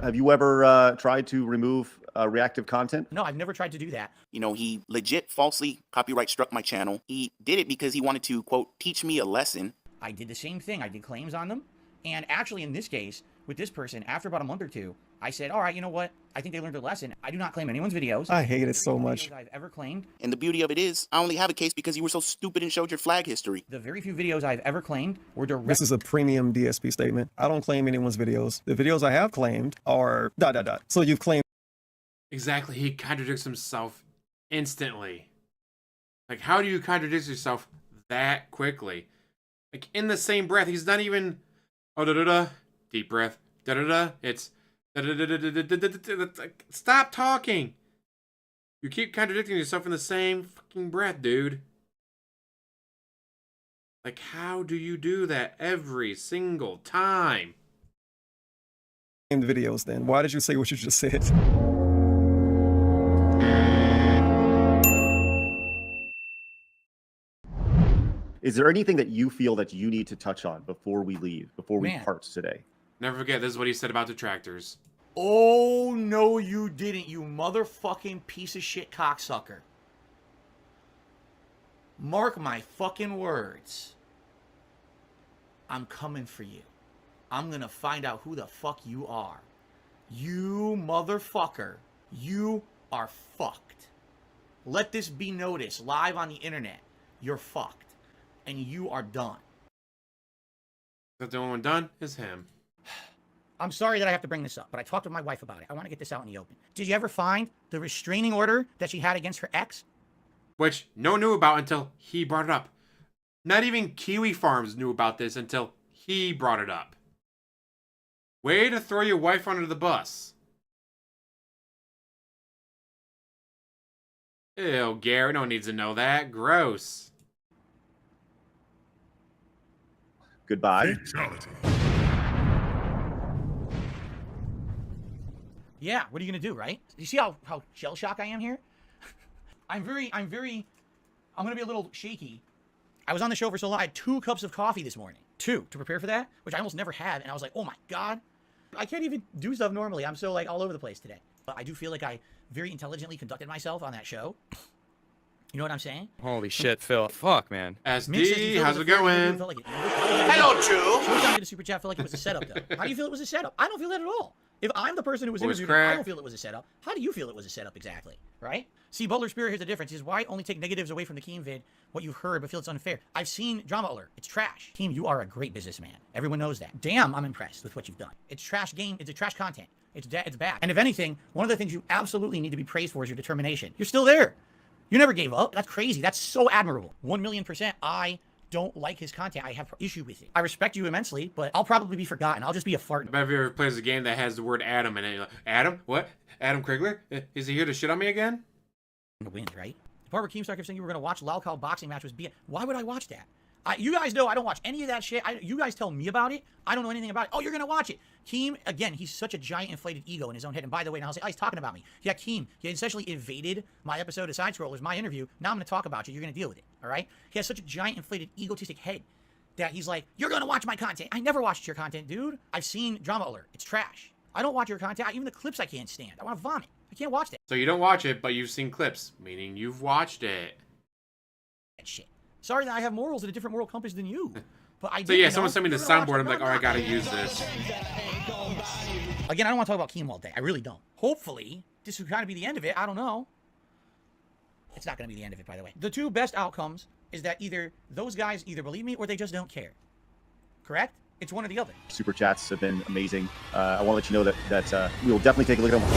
Have you ever tried to remove reactive content? No, I've never tried to do that. You know, he legit falsely copyright struck my channel. He did it because he wanted to, quote, teach me a lesson. I did the same thing. I did claims on them. And actually, in this case, with this person, after about a month or two, I said, all right, you know what? I think they learned their lesson. I do not claim anyone's videos. I hate it so much. I've ever claimed. And the beauty of it is, I only have a case because you were so stupid and showed your flag history. The very few videos I've ever claimed were direct. This is a premium DSP statement. I don't claim anyone's videos. The videos I have claimed are ... So you've claimed. Exactly, he contradicts himself instantly. Like, how do you contradict yourself that quickly? Like, in the same breath, he's not even, oh, da-da-da, deep breath, da-da-da, it's, da-da-da-da-da-da-da-da-da. Stop talking! You keep contradicting yourself in the same fucking breath, dude. Like, how do you do that every single time? The videos then. Why did you say what you just said? Is there anything that you feel that you need to touch on before we leave, before we Man. part today? Never forget, this is what he said about detractors. Oh, no, you didn't, you motherfucking piece of shit cocksucker. Mark my fucking words. I'm coming for you. I'm gonna find out who the fuck you are. You motherfucker. You are fucked. Let this be noticed live on the internet. You're fucked. And you are done. But the only one done is him. I'm sorry that I have to bring this up, but I talked to my wife about it. I want to get this out in the open. Did you ever find the restraining order that she had against her ex? Which no one knew about until he brought it up. Not even Kiwi Farms knew about this until he brought it up. Way to throw your wife under the bus. Ew, Gary, no one needs to know that. Gross. Goodbye. Fatality. Yeah, what are you gonna do, right? You see how shell shock I am here? I'm gonna be a little shaky. I was on the show for so long. I had 2 cups of coffee this morning. 2 to prepare for that, which I almost never had, and I was like, oh my god. I can't even do stuff normally. I'm so like all over the place today. But I do feel like I very intelligently conducted myself on that show. You know what I'm saying? Holy shit, Phil. Fuck, man. SD, how's it going? Hello, Drew. Showtime did a super chat. Felt like it was a setup, though. How do you feel it was a setup? I don't feel that at all. If I'm the person who was interviewed, I don't feel it was a setup. How do you feel it was a setup exactly? Right? See, Butler Spirit, here's the difference. Is why only take negatives away from the Keem vid, what you've heard, but feel it's unfair. I've seen Drama Alert. It's trash. Keem, you are a great businessman. Everyone knows that. Damn, I'm impressed with what you've done. It's trash game. It's a trash content. It's bad. And if anything, one of the things you absolutely need to be praised for is your determination. You're still there. You never gave up. That's crazy. That's so admirable. 1,000,000%. I don't like his content. I have issue with it. I respect you immensely, but I'll probably be forgotten. I'll just be a fart. But if you ever plays a game that has the word Adam in it, you're like, Adam? What? Adam Krigler? Is he here to shit on me again? The wind, right? The part where Keemstar kept saying you were going to watch Lal Khal boxing match was why would I watch that? You guys know I don't watch any of that shit. You guys tell me about it. I don't know anything about it. Oh, you're going to watch it. Keem, again, he's such a giant inflated ego in his own head. And by the way, now I'll say, oh, he's talking about me. Yeah, Keem, he essentially invaded my episode of Side Scrollers, my interview. Now I'm going to talk about you. You're going to deal with it. All right? He has such a giant inflated egotistic head that he's like, you're going to watch my content. I never watched your content, dude. I've seen Drama Alert. It's trash. I don't watch your content. Even the clips I can't stand. I want to vomit. I can't watch that. So you don't watch it, but you've seen clips, meaning you've watched it. That shit. Sorry that I have morals in a different moral compass than you. But I So yeah, someone sent me the soundboard. I'm like, oh, I gotta use this. Again, I don't want to talk about Keem all day. I really don't. Hopefully, this will kind of be the end of it. I don't know. It's not going to be the end of it, by the way. The 2 best outcomes is that either those guys either believe me or they just don't care. Correct? It's one or the other. Super chats have been amazing. I want to let you know that we will definitely take a look at them.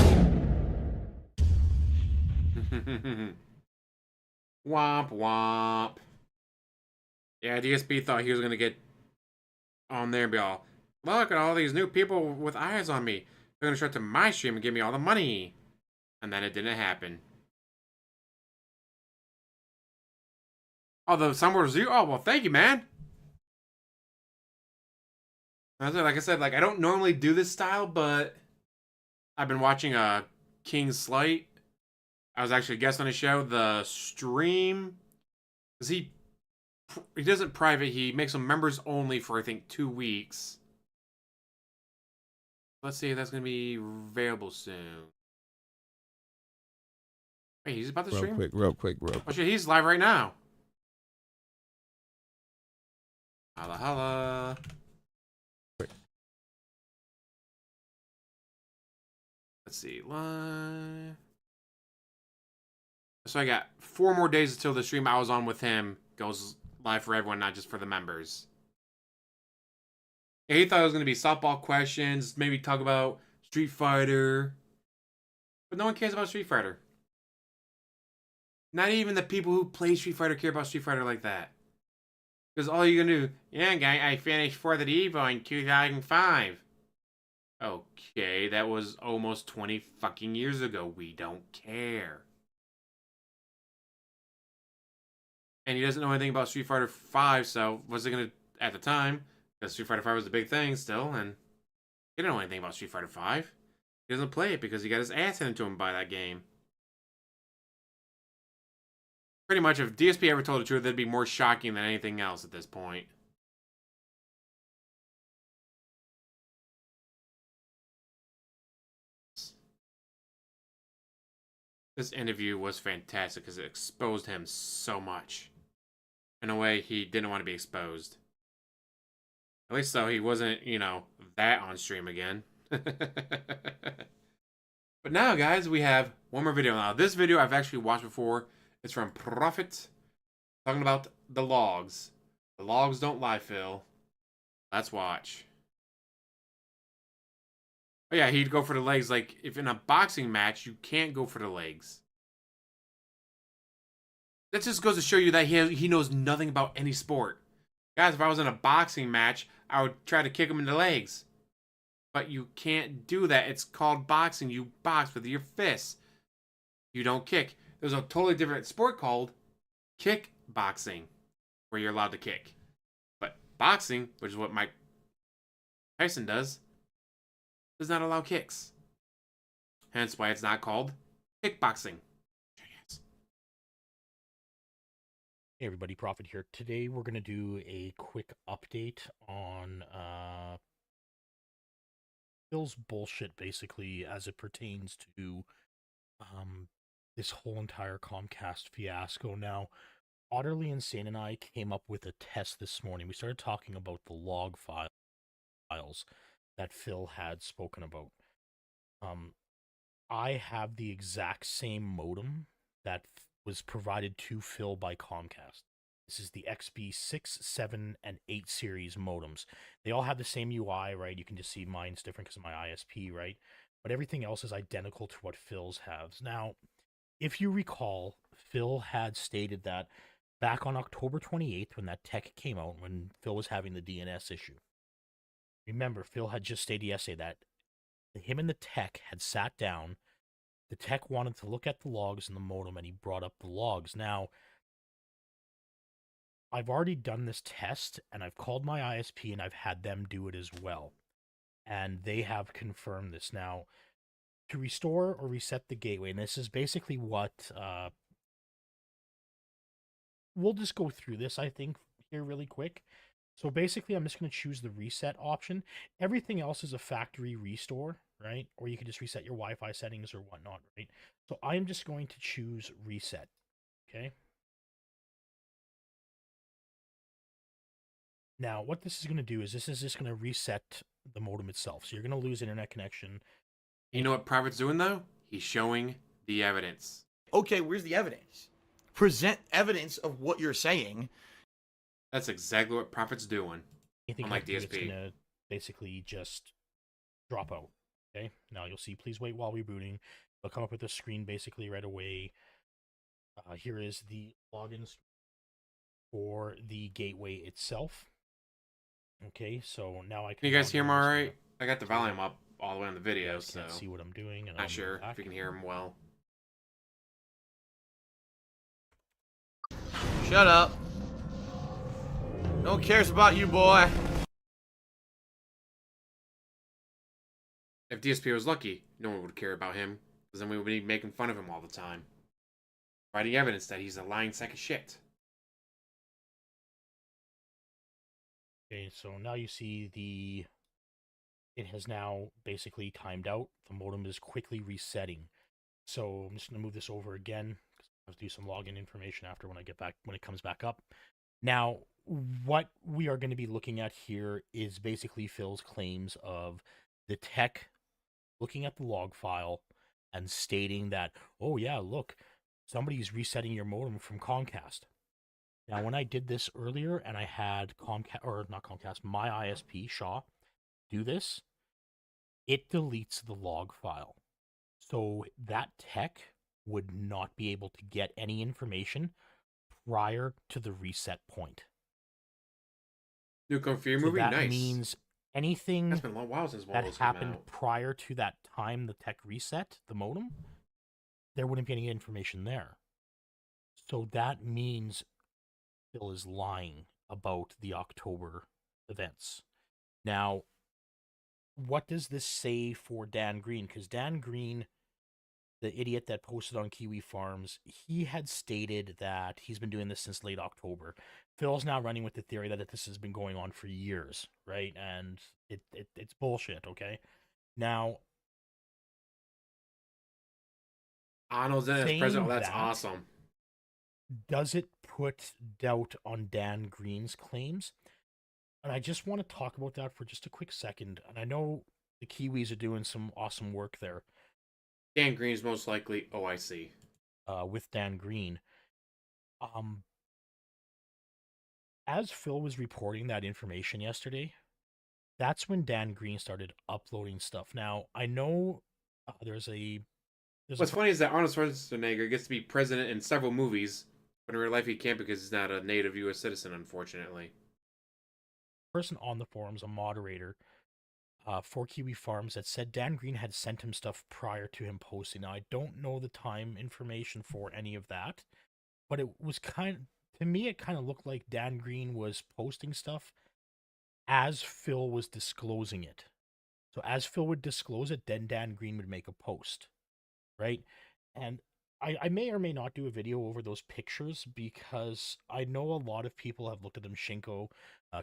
Womp womp. Yeah, DSP thought he was gonna get on there and be all, look at all these new people with eyes on me. They're gonna show up to my stream and give me all the money. And then it didn't happen. Oh, the soundboard was you? Oh, well, thank you, man. Like I said, like I don't normally do this style, but I've been watching King Slight. I was actually a guest on his show. The stream, because he doesn't private. He makes them members only for I think 2 weeks. Let's see if that's gonna be available soon. Hey, he's about to stream. Real quick. Oh shit, he's live right now. Holla holla. Let's see, live. So I got 4 more days until the stream I was on with him goes live for everyone, not just for the members. Yeah, he thought it was going to be softball questions, maybe talk about Street Fighter. But no one cares about Street Fighter. Not even the people who play Street Fighter care about Street Fighter like that. Because all you're going to do, yeah, guy, I finished 4th at Evo in 2005. Okay, that was almost 20 fucking years ago. We don't care. And he doesn't know anything about Street Fighter 5, so what's it gonna at the time? Because Street Fighter 5 was a big thing still, and he didn't know anything about Street Fighter 5. He doesn't play it because he got his ass handed to him by that game. Pretty much, if DSP ever told the truth, that'd be more shocking than anything else at this point. This interview was fantastic because it exposed him so much. In a way, he didn't want to be exposed. At least so he wasn't, you know, that on stream again. But now, guys, we have one more video. Now, this video I've actually watched before. It's from Prophet, talking about the logs. The logs don't lie, Phil. Let's watch. Oh yeah, he'd go for the legs. Like, if in a boxing match, you can't go for the legs. That just goes to show you that he knows nothing about any sport. Guys, if I was in a boxing match, I would try to kick him in the legs. But you can't do that. It's called boxing. You box with your fists. You don't kick. There's a totally different sport called kickboxing, where you're allowed to kick. But boxing, which is what Mike Tyson does not allow kicks. Hence why it's not called kickboxing. Hey everybody, Prophet here. Today we're going to do a quick update on Phil's bullshit, basically, as it pertains to this whole entire Comcast fiasco. Now, Otterly Insane and I came up with a test this morning. We started talking about the log files that Phil had spoken about. I have the exact same modem that was provided to Phil by Comcast. This is the XB6, 7, and 8 series modems. They all have the same UI, right? You can just see mine's different because of my ISP, right? But everything else is identical to what Phil's has. Now, if you recall, Phil had stated that back on October 28th, when that tech came out, when Phil was having the DNS issue. Remember, Phil had just stated yesterday that him and the tech had sat down. The tech wanted to look at the logs in the modem, and he brought up the logs. Now, I've already done this test, and I've called my ISP, and I've had them do it as well. And they have confirmed this. Now, to restore or reset the gateway, and this is basically what... we'll just go through this, I think, here really quick. So basically, I'm just going to choose the reset option. Everything else is a factory restore, right? Or you can just reset your Wi-Fi settings or whatnot, right? So I'm just going to choose reset, okay? Now, what this is going to do is this is just going to reset the modem itself. So you're going to lose internet connection. You know what Prophet's doing, though? He's showing the evidence. Okay, where's the evidence? Present evidence of what you're saying. That's exactly what Prophet's doing. Unlike DSP. It's gonna basically just drop out. Okay. Now you'll see. Please wait while rebooting. It'll come up with a screen basically right away. Here is the login for the gateway itself. Okay. So now I can. Can you guys hear him all right? I got the volume up all the way on the video, so see what I'm doing. And not sure if you can hear him well. Shut up. No one cares about you, boy. If DSP was lucky, no one would care about him, because then we would be making fun of him all the time. Providing evidence that he's a lying sack of shit. Okay, so now you see it has now basically timed out. The modem is quickly resetting. So I'm just going to move this over again. I'll do some login information after when it comes back up. Now, what we are going to be looking at here is basically Phil's claims of the tech looking at the log file and stating that, oh yeah, look, somebody's resetting your modem from Comcast. Now, when I did this earlier and I had my ISP, Shaw, do this, it deletes the log file. So that tech would not be able to get any information prior to the reset point. New Config movie, that nice. Means anything That's been a while since that happened prior to that time the tech reset the modem, there wouldn't be any information there. So that means Phil is lying about the October events. Now, what does this say for Dan Green? Because Dan Green, the idiot that posted on Kiwi Farms, he had stated that he's been doing this since late October. Phil's now running with the theory that this has been going on for years, right? And it's bullshit, okay? Now, Arnold's in as president. That's awesome. Does it put doubt on Dan Green's claims? And I just want to talk about that for just a quick second. And I know the Kiwis are doing some awesome work there. Dan Green's most likely OIC. With Dan Green. As Phil was reporting that information yesterday, that's when Dan Green started uploading stuff. Now, I know What's funny is that Arnold Schwarzenegger gets to be president in several movies, But in real life, he can't because he's not a native U.S. citizen, unfortunately. Person on the forums, a moderator for Kiwi Farms, that said Dan Green had sent him stuff prior to him posting. Now, I don't know the time information for any of that, but it was to me, it kind of looked like Dan Green was posting stuff as Phil was disclosing it. So as Phil would disclose it, then Dan Green would make a post, right? And I may or may not do a video over those pictures because I know a lot of people have looked at them. Shinko,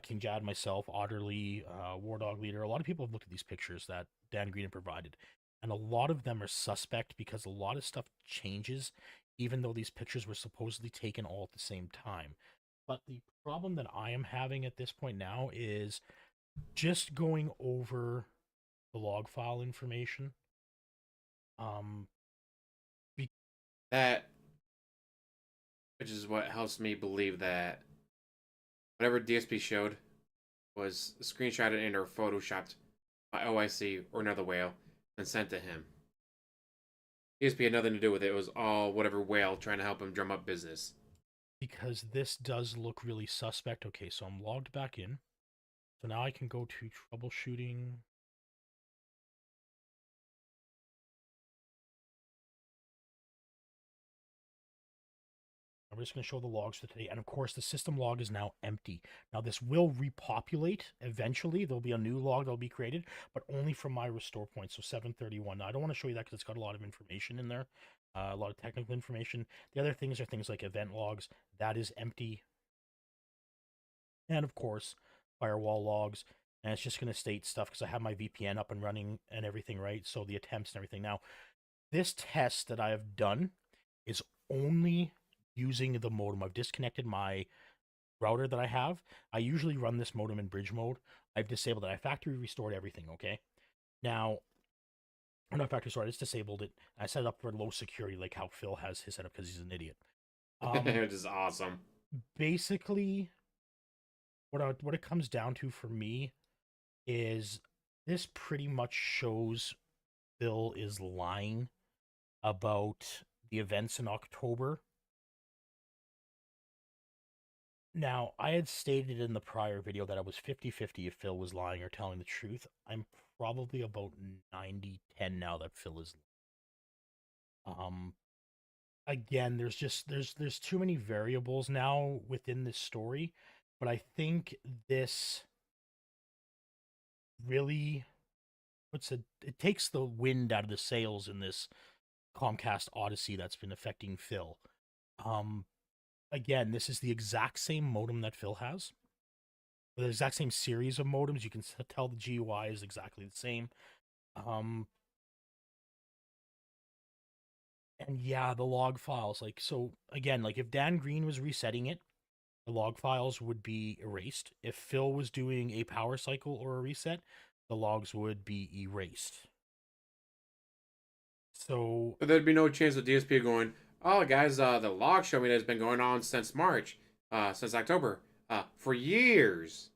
King Jad, myself, Otterly, War Dog Leader. A lot of people have looked at these pictures that Dan Green had provided. And a lot of them are suspect because a lot of stuff changes, even though these pictures were supposedly taken all at the same time. But the problem that I am having at this point now is just going over the log file information. Which is what helps me believe that whatever DSP showed was screenshotted and or photoshopped by OIC or another whale and sent to him. DSP had nothing to do with it. It was all whatever whale trying to help him drum up business. Because this does look really suspect. Okay, so I'm logged back in. So now I can go to troubleshooting. I'm just going to show the logs for today. And of course, the system log is now empty. Now, this will repopulate eventually. There'll be a new log that'll be created, but only from my restore point, so 731. Now, I don't want to show you that because it's got a lot of information in there, a lot of technical information. The other things are things like event logs. That is empty. And of course, firewall logs. And it's just going to state stuff because I have my VPN up and running and everything, right? So the attempts and everything. Now, this test that I have done is only using the modem. I've disconnected my router that I have. I usually run this modem in bridge mode. I've disabled it. I factory restored everything, okay? Now, or not factory restored, I just disabled it. I set it up for low security, like how Phil has his setup because he's an idiot. Which is awesome. Basically, what it comes down to for me is this pretty much shows Phil is lying about the events in October. Now, I had stated in the prior video that I was 50-50 if Phil was lying or telling the truth. I'm probably about 90-10 now that Phil is lying. Again, there's too many variables now within this story, but I think this really it takes the wind out of the sails in this Comcast Odyssey that's been affecting Phil. Again, this is the exact same modem that Phil has. The exact same series of modems. You can tell the GUI is exactly the same. And yeah, the log files. So again, if Dan Green was resetting it, the log files would be erased. If Phil was doing a power cycle or a reset, the logs would be erased. So But there'd be no chance of DSP going, oh, guys, the log show me that has been going on since March, since October, for years.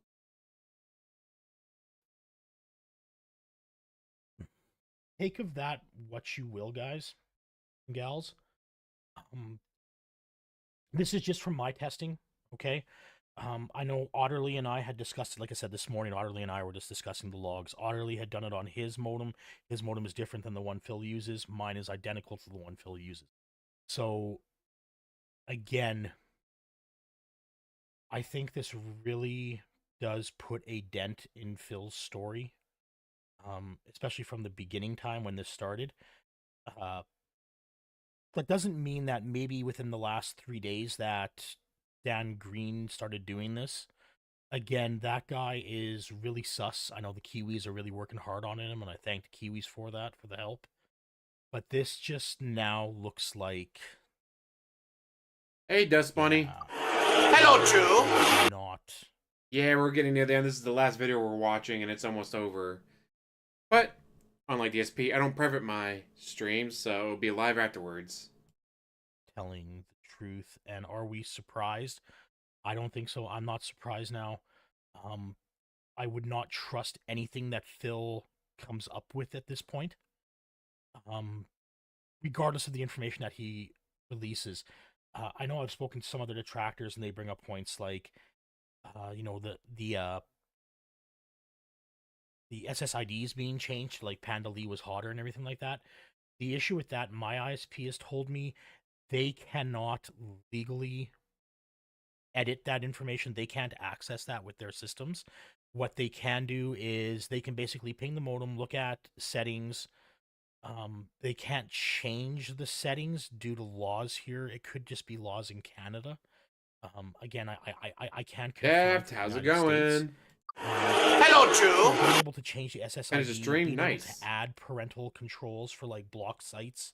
Take of that what you will, guys and gals. This is just from my testing, okay? I know Otterly and I had discussed it, like I said this morning. Otterly and I were just discussing the logs. Otterly had done it on his modem. His modem is different than the one Phil uses. Mine is identical to the one Phil uses. So, again, I think this really does put a dent in Phil's story, especially from the beginning time when this started. That doesn't mean that maybe within the last 3 days that Dan Green started doing this. Again, that guy is really sus. I know the Kiwis are really working hard on him, and I thank the Kiwis for that, for the help. But this just now looks like... Hey, Dust Bunny. Hello, Drew. Not. Yeah, we're getting near the end. This is the last video we're watching, and it's almost over. But, unlike DSP, I don't private my streams, so it'll be live afterwards. Telling the truth. And are we surprised? I don't think so. I'm not surprised now. I would not trust anything that Phil comes up with at this point. Regardless of the information that he releases. I know I've spoken to some other detractors, and they bring up points like, you know, the SSIDs being changed, like Panda Lee was hotter and everything like that. The issue with that, my ISP has told me they cannot legally edit that information. They can't access that with their systems. What they can do is they can basically ping the modem, look at settings. They can't change the settings due to laws here. It could just be laws in Canada. Again, I can't confirm. Deft, how's it going? Hello, Drew. Being able to change the SSID, Kind of just stream, being nice. able to add parental controls for like block sites.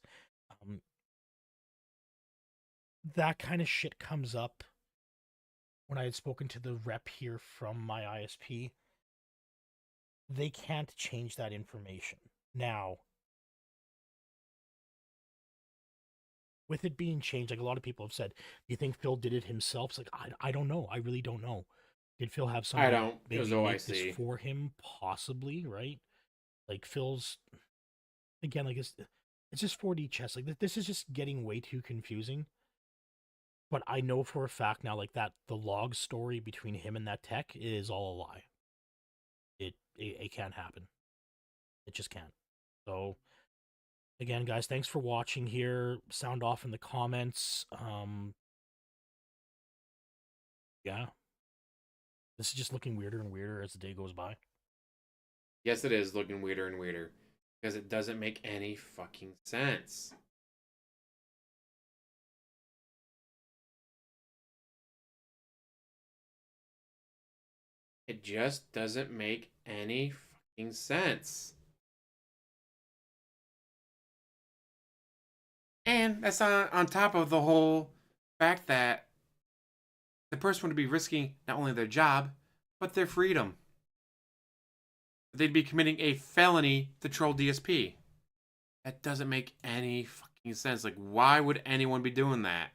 That kind of shit comes up when I had spoken to the rep here from my ISP. They can't change that information. Now, with it being changed, like a lot of people have said, do you think Phil did it himself? It's like, I don't know. I really don't know. Did Phil have somebody I don't. It was maybe make OIC. this for him? Possibly, right? Like Phil's, again, like it's just 4D chess. Like this is just getting way too confusing. But I know for a fact now, like that the log story between him and that tech is all a lie. It can't happen. It just can't. So again, guys, thanks for watching here. Sound off in the comments. Yeah. This is just looking weirder and weirder as the day goes by. Yes, it is looking weirder and weirder. Because it doesn't make any fucking sense. It just doesn't make any fucking sense. And that's on top of the whole fact that the person would be risking not only their job, but their freedom. They'd be committing a felony to troll DSP. That doesn't make any fucking sense. Like, why would anyone be doing that?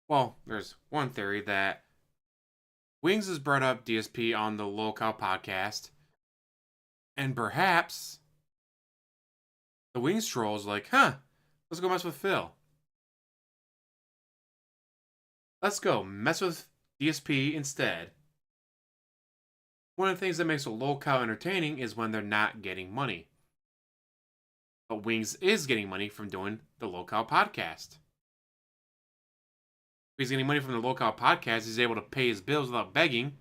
Well, there's one theory that Wings has brought up DSP on the Local podcast, and perhaps the Wings troll's like, let's go mess with Phil. Let's go mess with DSP instead. One of the things that makes a Local entertaining is when they're not getting money. But Wings is getting money from doing the Local podcast. If he's getting money from the Local podcast, he's able to pay his bills without begging.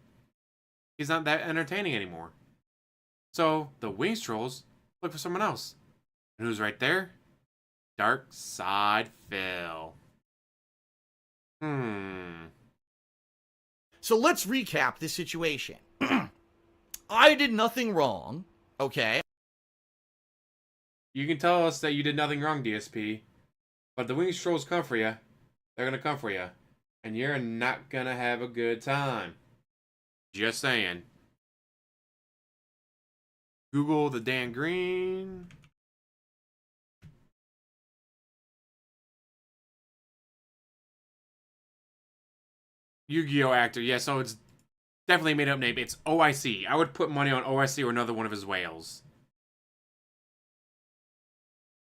He's not that entertaining anymore. So the Wings trolls look for someone else. And who's right there? Dark Side Phil. So let's recap this situation. I did nothing wrong, okay? You can tell us that you did nothing wrong, DSP. But the Wings trolls come for you. They're gonna come for you. And you're not gonna have a good time. Just saying. Google the Dan Green. Yu-Gi-Oh! Actor. Yeah, so it's definitely a made-up name. It's OIC. I would put money on OIC or another one of his whales.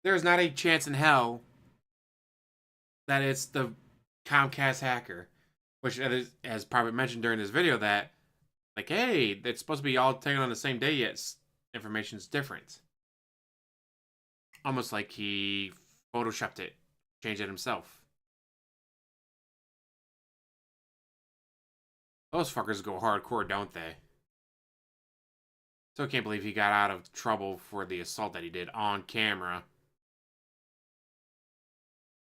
There's not a chance in hell that it's the Comcast hacker. Which, as probably mentioned during this video, that, like, hey, it's supposed to be all taken on the same day, yet information's different. Almost like he photoshopped it, changed it himself. Those fuckers go hardcore, don't they? Still can't believe he got out of trouble for the assault that he did on camera.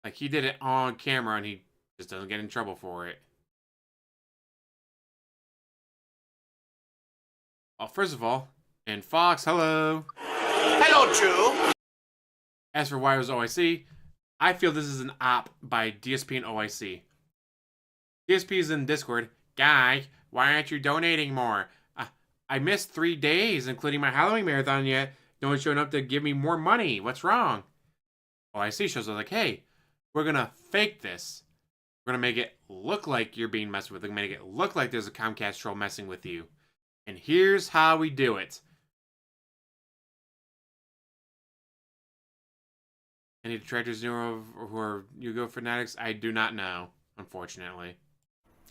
Like, he did it on camera and he just doesn't get in trouble for it. Well, first of all, and Fox, hello. Hello, Drew. As for why it was OIC, I feel this is an op by DSP and OIC. DSP is in Discord. Guy, why aren't you donating more? I missed 3 days, including my Halloween marathon yet. No one's showing up to give me more money. What's wrong? OIC shows up like, hey, we're gonna fake this. We're gonna make it look like you're being messed with. We're gonna make it look like there's a Comcast troll messing with you. And here's how we do it. Any detractors who are Yu-Gi-Oh fanatics? I do not know, unfortunately.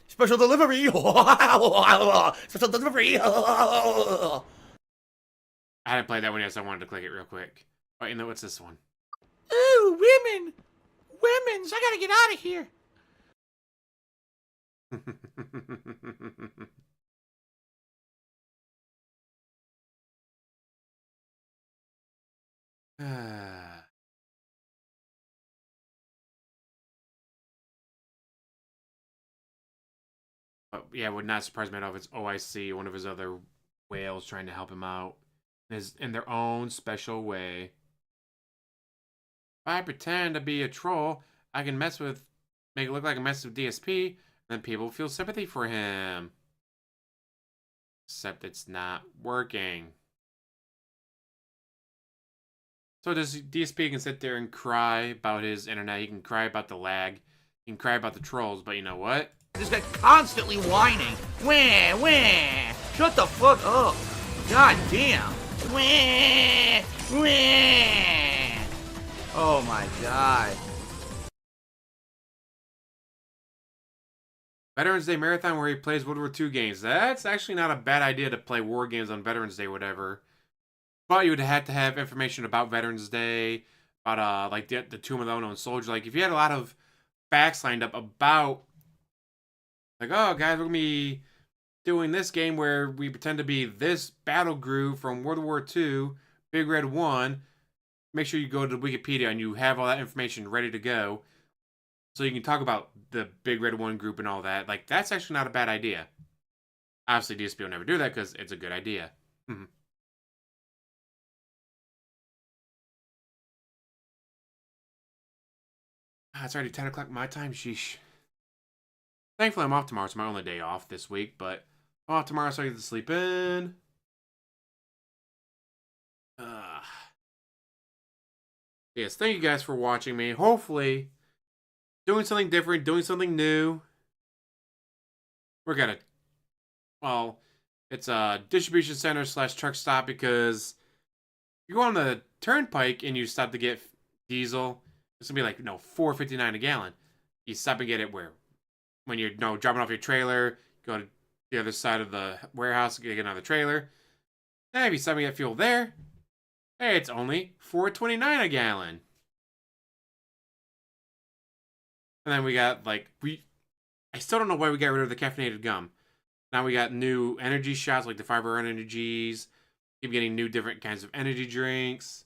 Special delivery! Special delivery! I hadn't played that one yet, so I wanted to click it real quick. Oh, you know what's this one? Ooh, women! Women's! I gotta get out of here! But yeah, it would not surprise me at all if it's OIC, one of his other whales trying to help him out in their own special way. If I pretend to be a troll, I can make it look like a mess with DSP, then people feel sympathy for him. Except it's not working. So DSP can sit there and cry about his internet, he can cry about the lag, he can cry about the trolls, but you know what? This guy constantly whining. Wah, wah. Shut the fuck up. God damn. Wah, wah. Oh my god. Veterans Day Marathon where he plays World War II games. That's actually not a bad idea to play war games on Veterans Day or whatever. But you would have to have information about Veterans Day, about like the Tomb of the Unknown Soldier. Like if you had a lot of facts lined up about, like, oh guys, we're gonna be doing this game where we pretend to be this battle group from World War II, Big Red 1. Make sure you go to Wikipedia and you have all that information ready to go. So you can talk about the Big Red 1 group and all that. Like, that's actually not a bad idea. Obviously, DSP will never do that because it's a good idea. It's already 10 o'clock my time, sheesh. Thankfully, I'm off tomorrow. It's my only day off this week, but I'm off tomorrow so I get to sleep in. Yes, thank you guys for watching me. Hopefully, doing something different, doing something new. We're gonna, well, it's a distribution center / truck stop because you go on the turnpike and you stop to get diesel. It's gonna be like, $4.59 a gallon. You stop and get it when you're dropping off your trailer, go to the other side of the warehouse, get another trailer. Then if you stop and get fuel there, hey, it's only $4.29 a gallon. And then we got I still don't know why we got rid of the caffeinated gum. Now we got new energy shots like the fiber energies. Keep getting new different kinds of energy drinks.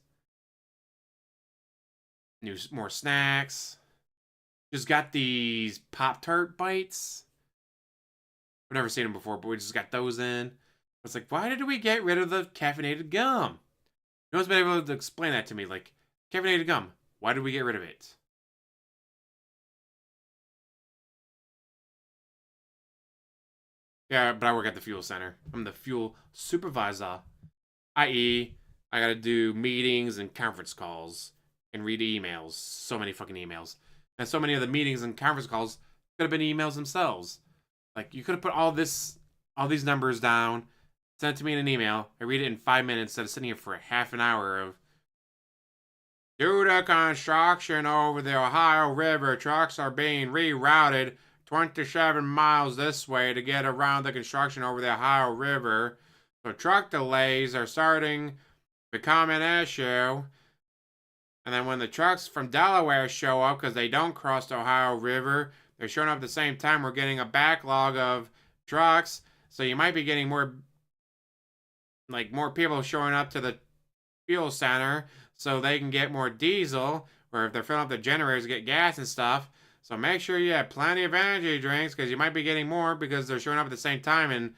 More snacks. Just got these Pop-Tart bites. I've never seen them before, but we just got those in. It's like, why did we get rid of the caffeinated gum? No one's been able to explain that to me. Like, caffeinated gum, why did we get rid of it? Yeah, but I work at the fuel center. I'm the fuel supervisor. I.e., I gotta do meetings and conference calls and read emails. So many fucking emails. And so many of the meetings and conference calls could have been emails themselves. Like, you could have put all these numbers down, sent it to me in an email. I read it in 5 minutes instead of sitting here for half an hour of, due to construction over the Ohio River, trucks are being rerouted 27 miles this way to get around the construction over the Ohio River. So truck delays are starting to become an issue. And then when the trucks from Delaware show up because they don't cross the Ohio River, they're showing up at the same time. We're getting a backlog of trucks. So you might be getting more people showing up to the fuel center so they can get more diesel, or if they're filling up the generators, get gas and stuff. So make sure you have plenty of energy drinks because you might be getting more because they're showing up at the same time, and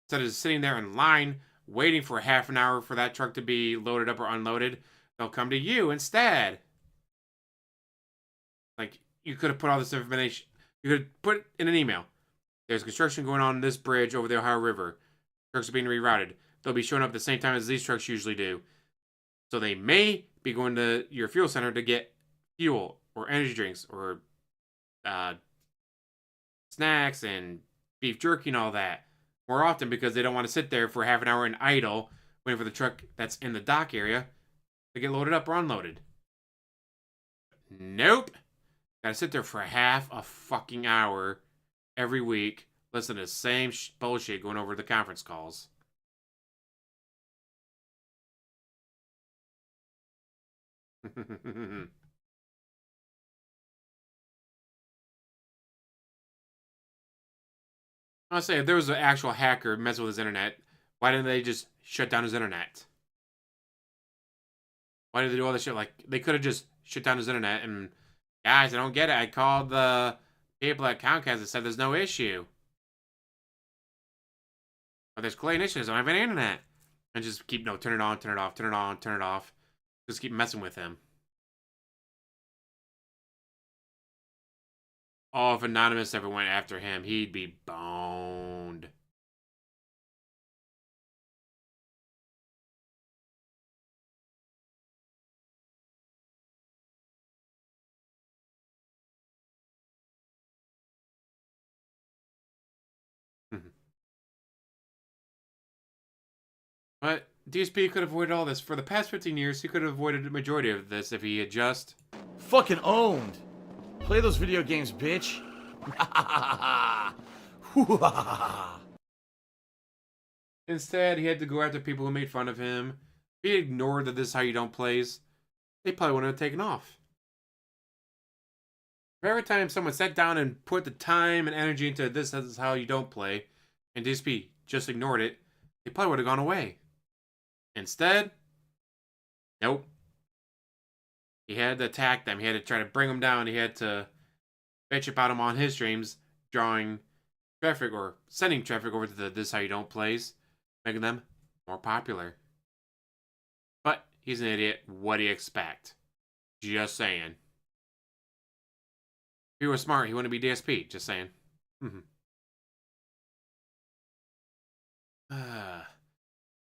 instead of sitting there in line waiting for half an hour for that truck to be loaded up or unloaded, they'll come to you instead. Like, you could have put all this information, you could have put it in an email. There's construction going on this bridge over the Ohio River. Trucks are being rerouted. They'll be showing up at the same time as these trucks usually do. So they may be going to your fuel center to get fuel or energy drinks or snacks and beef jerky and all that more often because they don't want to sit there for half an hour and idle waiting for the truck that's in the dock area to get loaded up or unloaded. nope. Gotta sit there for half a fucking hour every week, listen to the same bullshit going over the conference calls. I'll say, if there was an actual hacker messing with his internet, why didn't they just shut down his internet? Why did they do all this shit? Like, they could have just shut down his internet and, guys, I don't get it. I called the people at Comcast and said there's no issue. But there's clearly an issue. I don't have any internet. And just keep, no, turn it on, turn it off, turn it on, turn it off. Just keep messing with him. Oh, if Anonymous ever went after him, he'd be boned. But DSP could have avoided all this. For the past 15 years, he could have avoided the majority of this if he had just... Fucking owned. Play those video games, bitch. Instead, he had to go after people who made fun of him. If he ignored that this is how you don't plays, they probably wouldn't have taken off. If every time someone sat down and put the time and energy into this is how you don't play, and DSP just ignored it, they probably would have gone away. Instead, nope. He had to attack them. He had to try to bring them down. He had to bitch about them on his streams, drawing traffic or sending traffic over to the This How You Don't plays, making them more popular. But he's an idiot. What do you expect? Just saying. If he was smart, he wouldn't be DSP. Just saying.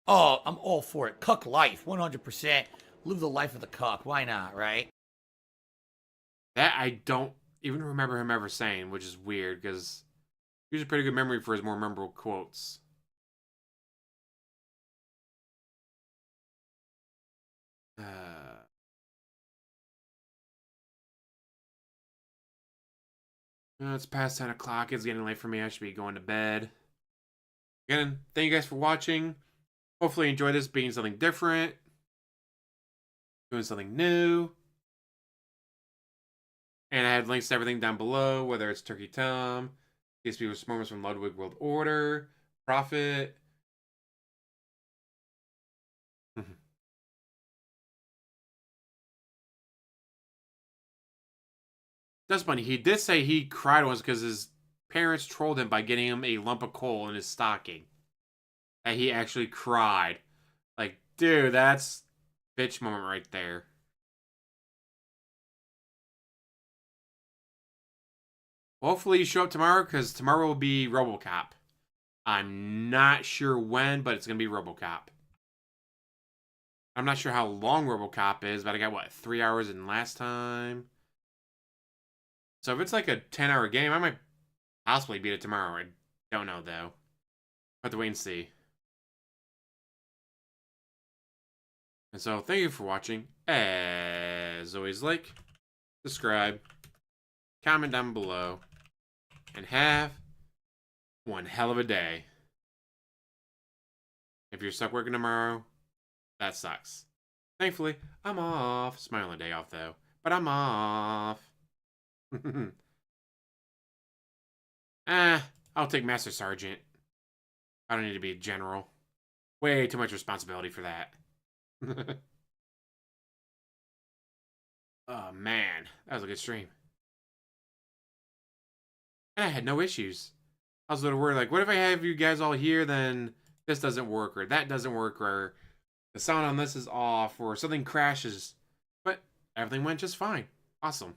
Oh, I'm all for it. Cuck life, 100%. Live the life of the cuck. Why not, right? That I don't even remember him ever saying, which is weird, because he has a pretty good memory for his more memorable quotes. It's past 10 o'clock. It's getting late for me. I should be going to bed. Again, thank you guys for watching. Hopefully you enjoyed this being something different. Doing something new. And I have links to everything down below, whether it's Turkey Tom, DSP with moments from Ludwig World Order, Prophet. That's funny. He did say he cried once because his parents trolled him by getting him a lump of coal in his stocking. And he actually cried. Like, dude, that's bitch moment right there. Hopefully you show up tomorrow, because tomorrow will be RoboCop. I'm not sure when, but it's going to be RoboCop. I'm not sure how long RoboCop is, but I got, what, 3 hours in last time? So if it's like a 10-hour game, I might possibly beat it tomorrow. I don't know, though. I'll have to wait and see. And so, thank you for watching. As always, like, subscribe, comment down below, and have one hell of a day. If you're stuck working tomorrow, that sucks. Thankfully, I'm off. Smiling day off, though. But I'm off. I'll take Master Sergeant. I don't need to be a general. Way too much responsibility for that. Oh, man. That was a good stream. And I had no issues. I was a little worried, like, what if I have you guys all here, then this doesn't work, or that doesn't work, or the sound on this is off, or something crashes. But everything went just fine. Awesome.